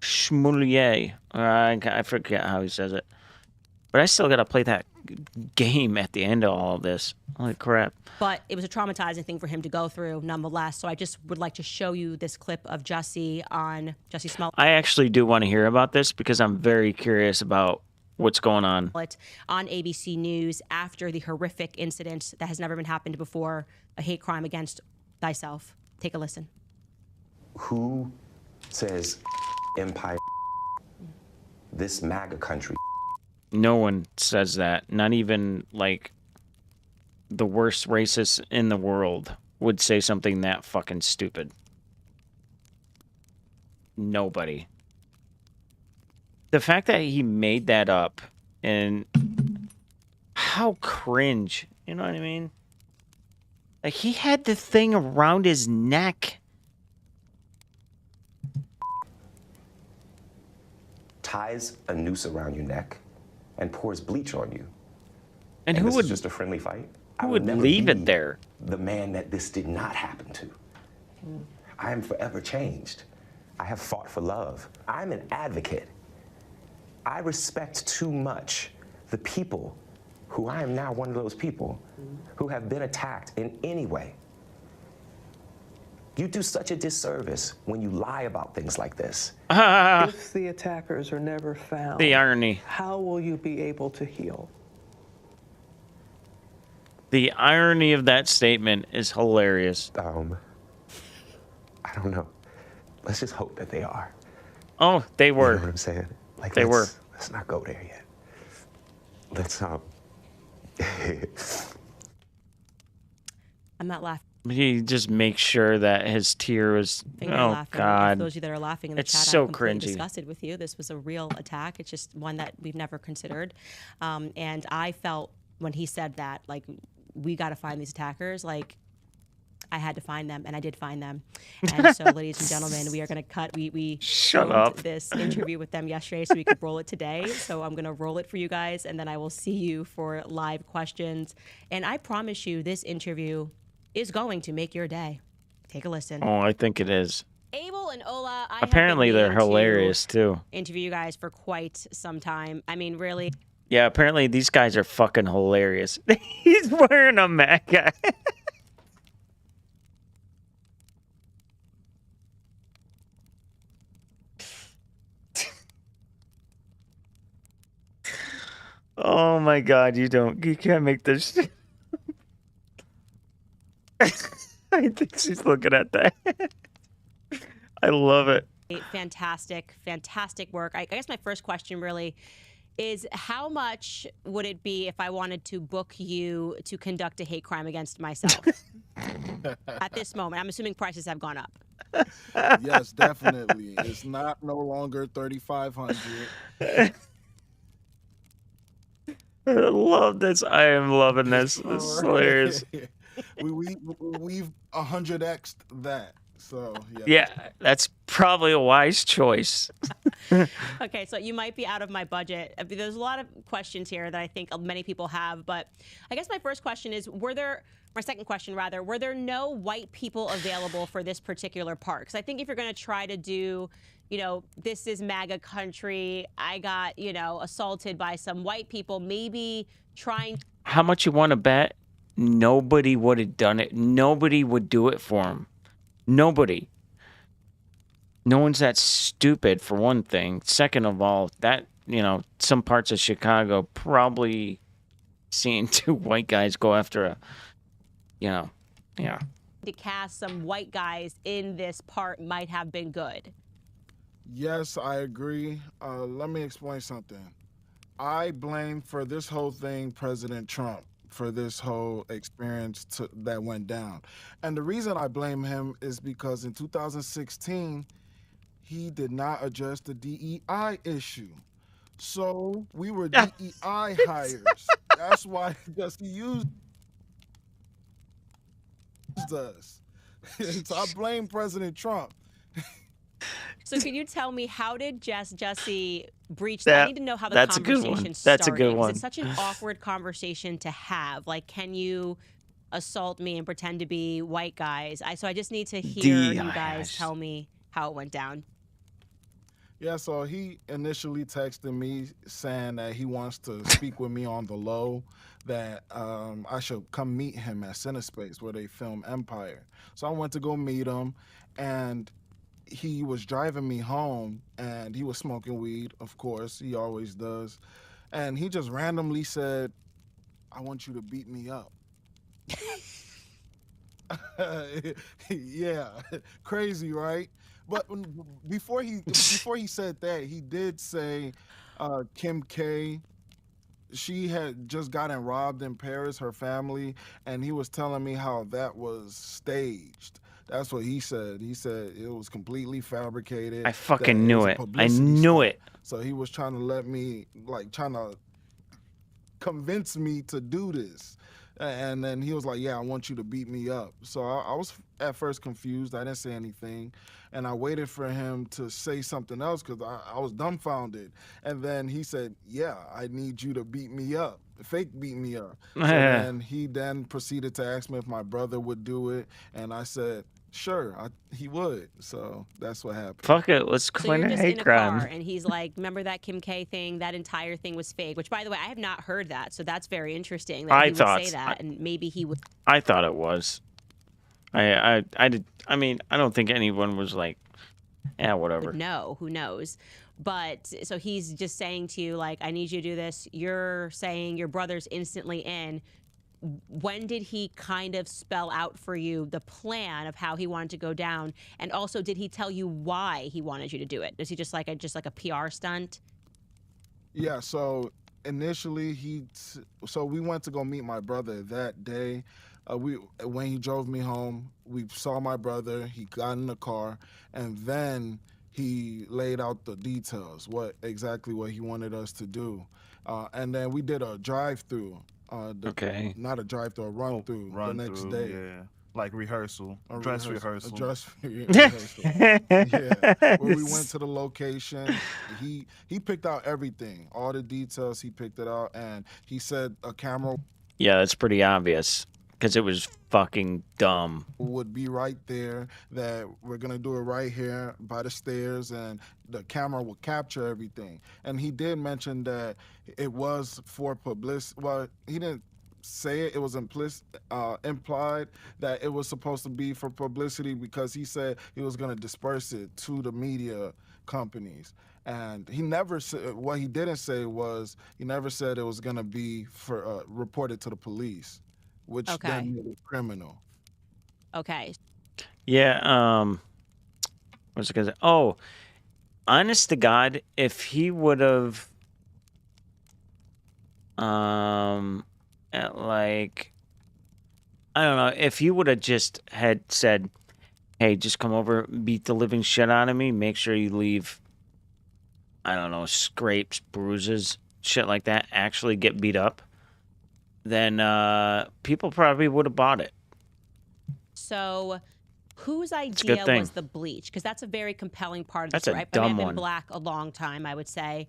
SMoooOoliett. I forget how he says it. But I still got to play that game at the end of all of this. Holy crap. But it was a traumatizing thing for him to go through, nonetheless. So I just would like to show you this clip of Jessie SMoooOoliett. I actually do want to hear about this because I'm very curious about what's going on. On ABC News after the horrific incident that has never been happened before, a hate crime against thyself. Take a listen. Who says empire? This MAGA country. No one says that. Not even like the worst racist in the world would say something that fucking stupid. Nobody. The fact that he made that up, and how cringe, you know what I mean? Like, he had the thing around his neck. Ties a noose around your neck and pours bleach on you. And who this would is just a friendly fight? Who would leave it there? The man that this did not happen to. I am forever changed. I have fought for love. I'm an advocate. I respect too much the people who I am now one of those people who have been attacked in any way. You do such a disservice when you lie about things like this. If the attackers are never found, The irony. how will you be able to heal? The irony of that statement is hilarious. I don't know. Let's just hope that they are. Oh, they were. You know what I'm saying? Like, They were. Let's not go there yet. Let's I'm not laughing. He just makes sure that his tear was. Oh Laughing. For God! those of you that are laughing in the It's chat, so I'm completely cringy. disgusted with you. This was a real attack. It's just one that we've never considered. And I felt when he said that, like, we got to find these attackers. Like, I had to find them, and I did find them. And so, ladies and gentlemen, we are going to cut. We Shut filmed up. this interview with them yesterday, so we could roll it today. So I'm going to roll it for you guys, and then I will see you for live questions. And I promise you, this interview is going to make your day. Take a listen. Oh, I think it is. Abel and Ola, I Apparently, have been they're meaning to hilarious too. interview you guys for quite some time. I mean, really. Yeah, apparently these guys are fucking hilarious. He's wearing a MAGA. Oh my God, you can't make this. I think she's looking at that. I love it. Fantastic, fantastic work. I guess my first question really is, how much would it be if I wanted to book you to conduct a hate crime against myself? At this moment, I'm assuming prices have gone up. Yes, definitely. It's not no longer 3,500. I love this. I am loving this. This is hilarious. We've 100x'd that. So Yeah, that's probably a wise choice. Okay, so you might be out of my budget. There's a lot of questions here that I think many people have, but I guess my first question is, my second question rather, were there no white people available for this particular park? Because I think if you're going to try to do, this is MAGA country, I got, assaulted by some white people, maybe trying. How much you want to bet? Nobody would have done it. Nobody would do it for him. Nobody. No one's that stupid, for one thing. Second of all, that, some parts of Chicago probably seeing two white guys go after yeah. To cast some white guys in this part might have been good. Yes, I agree. Let me explain something. I blame for this whole thing President Trump, for this whole experience that went down. And the reason I blame him is because in 2016, he did not address the DEI issue. So we were DEI hires. That's why Jessie used us. So I blame President Trump. So can you tell me, how did Jessie breach that? I need to know how the That's a good conversation one. started. That's a good one. It's such an awkward conversation to have. Like, can you assault me and pretend to be white guys? So I just need to hear you guys tell me how it went down. Yeah, so he initially texted me saying that he wants to speak with me on the low, that I should come meet him at CineSpace where they film Empire. So I went to go meet him, and he was driving me home, and he was smoking weed, of course, he always does. And he just randomly said, "I want you to beat me up." Yeah, crazy, right? But before he said that, he did say Kim K, she had just gotten robbed in Paris, her family, and he was telling me how that was staged. That's what he said. He said it was completely fabricated. I fucking knew it. I knew it. So he was trying to let me, trying to convince me to do this. And then he was like, "Yeah, I want you to beat me up." So I was at first confused. I didn't say anything. And I waited for him to say something else because I was dumbfounded. And then he said, "Yeah, I need you to beat me up." Fake beat me up. So then he proceeded to ask me if my brother would do it. And I said, sure, he would. So that's what happened. Fuck it, let's So you're find a just hate in a crime. car, and he's like, "Remember that Kim K thing? That entire thing was fake." Which, by the way, I have not heard that, so that's very interesting that I he would thought- say that, and maybe he would. I thought it was. I did. I mean, I don't think anyone was like, yeah, whatever. No, who knows? But so he's just saying to you, like, "I need you to do this." You're saying your brother's instantly in. When did he kind of spell out for you the plan of how he wanted to go down? And also, did he tell you why he wanted you to do it? Is he just like a PR stunt? Yeah, so initially so we went to go meet my brother that day. When he drove me home, we saw my brother, he got in the car, and then he laid out the details, exactly what he wanted us to do. And then we did a drive-through. Okay. Not a drive-through, a run-through the next day. Yeah. Like rehearsal, dress rehearsal. A dress rehearsal. Yeah. Where we went to the location. He picked out everything. All the details, he picked it out. And he said a camera Yeah, that's pretty obvious because it was fucking dumb. would be right there, that we're going to do it right here by the stairs, and the camera will capture everything. And he did mention that it was for publicity. Well, he didn't say it. It was implied that it was supposed to be for publicity because he said he was going to disperse it to the media companies. And he never said, what he didn't say was, he never said it was going to be for reported to the police, which then made it criminal. Okay. Yeah. What was I gonna say? Oh, honest to God, if he would have, at like, I don't know, if he would have just had said, "Hey, just come over, beat the living shit out of me. Make sure you leave, I don't know, scrapes, bruises, shit like that. Actually get beat up," then people probably would have bought it. So, whose a good idea thing. was the bleach? Because that's a very compelling part of the That's a story. I mean, dumb I've been one. black a long time, I would say.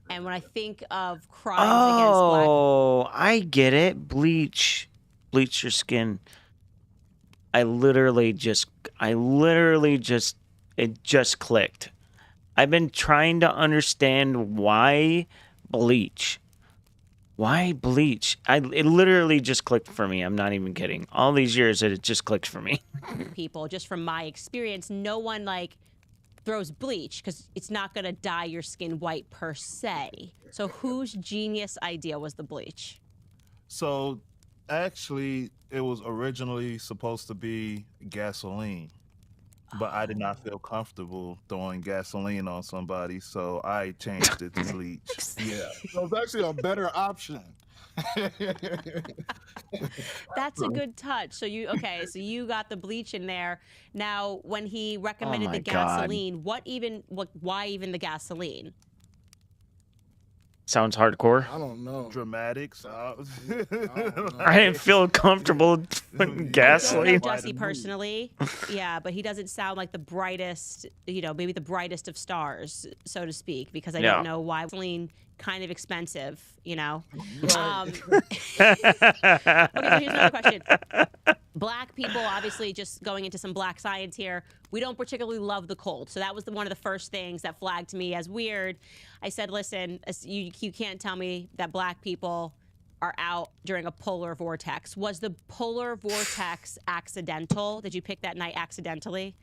And when I think of crimes against black, Oh, I get it. Bleach your skin. I literally just, it just clicked. I've been trying to understand why bleach. Why bleach? It literally just clicked for me. I'm not even kidding. All these years, it just clicked for me. people, just from my experience, no one like throws bleach because it's not going to dye your skin white per se. So whose genius idea was the bleach? So actually, it was originally supposed to be gasoline, but I did not feel comfortable throwing gasoline on somebody, so I changed it to bleach. Yeah. So it's actually a better option. That's a good touch. So so you got the bleach in there. Now, when he recommended the my God. gasoline, why even the gasoline? Sounds hardcore. I don't know. Dramatics. I didn't feel comfortable putting gasoline. I know Jessie personally, yeah, but he doesn't sound like the brightest, maybe the brightest of stars, so to speak, because I don't know why. Gasoline kind of expensive, Okay, so here's another question. Black people, obviously, just going into some black science here, we don't particularly love the cold. So that was one of the first things that flagged me as weird. I said, listen, you can't tell me that black people are out during a polar vortex. Was the polar vortex accidental? Did you pick that night accidentally?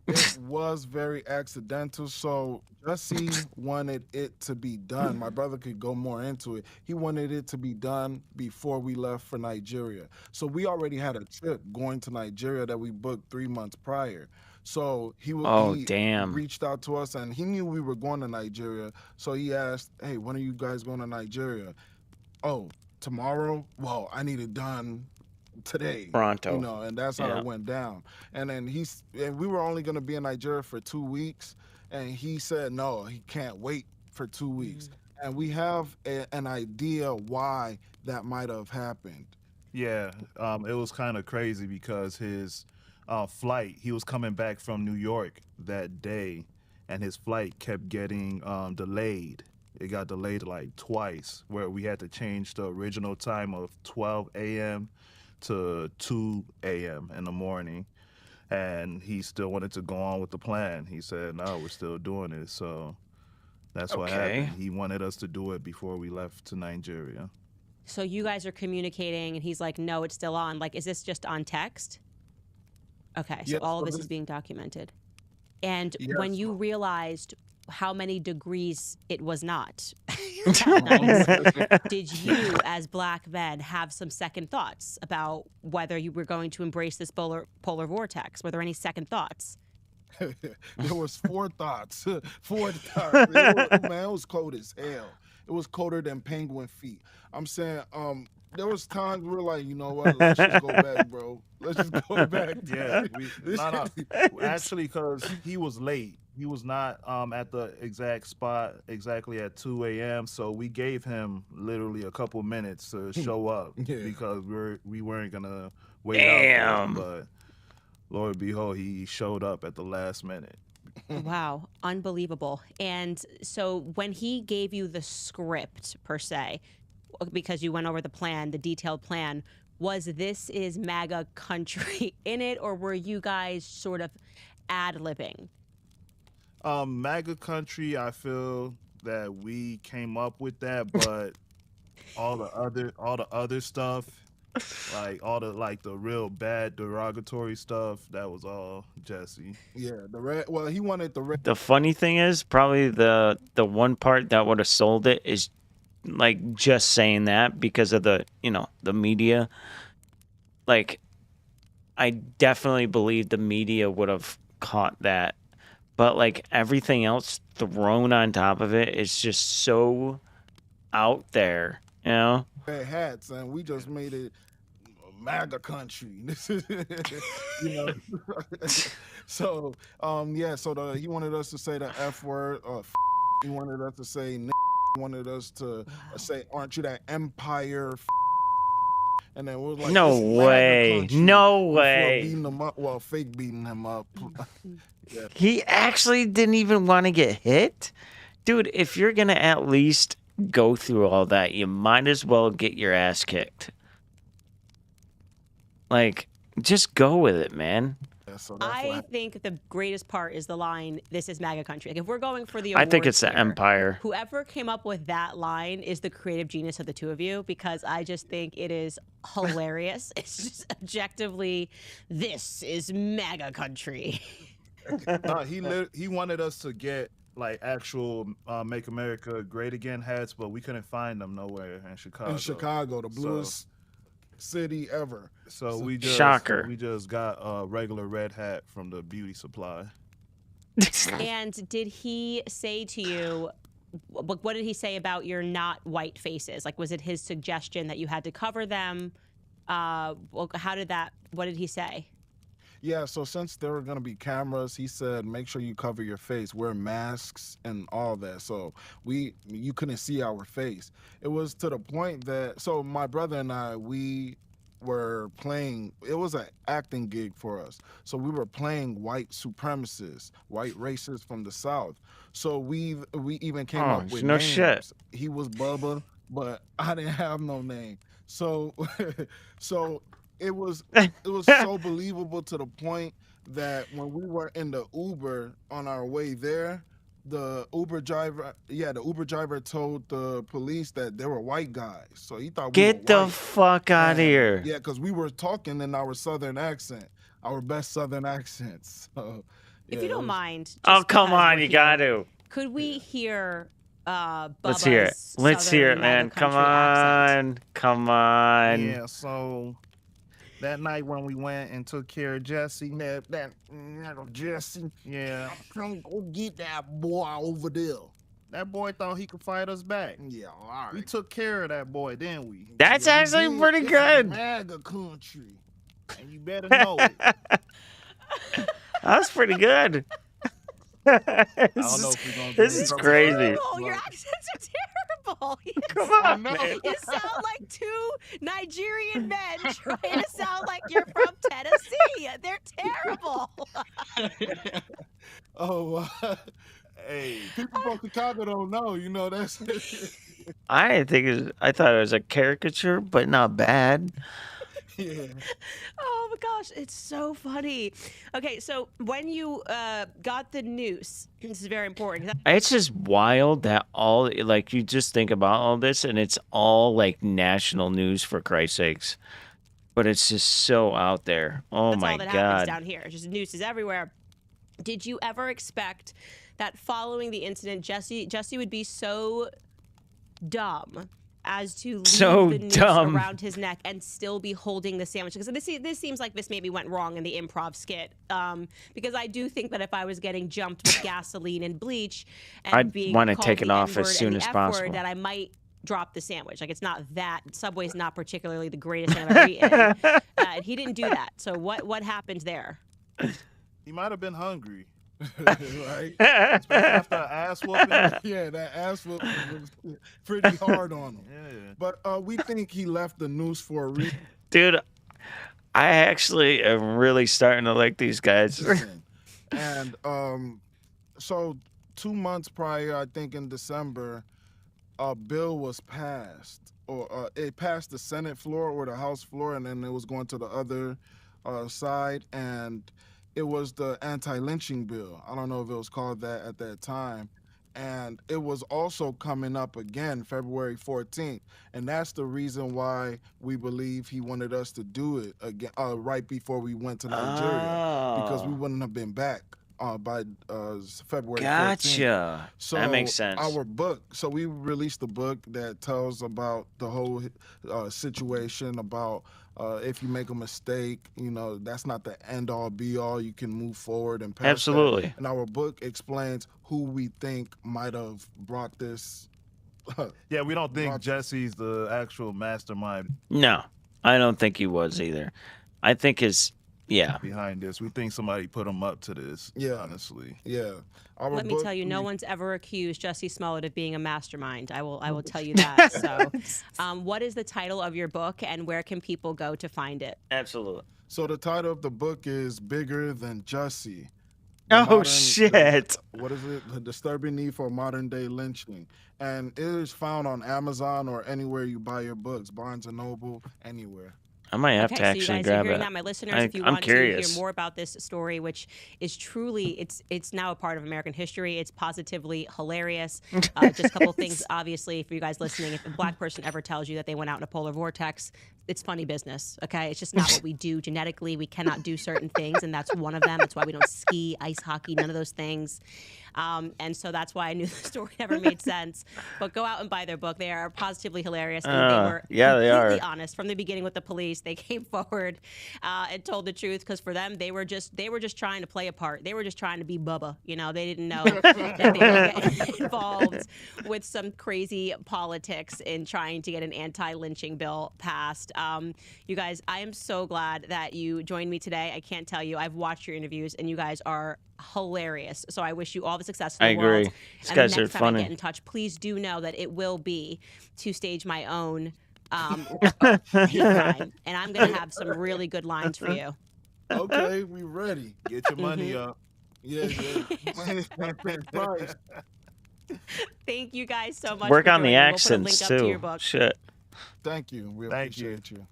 It was very accidental. So Jessie wanted it to be done. My brother could go more into it. He wanted it to be done before we left for Nigeria. So we already had a trip going to Nigeria that we booked 3 months prior. So he damn. reached out to us, and he knew we were going to Nigeria. So he asked, "Hey, when are you guys going to Nigeria?" "Oh, tomorrow." "Well, I need it done today." Pronto. And that's how it went down. And then we were only going to be in Nigeria for 2 weeks, and he said no, he can't wait for 2 weeks. And we have an idea why that might have happened. Yeah, it was kind of crazy because his flight, he was coming back from New York that day, and his flight kept getting delayed. It got delayed like twice, where we had to change the original time of 12 a.m. to 2 a.m. in the morning, and he still wanted to go on with the plan. He said, "No, we're still doing it." So that's what happened. He wanted us to do it before we left to Nigeria. So you guys are communicating, and he's like, "No, it's still on." Like, is this just on text? Okay, so all of this is being documented. And when you realized how many degrees it was not that night, did you, as black men, have some second thoughts about whether you were going to embrace this polar vortex? Were there any second thoughts? There was 4 thoughts. 4 thoughts. Man, it was cold as hell. It was colder than penguin feet. I'm saying, there was times we were like, you know what? Let's just go back, bro. Let's just go back. Yeah, actually, because he was late. He was not at the exact spot exactly at 2 a.m. So we gave him literally a couple minutes to show up because we weren't gonna wait out there. But Lord behold, he showed up at the last minute. Wow, unbelievable. And so when he gave you the script, per se, because you went over the plan, the detailed plan, was "This is MAGA country" in it, or were you guys sort of ad-libbing? MAGA country, I feel that we came up with that, but all the other stuff, like the real bad derogatory stuff, that was all Jessie. Yeah, he wanted the red. The funny thing is, probably the one part that would have sold it is like just saying that because of the the media. Like, I definitely believe the media would have caught that. But like everything else thrown on top of it is just so out there, you know? Red hats, and we just made it MAGA country. This is, you know. So yeah. So he wanted us to say the F word. He wanted us to say. He wanted us to say, "Aren't you that empire?" And then we're like, No "This MAGA way. country," No before way. beating him up. Well, fake beating him up. Yeah. He actually didn't even want to get hit? Dude, if you're going to at least go through all that, you might as well get your ass kicked. Like, just go with it, man. Yeah, so I think the greatest part is the line, "This is MAGA country." Like, if we're going for the I think awards it's the here, empire. whoever came up with that line is the creative genius of the two of you, because I just think it is hilarious. It's just objectively, this is MAGA country. No, he wanted us to get like actual "Make America Great Again" hats, but we couldn't find them nowhere in Chicago. In Chicago, the bluest city ever. So we just got a regular red hat from the beauty supply. And did he say to you, what did he say about your not white faces? Like, was it his suggestion that you had to cover them? Well, what did he say? Yeah, so since there were going to be cameras, he said, make sure you cover your face, wear masks and all that. So you couldn't see our face. It was to the point that, so my brother and I, we were playing, it was an acting gig for us. So we were playing white supremacists, white racists from the South. So we even came up with no names. shit. He was Bubba, but I didn't have no name. So, it was so believable to the point that when we were in the Uber on our way there, the Uber driver told the police that they were white guys. So he thought we were Get the white. fuck out of here. Yeah, because we were talking in our Southern accent, our best Southern accents. So, If you don't mind. Oh, come on, you got to. Could we hear Bubba's Let's hear it. Let's hear it, Southern man. MAGA Come country accent? on. Come on. Yeah, so that night when we went and took care of Jessie, that Jessie, yeah, I'm gonna go get that boy over there. that boy thought he could fight us back. Yeah, all right. We took care of that boy, didn't we? That's actually pretty It's good. MAGA country. And you better know it. That's pretty good. This is crazy. Terrible. Your accents are terrible. Come on, man. You sound like two Nigerian men trying to sound like you're from Tennessee. They're terrible. Oh, hey, people from Chicago don't know. You know that's. I thought it was a caricature, but not bad. Yeah. Oh my gosh, it's so funny. Okay, so when you got the news, this is very important. It's just wild that you just think about all this and it's all like national news, for Christ's sakes. But it's just so out there. Oh That's my all that God. happens down here. Just news is everywhere. Did you ever expect that following the incident, Jessie would be so dumb as to leave the noose around his neck and still be holding the sandwich? Because this seems like this maybe went wrong in the improv skit. Because I do think that if I was getting jumped with gasoline and bleach and I'd being want to called take it the off N-word as soon and as the F possible. word, that I might drop the sandwich. Like, it's not that. Subway's not particularly the greatest thing I've ever eaten. And he didn't do that. So what happened there? He might have been hungry. Right? Especially after an ass whooping. Yeah, that ass whooping was pretty hard on him. Yeah. But we think he left the noose for a reason. Dude, I actually am really starting to like these guys. And so 2 months prior, I think in December, a bill was passed, or it passed the Senate floor or the House floor, and then it was going to the other side, and it was the anti-lynching bill. I don't know if it was called that at that time. And it was also coming up again February 14th. And that's the reason why we believe he wanted us to do it again right before we went to Nigeria. Because we wouldn't have been back by February 14th. Gotcha. So That makes sense. Our book, so we released a book that tells about the whole situation, about If you make a mistake, you know, that's not the end all be all. You can move forward and past Absolutely. that. And our book explains who we think might have brought this. Yeah, we don't think Jesse's the actual mastermind No, I don't think he was either. I think yeah. behind this. We think somebody put him up to this. Yeah. Honestly. Yeah. Let me tell you, no one's ever accused Jessie Smollett of being a mastermind. I will tell you that. So, what is the title of your book, and where can people go to find it? Absolutely. So the title of the book is Bigger Than Jessie. Shit. What is it? The Disturbing Need for Modern Day Lynching. And it is found on Amazon or anywhere you buy your books, Barnes & Noble, anywhere. I might have Okay, to so you actually guys are grab hearing it. that, my listeners. If you I'm want curious. to hear more about this story, which is truly, it's now a part of American history. It's positively hilarious. Just a couple of things, obviously, for you guys listening. If a black person ever tells you that they went out in a polar vortex, it's funny business. Okay, it's just not what we do genetically. We cannot do certain things, and that's one of them. That's why we don't ski, ice hockey, none of those things. And so that's why I knew the story never made sense. But go out and buy their book. They are positively hilarious. And they were completely honest from the beginning with the police. They came forward and told the truth, because for them, they were just trying to play a part. They were just trying to be Bubba. You know, they didn't know that they were getting involved with some crazy politics in trying to get an anti-lynching bill passed. You guys, I am so glad that you joined me today. I can't tell you, I've watched your interviews, and you guys are hilarious. So I wish you all the success in the world. I agree. These And guys the are next time funny. I get in touch, please do know that it will be to stage my own hate crime, and I'm going to have some really good lines for you. Okay, we ready. Get your money up. Yeah. Price. Thank you guys so much. Work for on the joining. accents we'll put a link up to your too. book. Shit. Thank you. We Thank you. appreciate you.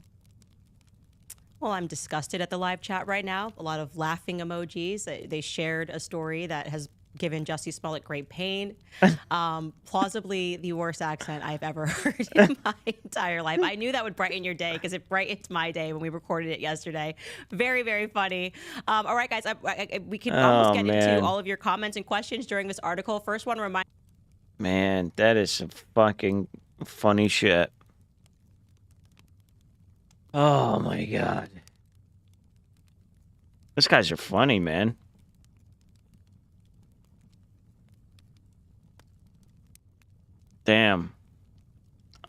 Well, I'm disgusted at the live chat right now. A lot of laughing emojis. They shared a story that has given Jessie Smollett great pain. Plausibly the worst accent I've ever heard in my entire life. I knew that would brighten your day, because it brightened my day when we recorded it yesterday. Very, very funny. All right, guys, we can almost get into all of your comments and questions during this article. First one, remind. Man, that is some fucking funny shit. Oh my god. These guys are funny, man. Damn.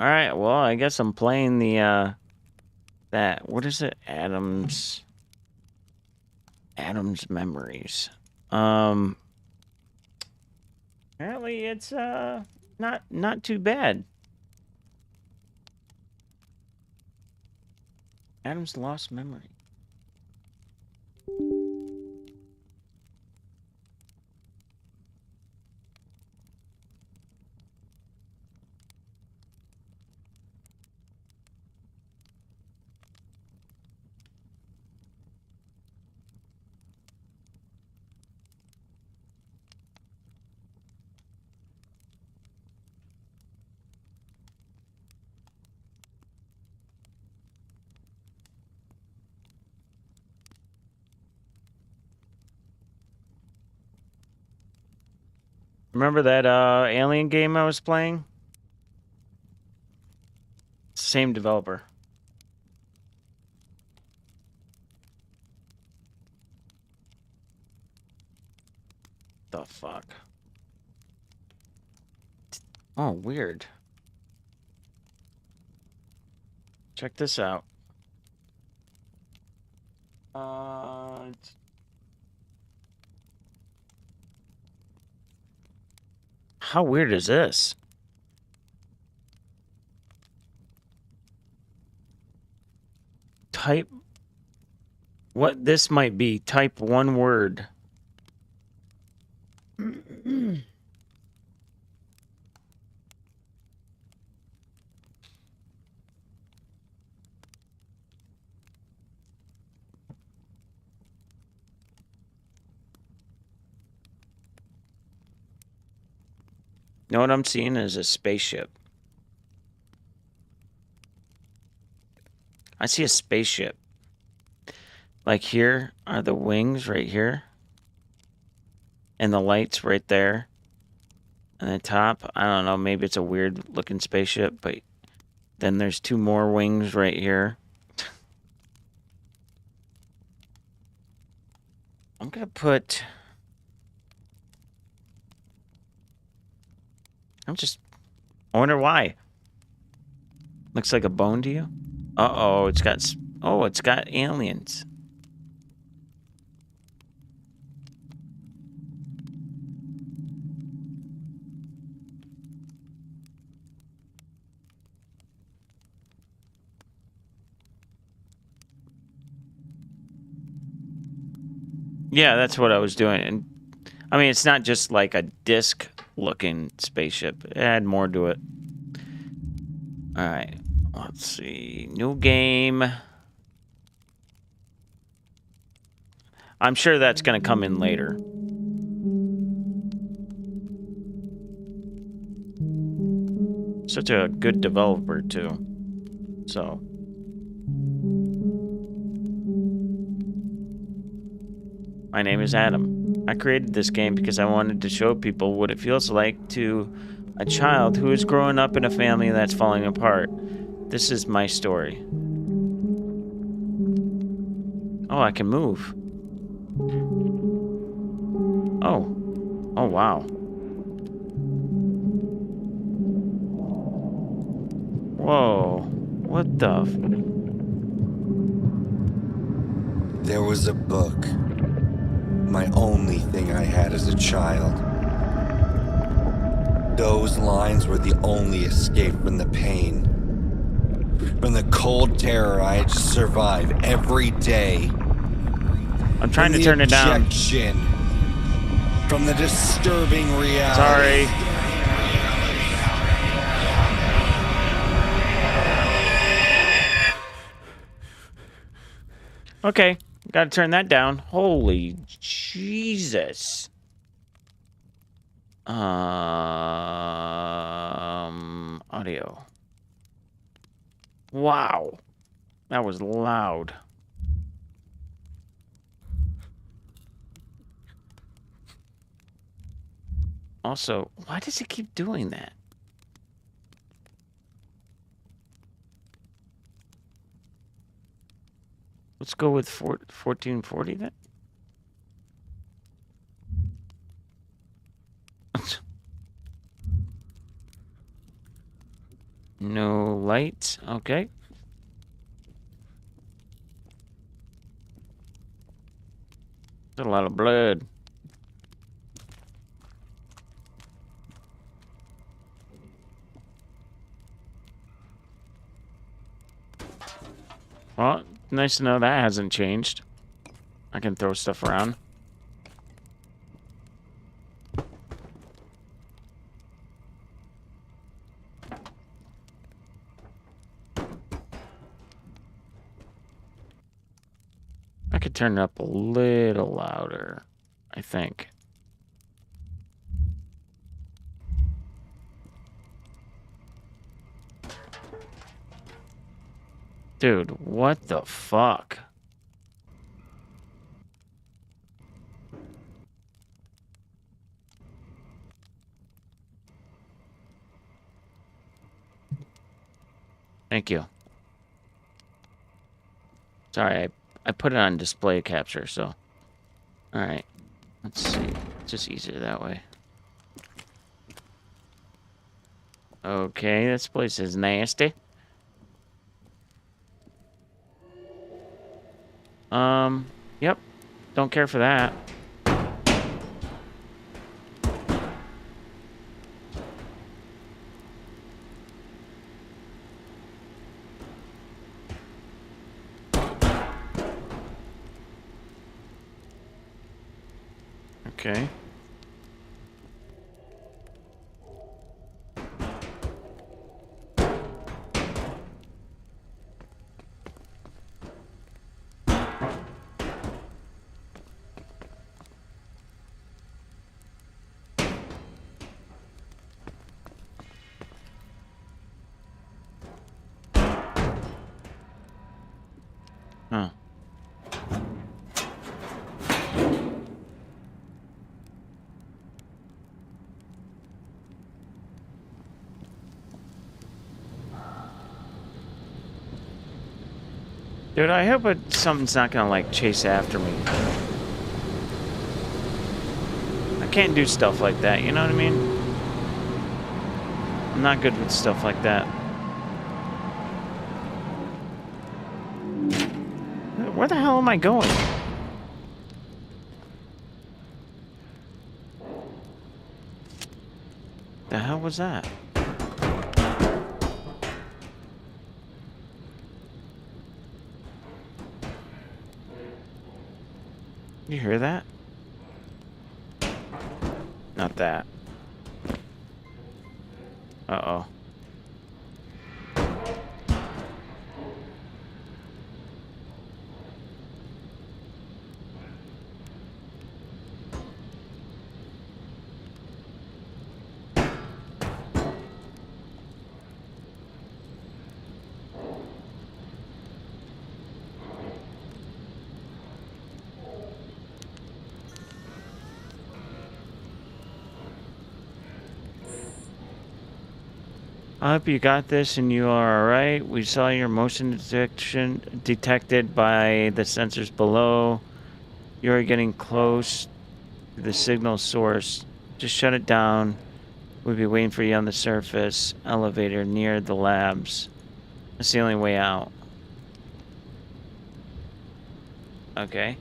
All right, well, I guess I'm playing the that, what is it? Adam's Memories. Apparently it's not too bad. Adam's Lost Memory. Remember that alien game I was playing? Same developer. The fuck? Oh, weird. Check this out. How weird is this? Type what this might be. Type one word. You know what I'm seeing is a spaceship. I see a spaceship. Like here are the wings right here. And the lights right there. And the top, I don't know, maybe it's a weird looking spaceship, but then there's two more wings right here. I'm gonna put. I wonder why. Looks like a bone to you? Uh-oh, it's got... Oh, it's got aliens. Yeah, that's what I was doing. And I mean, it's not just like a disc-looking spaceship. It had more to it. All right. Let's see. New game. I'm sure that's going to come in later. Such a good developer, too. So... My name is Adam. I created this game because I wanted to show people what it feels like to a child who is growing up in a family that's falling apart. This is my story. Oh, I can move. Oh. Oh, wow. Whoa. What the... There was a book. My only thing I had as a child. Those lines were the only escape from the pain. From the cold terror I had to survive every day. I'm trying to turn it down. From the disturbing reality. Sorry. Okay. Gotta turn that down. Holy Jesus. Audio. Wow. That was loud. Also, why does it keep doing that? Let's go with 1440 then. No lights. Okay. There's a lot of blood. Well, nice to know that hasn't changed. I can throw stuff around. I could turn it up a little louder, I think. Dude, what the fuck? Thank you. Sorry, I put it on display capture, so... Alright. Let's see. It's just easier that way. Okay, this place is nasty. Yep. Don't care for that. Okay. Huh. Dude, I hope something's not gonna, like, chase after me. can't do stuff like that, you know what I mean? I'm not good with stuff like that. Where the hell am I going? The hell was that? You hear that? Not that. Uh-oh. I hope you got this and you are alright. We saw your motion detection detected by the sensors below. You're getting close to the signal source. Just shut it down. We'll be waiting for you on the surface. Elevator near the labs. That's the only way out. Okay.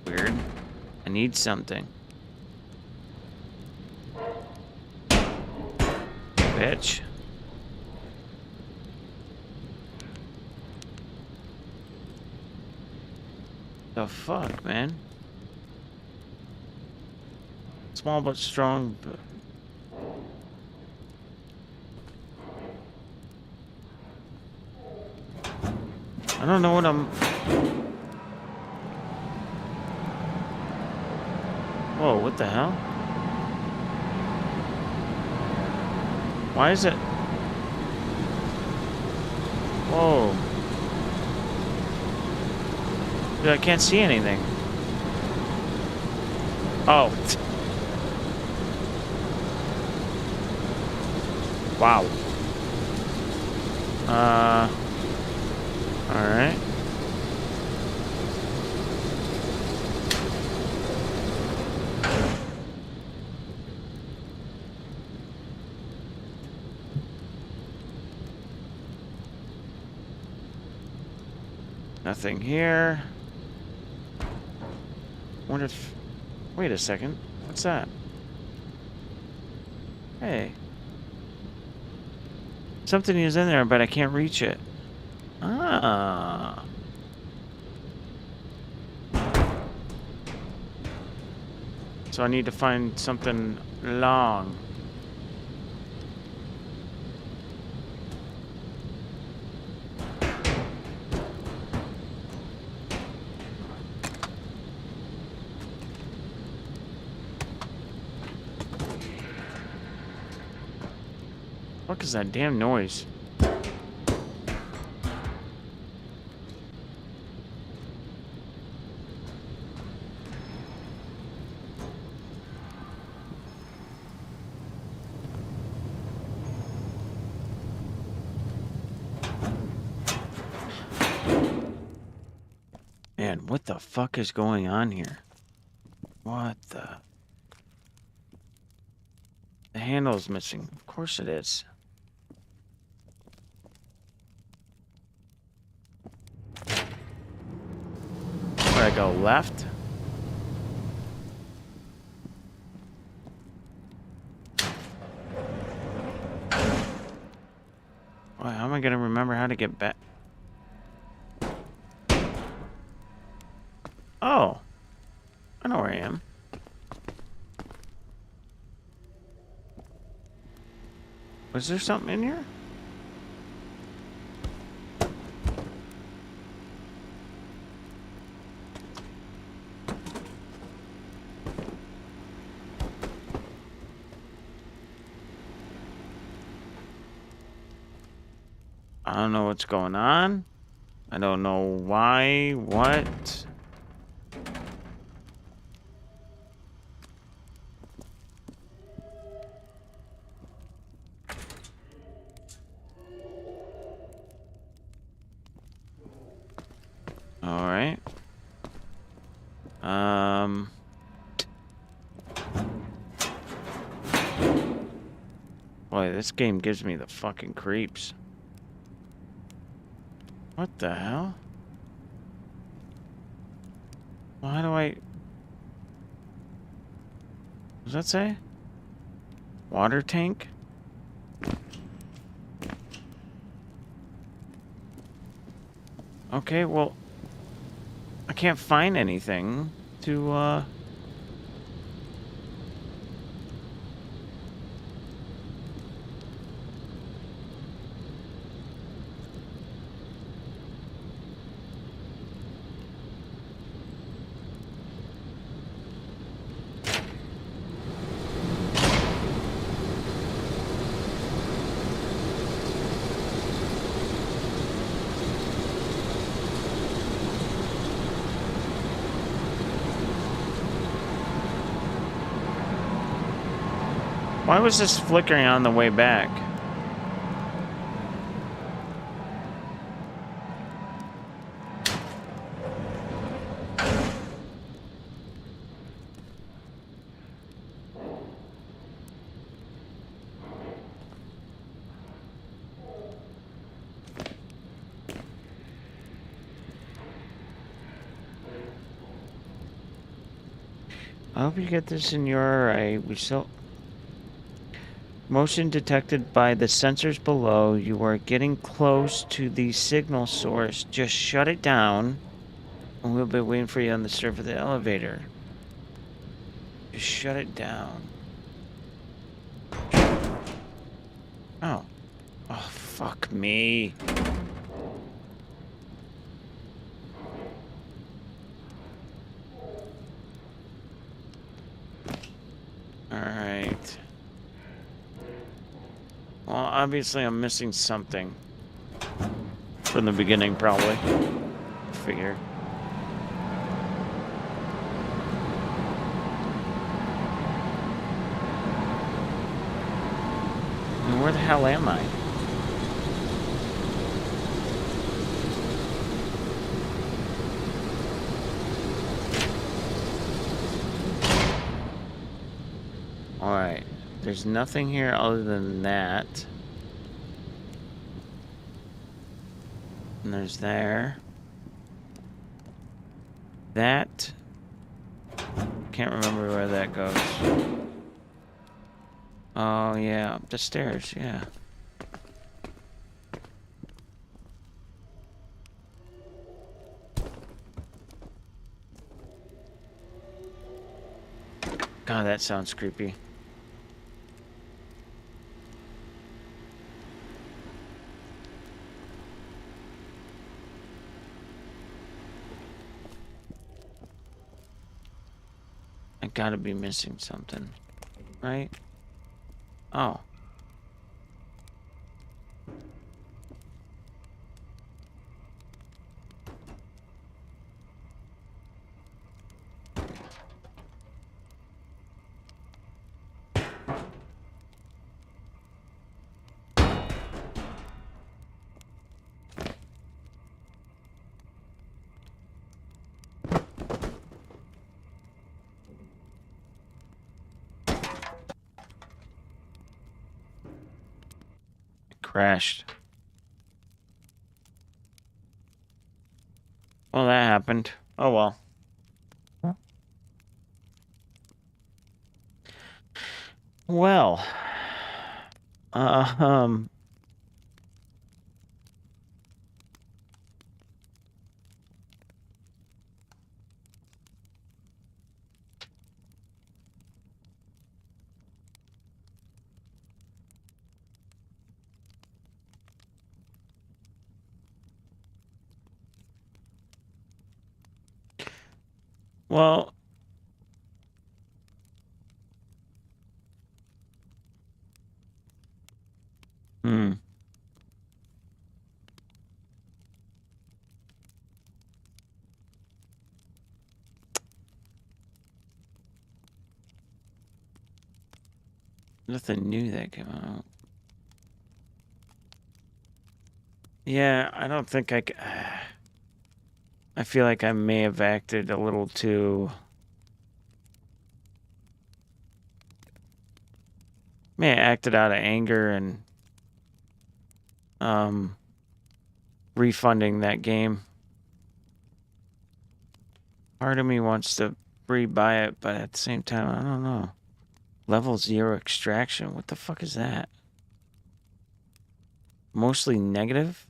Weird. I need something. Bitch. The fuck, man? Small but strong. I don't know what I'm... Whoa, what the hell? Why is it? Whoa. Dude, I can't see anything. Oh. Wow. Alright. Nothing here. Wonder if... Wait a second. What's that? Hey. Something is in there, but I can't reach it. Ah. So I need to find something long. What is that damn noise? Man, what the fuck is going on here? What the... The handle's missing. Of course it is. Where I go left? Well, how am I gonna remember how to get back? Oh, I know where I am. Was there something in here? I don't know what's going on. I don't know why, what. All right. Boy, this game gives me the fucking creeps. What the hell? Well, how do I... What does that say? Water tank? Okay, well... I can't find anything to, Why was this flickering on the way back? I hope you get this in your array. We still... Motion detected by the sensors below. You are getting close to the signal source. Just shut it down, and we'll be waiting for you on the surface of the elevator. Just shut it down. Oh. Oh, fuck me. Alright. Well, obviously I'm missing something. From the beginning, probably. Figure. And where the hell am I? Alright. There's nothing here other than that. And there's there. That. Can't remember where that goes. Oh, yeah. Up the stairs, yeah. God, that sounds creepy. I gotta be missing something, right? Oh. Crashed. Well, that happened. Oh well. Well. Well, nothing new that came out. Yeah, I don't think I can. I feel like I may have acted a little too... May have acted out of anger and refunding that game. Part of me wants to rebuy it, but at the same time, I don't know. Level 0 extraction. What the fuck is that? Mostly negative?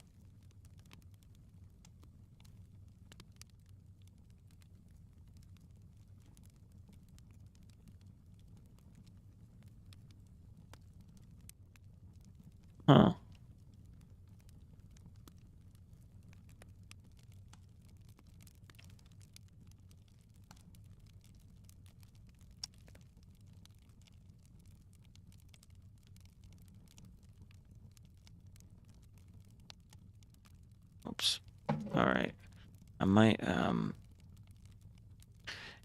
Huh. Oops. All right. I might,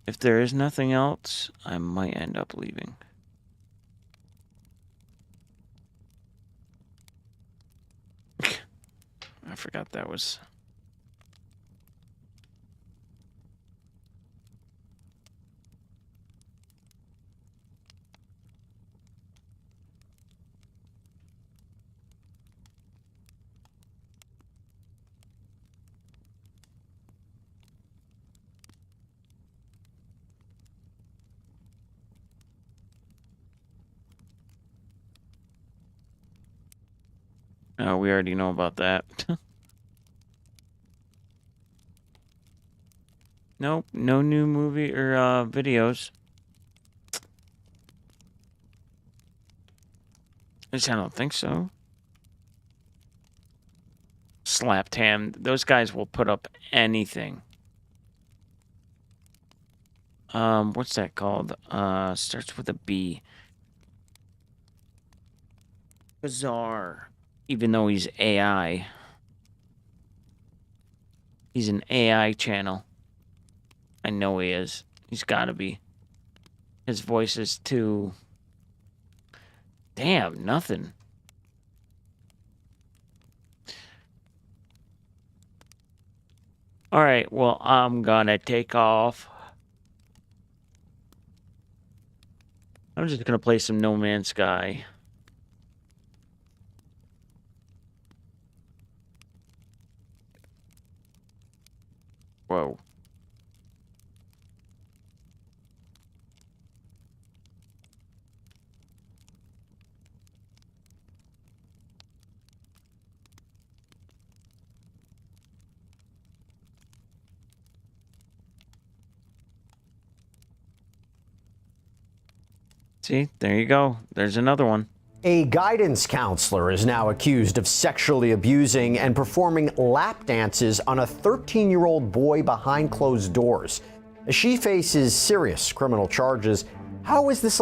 if there is nothing else, I might end up leaving. I forgot that was... Oh, we already know about that. Nope, no new movie or videos. At least I don't think so. Slapped ham. Those guys will put up anything. What's that called? Starts with a B. Bizarre. Even though he's AI. He's an AI channel. I know he is. He's gotta be. His voice is too... Damn, nothing. Alright, well, I'm gonna take off. I'm just gonna play some No Man's Sky. Whoa. See, there you go. There's another one. A guidance counselor is now accused of sexually abusing and performing lap dances on a 13-year-old boy behind closed doors. She faces serious criminal charges. How is this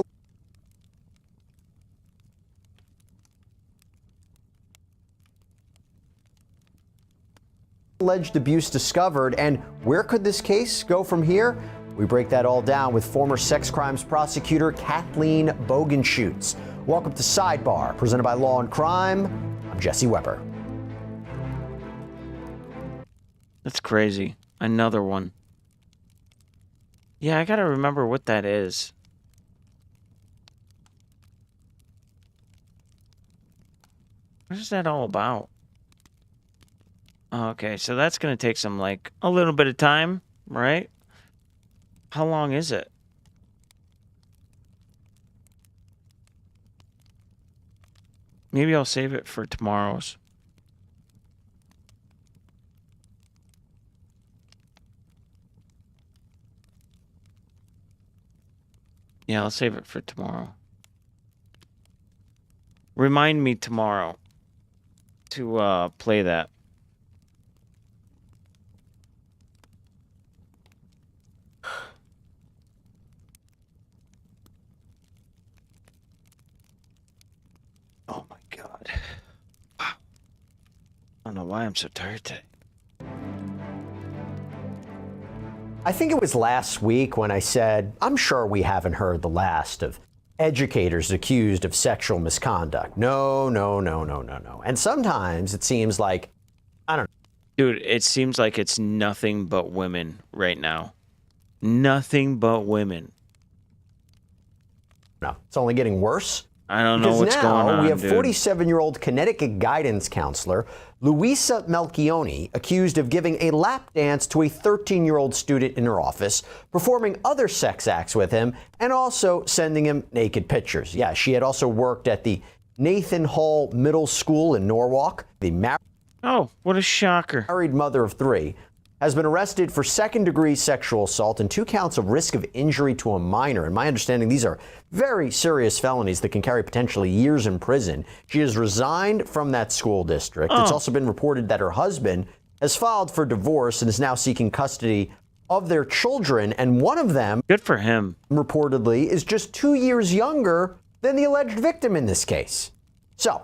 alleged abuse discovered, and where could this case go from here? We break that all down with former sex crimes prosecutor Kathleen Bogenschutz. Welcome to Sidebar, presented by Law and Crime. I'm Jesse Weber. That's crazy. Another one. Yeah, I gotta remember what that is. What is that all about? Okay, so that's gonna take some, like, a little bit of time, right? How long is it? Maybe I'll save it for tomorrow's. Yeah, I'll save it for tomorrow. Remind me tomorrow to play that. Oh my God. I don't know why I'm so tired today. I think it was last week when I said, I'm sure we haven't heard the last of educators accused of sexual misconduct. No. And sometimes it seems like, I don't know, Dude, it seems like it's nothing but women right now. Nothing but women. No, it's only getting worse. I don't know what's going on, we have dude. 47-year-old Connecticut guidance counselor Luisa Melchioni accused of giving a lap dance to a 13-year-old student in her office, performing other sex acts with him, and also sending him naked pictures. Yeah, she had also worked at the Nathan Hall Middle School in Norwalk. Oh, what a shocker. Married mother of 3 has been arrested for second-degree sexual assault and 2 counts of risk of injury to a minor. In my understanding, these are very serious felonies that can carry potentially years in prison. She has resigned from that school district. It's also been reported that her husband has filed for divorce and is now seeking custody of their children, and one of them, good for him, reportedly is just 2 years younger than the alleged victim in this case. So,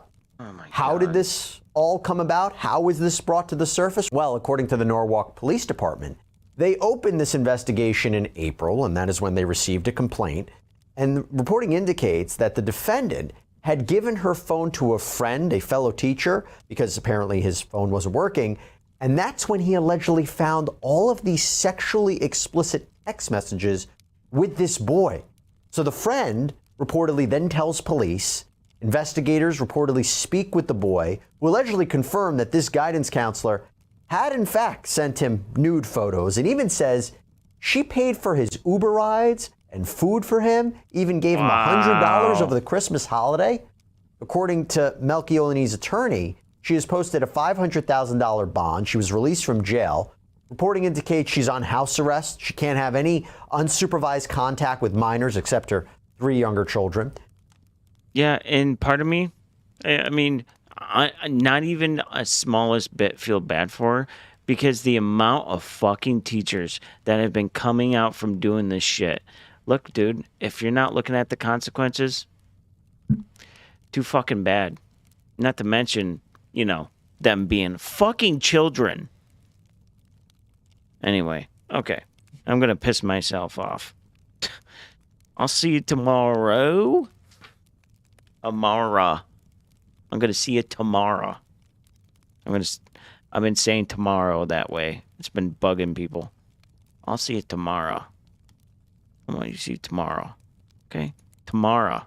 how did this all come about? How was this brought to the surface? Well, according to the Norwalk Police Department, they opened this investigation in April, and that is when they received a complaint. And reporting indicates that the defendant had given her phone to a friend, a fellow teacher, because apparently his phone wasn't working. And that's when he allegedly found all of these sexually explicit text messages with this boy. So the friend reportedly then tells police. Investigators reportedly speak with the boy, who allegedly confirmed that this guidance counselor had in fact sent him nude photos, and even says she paid for his Uber rides and food for him, even gave him $100 over the Christmas holiday. According to Melchioni's attorney, she has posted a $500,000 bond. She was released from jail. Reporting indicates she's on house arrest. She can't have any unsupervised contact with minors except her 3 younger children. Yeah, and part of me, I mean, I not even a smallest bit feel bad for her, because the amount of fucking teachers that have been coming out from doing this shit. Look, dude, if you're not looking at the consequences, too fucking bad. Not to mention, you know, them being fucking children. Anyway, okay. I'm going to piss myself off. I'll see you tomorrow. Amara. I'm going to see you tomorrow. I've been saying tomorrow that way. It's been bugging people. I'll see you tomorrow. I want you to see you tomorrow. Okay? Tomorrow.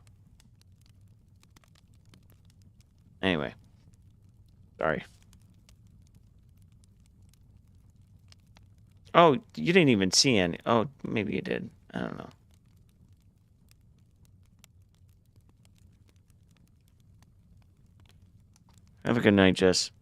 Anyway. Sorry. Oh, you didn't even see any. Oh, maybe you did. I don't know. Have a good night, Jess.